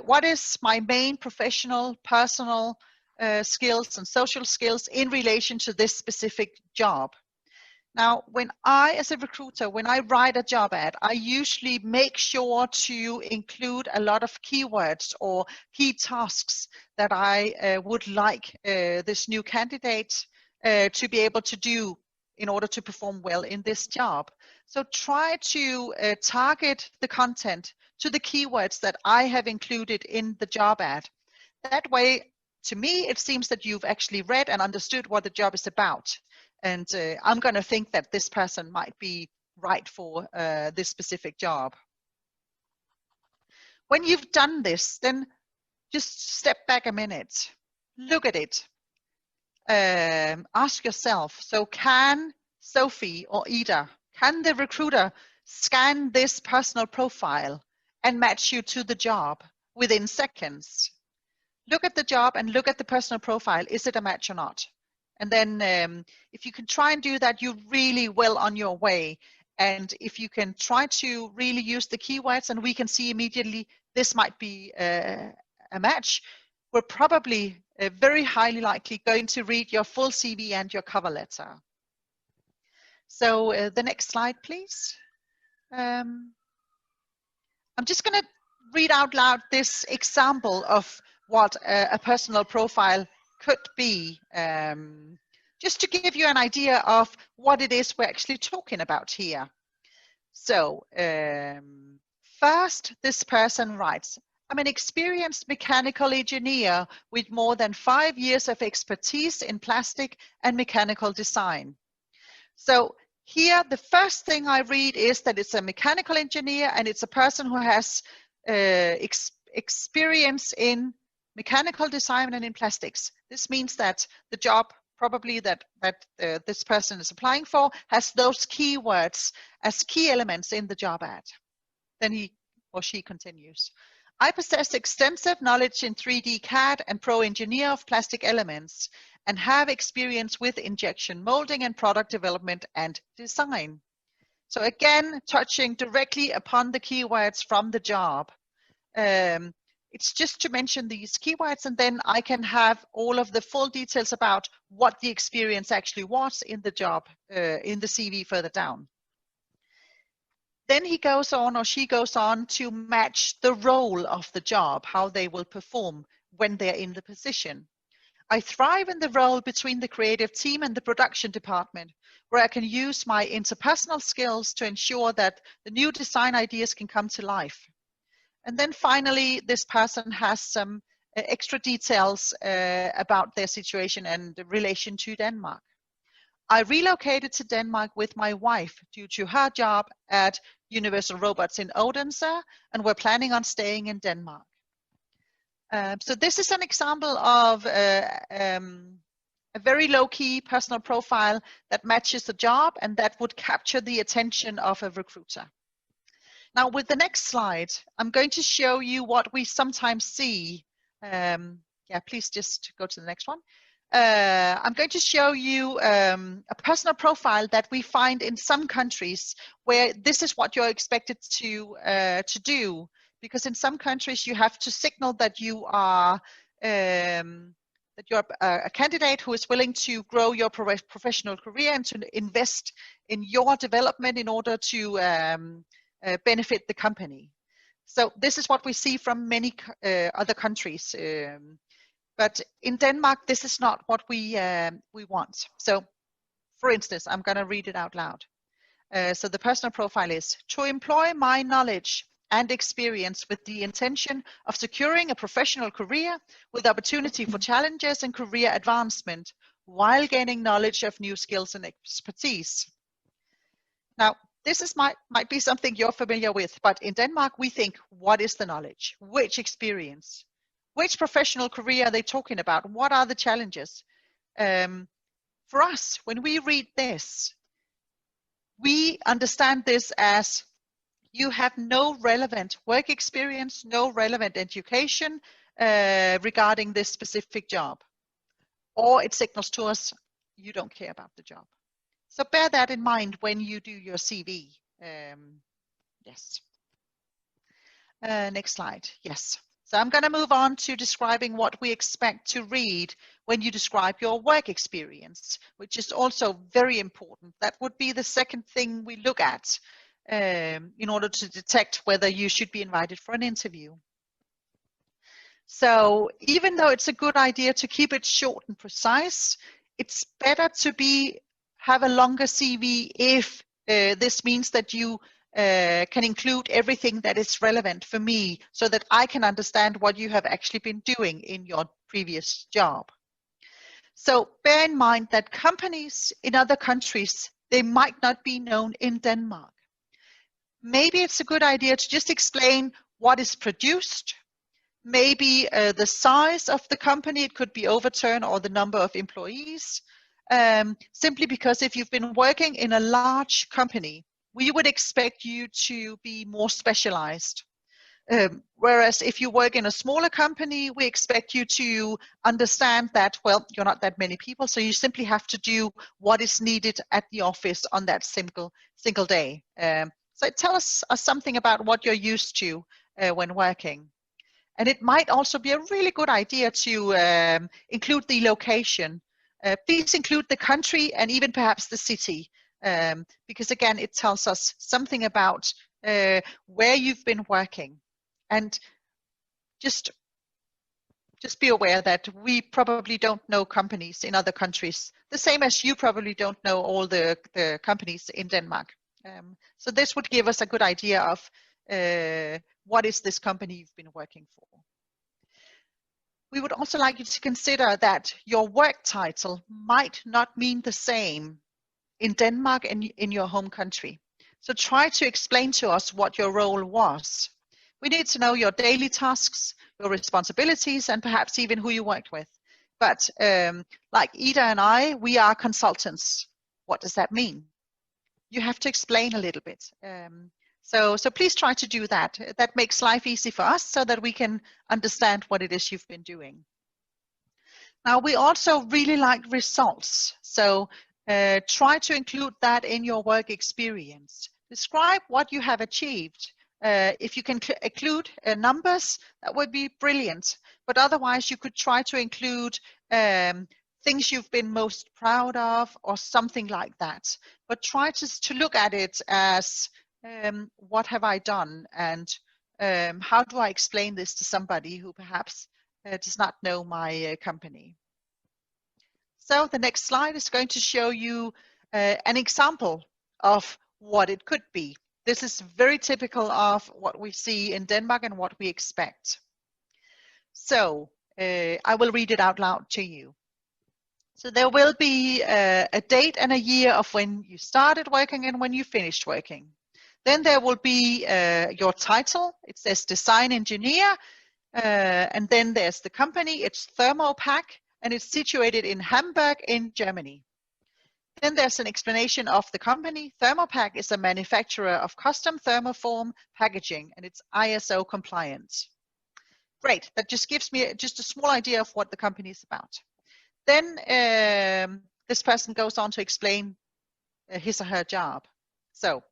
what is my main professional, personal skills and social skills in relation to this specific job. Now, when I, as a recruiter, when I write a job ad, I usually make sure to include a lot of keywords or key tasks that I would like this new candidate to be able to do in order to perform well in this job. So try to target the content to the keywords that I have included in the job ad. That way, to me, it seems that you've actually read and understood what the job is about. And I'm going to think that this person might be right for this specific job. When you've done this, then just step back a minute, look at it, ask yourself, so can Sophie or Ida, can the recruiter scan this personal profile and match you to the job within seconds? Look at the job and look at the personal profile. Is it a match or not? And then if you can try and do that, you're really well on your way. And if you can try to really use the keywords and we can see immediately this might be a match, we're probably very highly likely going to read your full CV and your cover letter. So the next slide, please. I'm just going to read out loud this example of what a personal profile could be, just to give you an idea of what it is we're actually talking about here. So first, this person writes, I'm an experienced mechanical engineer with more than 5 years of expertise in plastic and mechanical design. So here, the first thing I read is that it's a mechanical engineer and it's a person who has experience in mechanical design and in plastics. This means that the job probably that this person is applying for has those keywords as key elements in the job ad. Then he or she continues. I possess extensive knowledge in 3D CAD and Pro Engineer of plastic elements and have experience with injection molding and product development and design. So again, touching directly upon the keywords from the job. It's just to mention these keywords, and then I can have all of the full details about what the experience actually was in the job, in the CV further down. Then he goes on, or she goes on, to match the role of the job, how they will perform when they're in the position. I thrive in the role between the creative team and the production department, where I can use my interpersonal skills to ensure that the new design ideas can come to life. And then finally, this person has some extra details about their situation and relation to Denmark. I relocated to Denmark with my wife due to her job at Universal Robots in Odense, and we're planning on staying in Denmark. So this is an example of a very low-key personal profile that matches the job and that would capture the attention of a recruiter. Now, with the next slide, I'm going to show you what we sometimes see. Yeah, please just go to the next one. I'm going to show you a personal profile that we find in some countries where this is what you're expected to do. Because in some countries you have to signal that you are that you're a candidate who is willing to grow your professional career and to invest in your development in order to benefit the company. So this is what we see from many other countries. But in Denmark, this is not what we want. So, for instance, I'm going to read it out loud. So the personal profile is to employ my knowledge and experience with the intention of securing a professional career with opportunity for challenges and career advancement while gaining knowledge of new skills and expertise. Now, this might be something you're familiar with, but in Denmark, we think, what is the knowledge? Which experience? Which professional career are they talking about? What are the challenges? For us, when we read this, we understand this as you have no relevant work experience, no relevant education regarding this specific job. Or it signals to us you don't care about the job. So bear that in mind when you do your CV. Yes. Next slide. Yes. So I'm going to move on to describing what we expect to read when you describe your work experience, which is also very important. That would be the second thing we look at in order to detect whether you should be invited for an interview. So even though it's a good idea to keep it short and precise, it's better to have a longer CV if this means that you can include everything that is relevant for me so that I can understand what you have actually been doing in your previous job. So bear in mind that companies in other countries, they might not be known in Denmark. Maybe it's a good idea to just explain what is produced, maybe the size of the company, it could be Overturn, or the number of employees, simply because if you've been working in a large company, we would expect you to be more specialized. Whereas if you work in a smaller company, we expect you to understand that, well, you're not that many people, so you simply have to do what is needed at the office on that single day. So it tells us something about what you're used to when working. And it might also be a really good idea to include the location. Please include the country and even perhaps the city, because again, it tells us something about where you've been working. And just be aware that we probably don't know companies in other countries, the same as you probably don't know all the companies in Denmark. So this would give us a good idea of what is this company you've been working for. We would also like you to consider that your work title might not mean the same in Denmark and in your home country. So try to explain to us what your role was. We need to know your daily tasks, your responsibilities, and perhaps even who you worked with. But like Ida and I, we are consultants. What does that mean? You have to explain a little bit. So please try to do that. That makes life easy for us so that we can understand what it is you've been doing. Now, we also really like results. So try to include that in your work experience. Describe what you have achieved. If you can include numbers, that would be brilliant. But otherwise, you could try to include things you've been most proud of or something like that. But try to look at it as what have I done, and how do I explain this to somebody who perhaps does not know my company. So the next slide is going to show you an example of what it could be. This is very typical of what we see in Denmark and what we expect. So I will read it out loud to you. So there will be a date and a year of when you started working and when you finished working. Then there will be your title. It says design engineer. And then there's the company. It's Thermopack, and it's situated in Hamburg in Germany. Then there's an explanation of the company. Thermopack is a manufacturer of custom thermoform packaging, and it's ISO compliant. Great. That just gives me just a small idea of what the company is about. Then this person goes on to explain his or her job. So,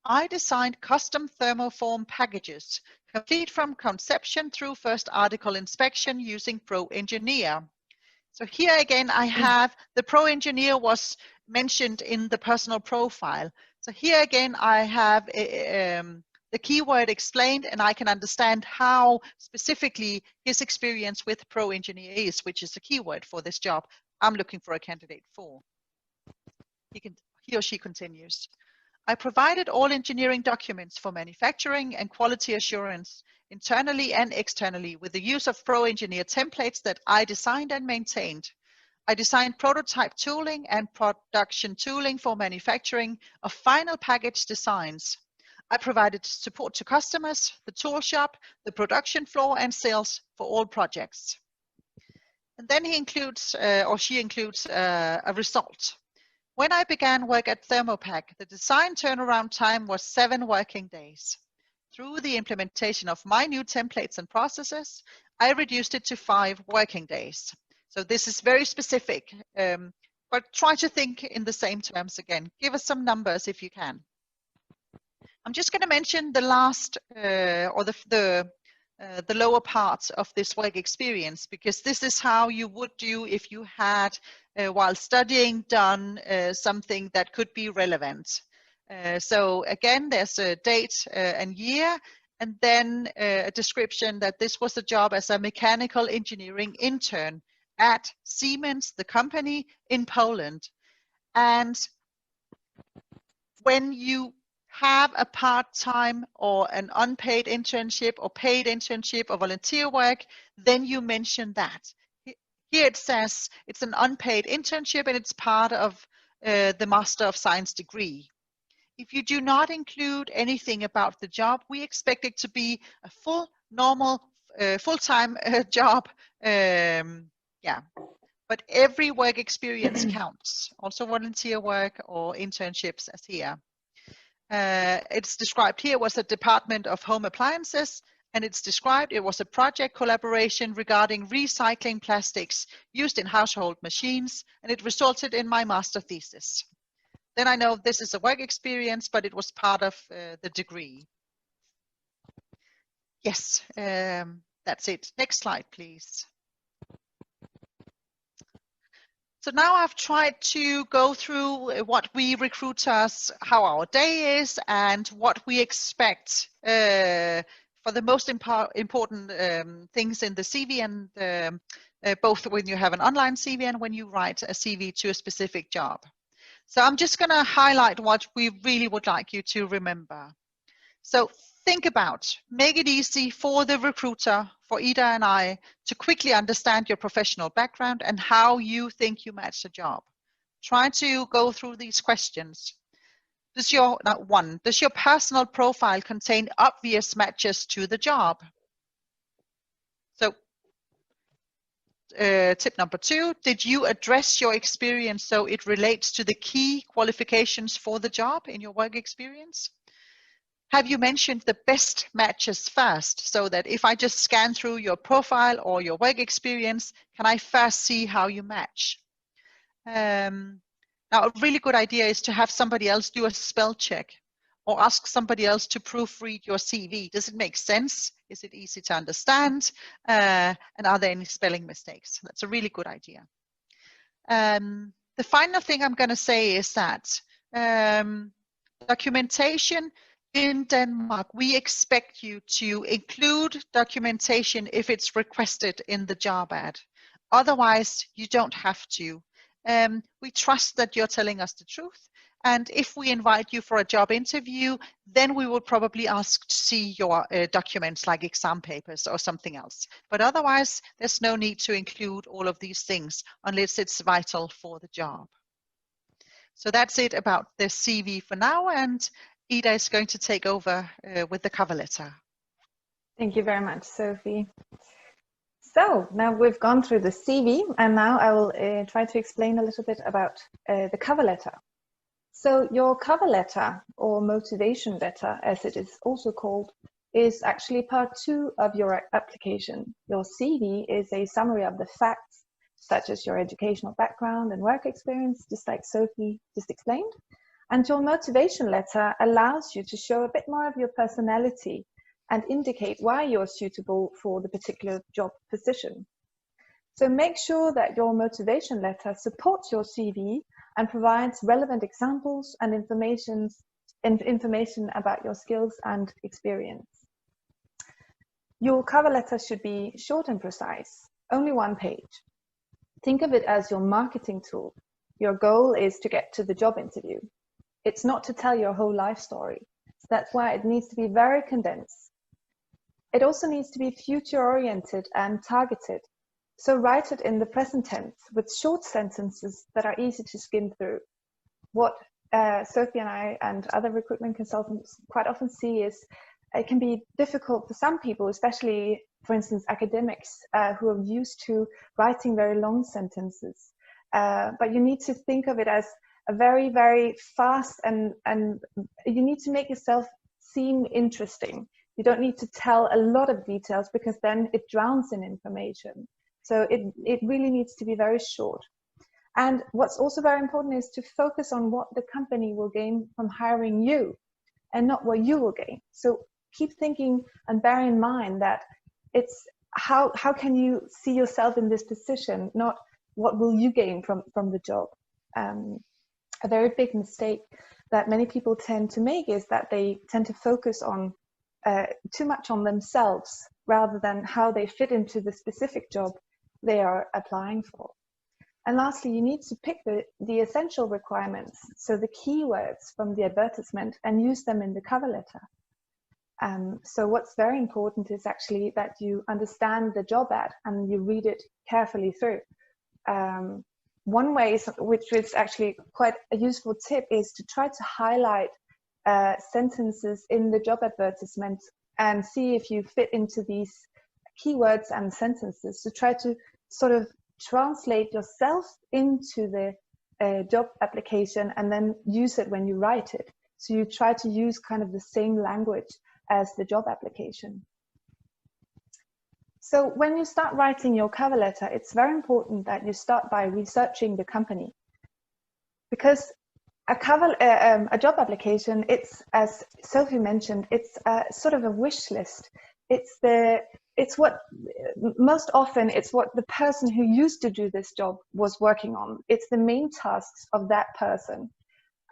I designed custom thermoform packages, complete from conception through first article inspection using Pro Engineer. So here again, I have the Pro Engineer was mentioned in the personal profile. So here again, I have the keyword explained, and I can understand how specifically his experience with Pro Engineer is, which is a keyword for this job I'm looking for a candidate for. He or she continues. I provided all engineering documents for manufacturing and quality assurance internally and externally with the use of Pro Engineer templates that I designed and maintained. I designed prototype tooling and production tooling for manufacturing of final package designs. I provided support to customers, the tool shop, the production floor, and sales for all projects. And then he includes, or she includes, a result. When I began work at Thermopack, the design turnaround time was 7 working days. Through the implementation of my new templates and processes, I reduced it to 5 working days. So this is very specific, but try to think in the same terms again. Give us some numbers if you can. I'm just going to mention the last or the lower part of this work experience, because this is how you would do if you had, while studying, done something that could be relevant. So again, there's a date and year, and then a description that this was a job as a mechanical engineering intern at Siemens, the company in Poland. And when you have a part-time or an unpaid internship or paid internship or volunteer work, then you mention that. Here it says it's an unpaid internship and it's part of the Master of Science degree. If you do not include anything about the job, we expect it to be a full, normal, full-time job. Yeah, but every work experience counts, also volunteer work or internships as here. It's described here was a Department of Home Appliances, and it's described it was a project collaboration regarding recycling plastics used in household machines, and it resulted in my master thesis. Then I know this is a work experience, but it was part of the degree. Yes, that's it. Next slide, please. So now I've tried to go through what we recruiters, how our day is, and what we expect for the most important things in the CV, and both when you have an online CV and when you write a CV to a specific job. So I'm just going to highlight what we really would like you to remember. So think about, make it easy for the recruiter, for Ida and I, to quickly understand your professional background and how you think you match the job. Try to go through these questions. Does your personal profile contain obvious matches to the job? So tip number 2, did you address your experience so it relates to the key qualifications for the job in your work experience? Have you mentioned the best matches first, so that if I just scan through your profile or your work experience, can I first see how you match? Now, a really good idea is to have somebody else do a spell check or ask somebody else to proofread your CV. Does it make sense? Is it easy to understand? And are there any spelling mistakes? That's a really good idea. The final thing I'm going to say is that documentation in Denmark, we expect you to include documentation if it's requested in the job ad. Otherwise, you don't have to. We trust that you're telling us the truth. And if we invite you for a job interview, then we will probably ask to see your documents like exam papers or something else. But otherwise, there's no need to include all of these things unless it's vital for the job. So that's it about the CV for now. And Ida is going to take over with the cover letter. Thank you very much, Sophie. So now we've gone through the CV, and now I will try to explain a little bit about the cover letter. So your cover letter, or motivation letter as it is also called, is actually part 2 of your application. Your CV is a summary of the facts, such as your educational background and work experience, just like Sophie just explained. And your motivation letter allows you to show a bit more of your personality and indicate why you're suitable for the particular job position. So make sure that your motivation letter supports your CV and provides relevant examples and information about your skills and experience. Your cover letter should be short and precise, only 1 page. Think of it as your marketing tool. Your goal is to get to the job interview. It's not to tell your whole life story. So that's why it needs to be very condensed. It also needs to be future-oriented and targeted. So write it in the present tense with short sentences that are easy to skim through. What Sophie and I and other recruitment consultants quite often see is it can be difficult for some people, especially, for instance, academics who are used to writing very long sentences. But you need to think of it as a very, very fast and you need to make yourself seem interesting. You don't need to tell a lot of details because then it drowns in information. So it really needs to be very short. And what's also very important is to focus on what the company will gain from hiring you and not what you will gain. So keep thinking and bear in mind that it's how can you see yourself in this position, not what will you gain from the job. A very big mistake that many people tend to make is that they tend to focus on too much on themselves rather than how they fit into the specific job they are applying for. And lastly, you need to pick the essential requirements, so the keywords from the advertisement, and use them in the cover letter. So what's very important is actually that you understand the job ad and you read it carefully through. One way, which is actually quite a useful tip, is to try to highlight sentences in the job advertisement and see if you fit into these keywords and sentences. So try to sort of translate yourself into the job application and then use it when you write it. So you try to use kind of the same language as the job application. So when you start writing your cover letter, it's very important that you start by researching the company, because a job application, it's, as Sophie mentioned, it's sort of a wish list. It's what most often it's what the person who used to do this job was working on. It's the main tasks of that person.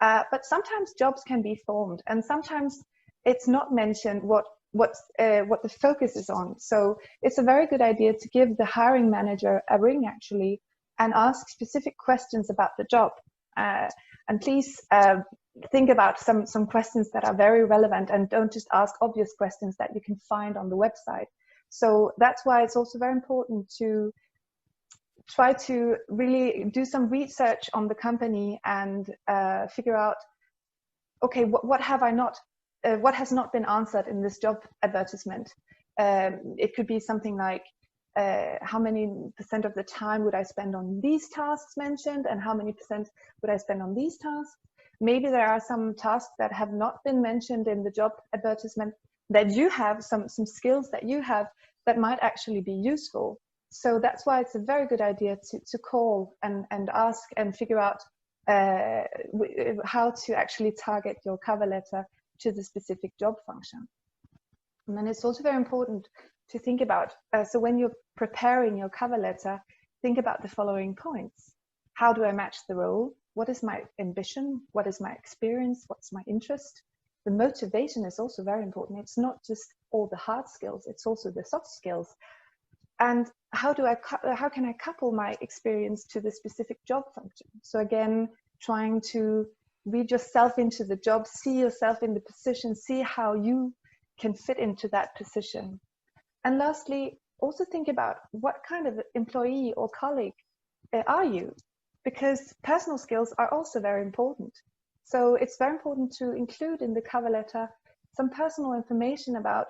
But sometimes jobs can be formed, and sometimes it's not mentioned what the focus is on. So it's a very good idea to give the hiring manager a ring actually and ask specific questions about the job. And please think about some questions that are very relevant, and don't just ask obvious questions that you can find on the website. So that's why it's also very important to try to really do some research on the company and figure out, okay, what has not been answered in this job advertisement? It could be something like, how many percent of the time would I spend on these tasks mentioned, and how many percent would I spend on these tasks. Maybe there are some tasks that have not been mentioned in the job advertisement that you have, some skills that you have that might actually be useful. So that's why it's a very good idea to call and ask and figure out how to actually target your cover letter to the specific job function. And then it's also very important to think about, so when you're preparing your cover letter, think about the following points. How do I match the role? What is my ambition? What is my experience? What's my interest? The motivation is also very important. It's not just all the hard skills, it's also the soft skills. And how can I couple my experience to the specific job function? So again, trying to read yourself into the job, see yourself in the position, see how you can fit into that position. And lastly, also think about what kind of employee or colleague are you? Because personal skills are also very important. So it's very important to include in the cover letter some personal information about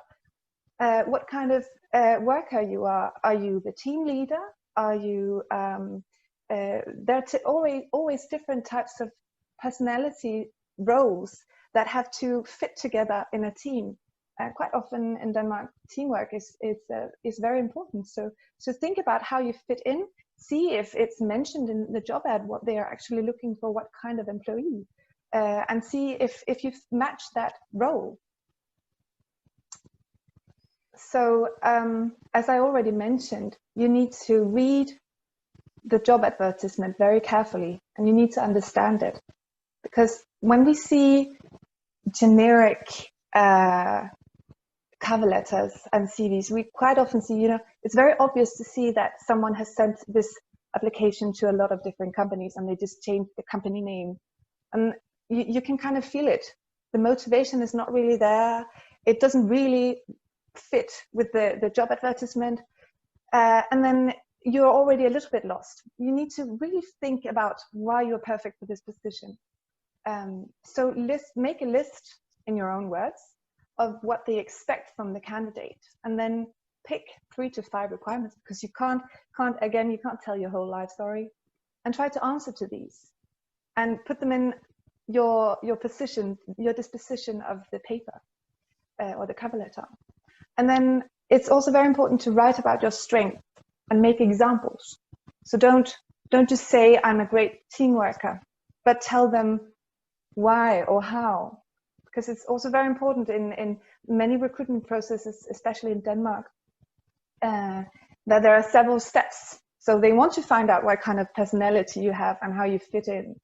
what kind of worker you are. Are you the team leader? Are you, there are always different types of personality roles that have to fit together in a team. Quite often in Denmark, teamwork is very important. So think about how you fit in, see if it's mentioned in the job ad, what they are actually looking for, what kind of employee, and see if you've matched that role. So as I already mentioned, you need to read the job advertisement very carefully, and you need to understand it. Because when we see generic cover letters and CVs, we quite often see, it's very obvious to see that someone has sent this application to a lot of different companies and they just changed the company name. And you can kind of feel it. The motivation is not really there. It doesn't really fit with the job advertisement. And then you're already a little bit lost. You need to really think about why you're perfect for this position. So make a list in your own words of what they expect from the candidate, and then pick 3 to 5 requirements, because you can't tell your whole life story, and try to answer to these and put them in your position, your disposition of the paper or the cover letter. And then it's also very important to write about your strength and make examples. So don't just say I'm a great team worker, but tell them why or how. Because it's also very important in many recruitment processes, especially in Denmark, that there are several steps. So they want to find out what kind of personality you have and how you fit in.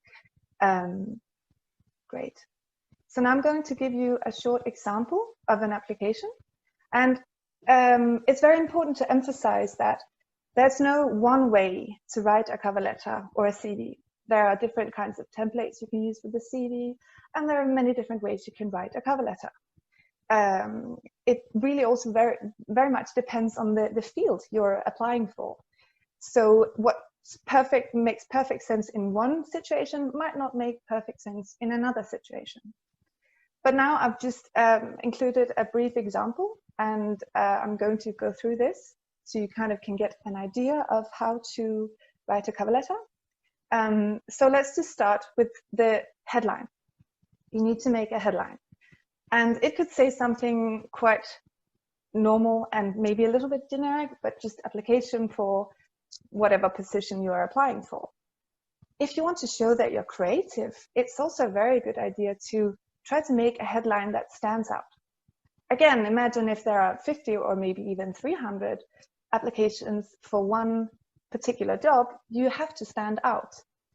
Great. So now I'm going to give you a short example of an application. And it's very important to emphasize that there's no one way to write a cover letter or a CV. There are different kinds of templates you can use for the CV, and there are many different ways you can write a cover letter. It really also very, very much depends on the field you're applying for. So what makes perfect sense in one situation might not make perfect sense in another situation. But now I've just included a brief example, and I'm going to go through this so you kind of can get an idea of how to write a cover letter. So let's just start with the headline. You need to make a headline. And it could say something quite normal and maybe a little bit generic, but just application for whatever position you are applying for. If you want to show that you're creative, it's also a very good idea to try to make a headline that stands out. Again, imagine if there are 50 or maybe even 300 applications for one particular job, you have to stand out.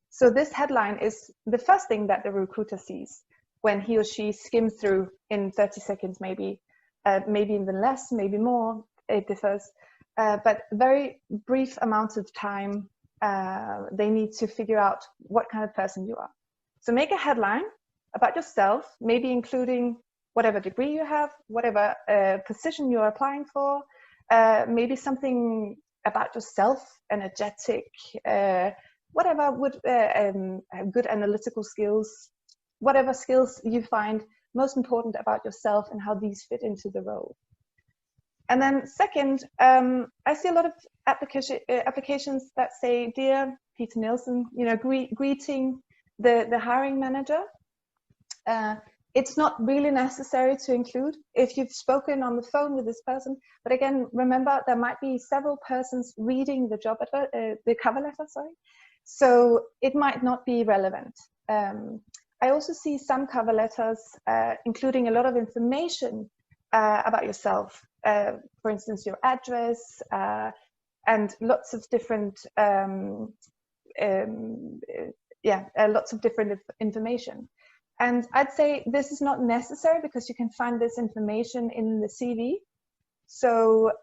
So this headline is the first thing that the recruiter sees when he or she skims through in 30 seconds, maybe even less, maybe more, it differs. But very brief amounts of time, they need to figure out what kind of person you are. So make a headline about yourself, maybe including whatever degree you have, whatever position you're applying for, maybe something about yourself, energetic, whatever would good analytical skills, whatever skills you find most important about yourself and how these fit into the role. And then second, I see a lot of applications that say, "Dear Peter Nielsen," greeting the hiring manager. It's not really necessary to include if you've spoken on the phone with this person. But again, remember, there might be several persons reading the the cover letter, sorry. So it might not be relevant. I also see some cover letters including a lot of information about yourself. For instance, your address and lots of different, lots of different information. And I'd say this is not necessary because you can find this information in the CV. So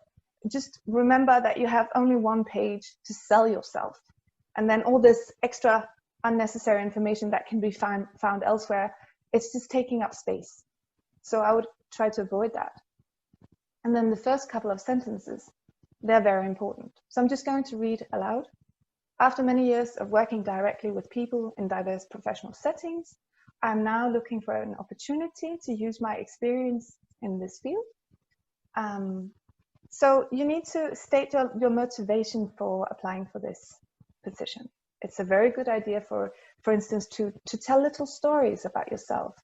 just remember that you have only one page to sell yourself. And then all this extra unnecessary information that can be found elsewhere, it's just taking up space. So I would try to avoid that. And then the first couple of sentences, they're very important. So I'm just going to read aloud. After many years of working directly with people in diverse professional settings, I'm now looking for an opportunity to use my experience in this field. So you need to state your motivation for applying for this position. It's a very good idea, for instance, to tell little stories about yourself.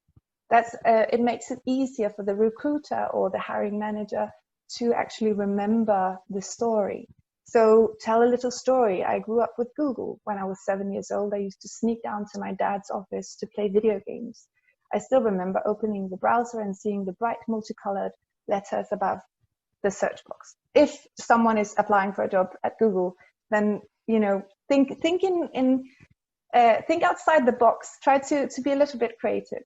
It makes it easier for the recruiter or the hiring manager to actually remember the story. So tell a little story. I grew up with Google. When I was 7 years old, I used to sneak down to my dad's office to play video games. I still remember opening the browser and seeing the bright multicolored letters above the search box. If someone is applying for a job at Google, then think outside the box. Try to be a little bit creative.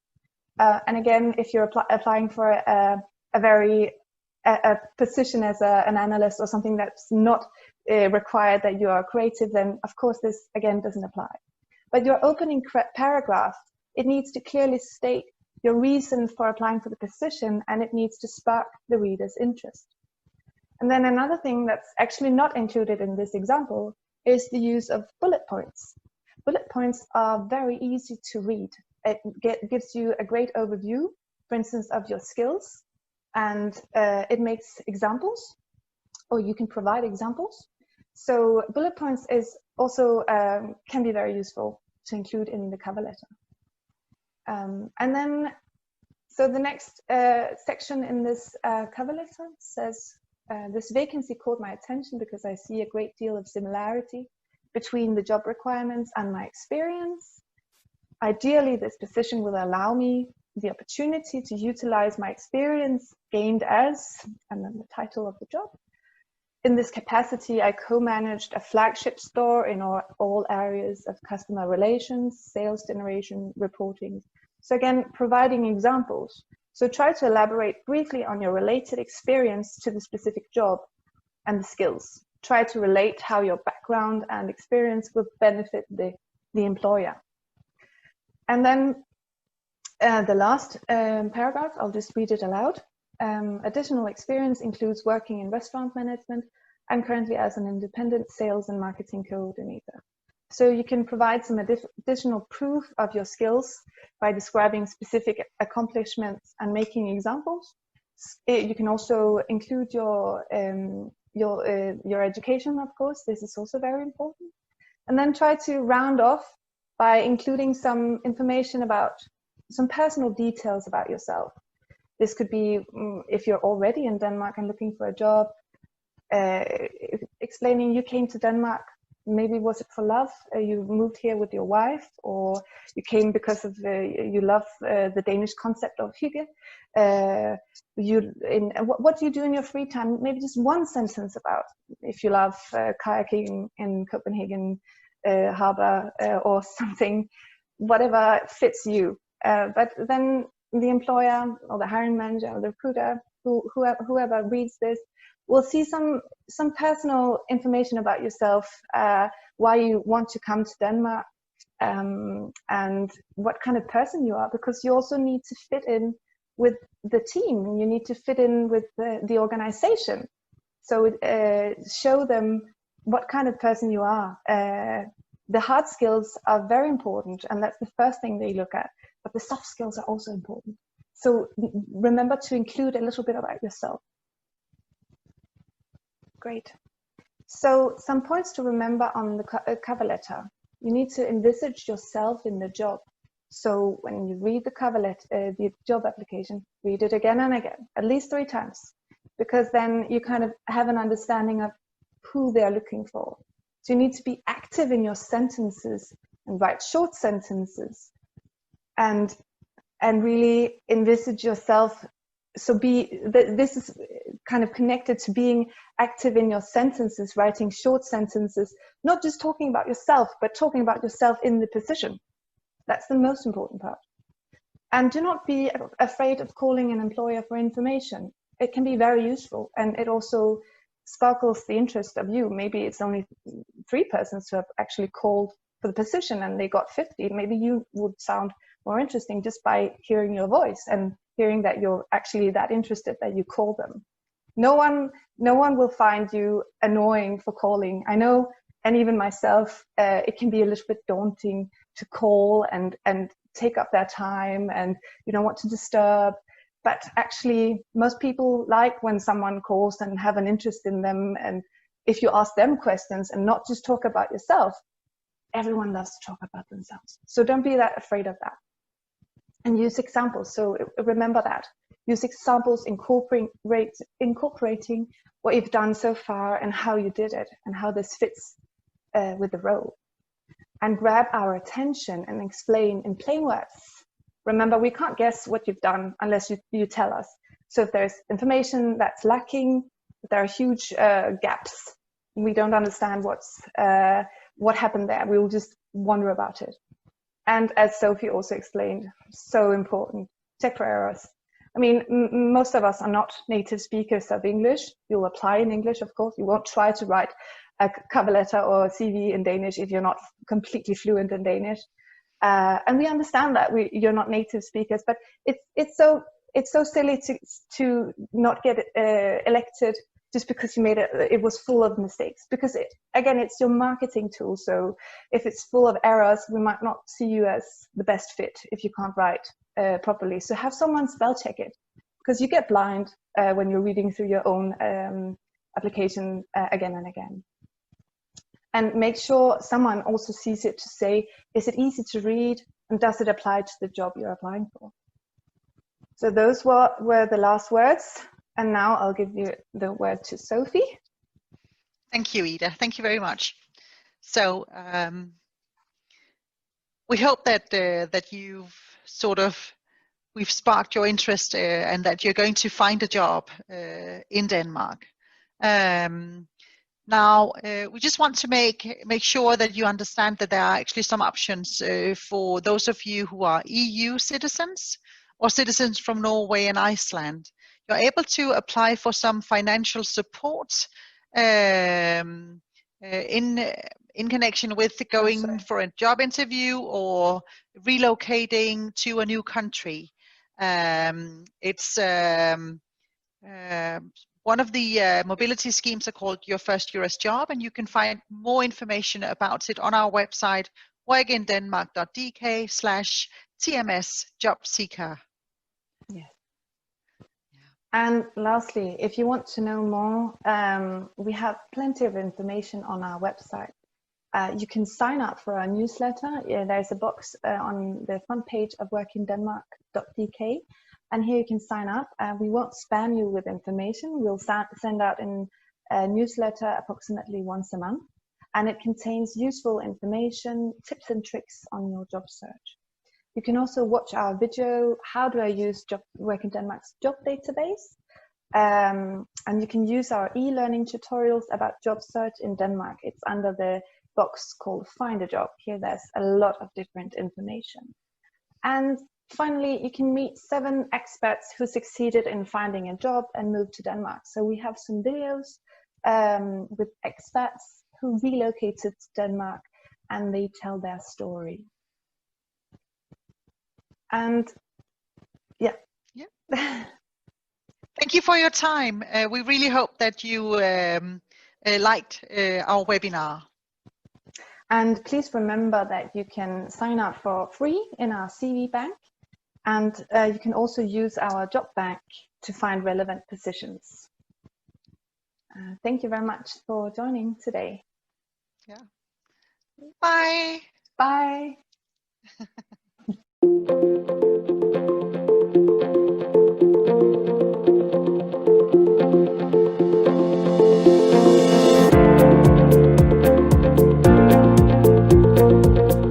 And again, if you're applying for a position as an analyst or something that's not required that you are creative, then of course this again doesn't apply. But your opening paragraph, it needs to clearly state your reason for applying for the position, and it needs to spark the reader's interest. And then another thing that's actually not included in this example is the use of bullet points. Bullet points are very easy to read. It gives you a great overview, for instance, of your skills, and it makes examples, or you can provide examples. So bullet points is also can be very useful to include in the cover letter. And then, so the next section in this cover letter says, this vacancy caught my attention because I see a great deal of similarity between the job requirements and my experience. Ideally, this position will allow me the opportunity to utilize my experience gained as, and then the title of the job. In this capacity, I co-managed a flagship store in all areas of customer relations, sales generation, reporting. So again, providing examples. So try to elaborate briefly on your related experience to the specific job and the skills. Try to relate how your background and experience will benefit the employer. And then the last paragraph, I'll just read it aloud. Additional experience includes working in restaurant management and currently as an independent sales and marketing coordinator. So you can provide some additional proof of your skills by describing specific accomplishments and making examples. You can also include your education, of course. This is also very important. And then try to round off by including some information about some personal details about yourself. This could be if you're already in Denmark and looking for a job, explaining you came to Denmark, maybe was it for love? You moved here with your wife, or you came because of you love the Danish concept of hygge. What do you do in your free time? Maybe just one sentence about if you love kayaking in Copenhagen harbor or something, whatever fits you. But then the employer or the hiring manager or the recruiter, whoever reads this, will see some personal information about yourself, why you want to come to Denmark, and what kind of person you are, because you also need to fit in with the team, and you need to fit in with the organization. So show them what kind of person you are. The hard skills are very important, and that's the first thing they look at, but the soft skills are also important. So remember to include a little bit about yourself. Great. So some points to remember on the cover letter. You need to envisage yourself in the job. So when you read the cover letter, the job application, read it again and again, at least 3 times, because then you kind of have an understanding of who they're looking for. So you need to be active in your sentences and write short sentences and really envisage yourself. So this is kind of connected to being active in your sentences, writing short sentences, not just talking about yourself, but talking about yourself in the position. That's the most important part. And do not be afraid of calling an employer for information. It can be very useful, and it also sparkles the interest of you. Maybe it's only 3 persons who have actually called for the position and they got 50. Maybe you would sound more interesting just by hearing your voice and hearing that you're actually that interested that you call them. No one will find you annoying for calling. I know, and even myself, it can be a little bit daunting to call and take up their time, and you don't want to disturb. But actually, most people like when someone calls and have an interest in them, and if you ask them questions and not just talk about yourself, everyone loves to talk about themselves. So don't be that afraid of that. And use examples. So remember that. Use examples incorporating what you've done so far and how you did it and how this fits with the role. And grab our attention and explain in plain words. Remember, we can't guess what you've done unless you tell us. So if there's information that's lacking, if there are huge gaps, we don't understand what happened there. We will just wonder about it. And as Sophie also explained, so important, check for errors. I mean, most of us are not native speakers of English. You'll apply in English, of course. You won't try to write a cover letter or a CV in Danish if you're not completely fluent in Danish. And we understand that you're not native speakers, but it's so silly to not get elected just because you made it was full of mistakes. Because again, it's your marketing tool. So if it's full of errors, we might not see you as the best fit if you can't write properly. So have someone spell check it, because you get blind when you're reading through your own application again and again. And make sure someone also sees it to say, is it easy to read and does it apply to the job you're applying for? So those were the last words. And now I'll give you the word to Sophie. Thank you, Ida. Thank you very much. So we hope that we've sparked your interest and that you're going to find a job in Denmark. Now, we just want to make sure that you understand that there are actually some options for those of you who are EU citizens or citizens from Norway and Iceland. You're able to apply for some financial support in connection with going for a job interview or relocating to a new country. It's one of the mobility schemes are called Your First US Job, and you can find more information about it on our website, workindenmark.dk/TMS job seeker. Yes. And lastly, if you want to know more, we have plenty of information on our website. You can sign up for our newsletter. There's a box on the front page of workindenmark.dk. And here you can sign up. We won't spam you with information. We'll send out a newsletter approximately once a month. And it contains useful information, tips and tricks on your job search. You can also watch our video, How Do I Use Work in Denmark's Job Database? And you can use our e-learning tutorials about job search in Denmark. It's under the box called Find a Job. Here there's a lot of different information. And finally, you can meet 7 expats who succeeded in finding a job and moved to Denmark. So we have some videos with expats who relocated to Denmark, and they tell their story. And yeah. Thank you for your time. We really hope that you liked our webinar. And please remember that you can sign up for free in our CV bank. And you can also use our job bank to find relevant positions. Thank you very much for joining today. Yeah. Bye. Bye.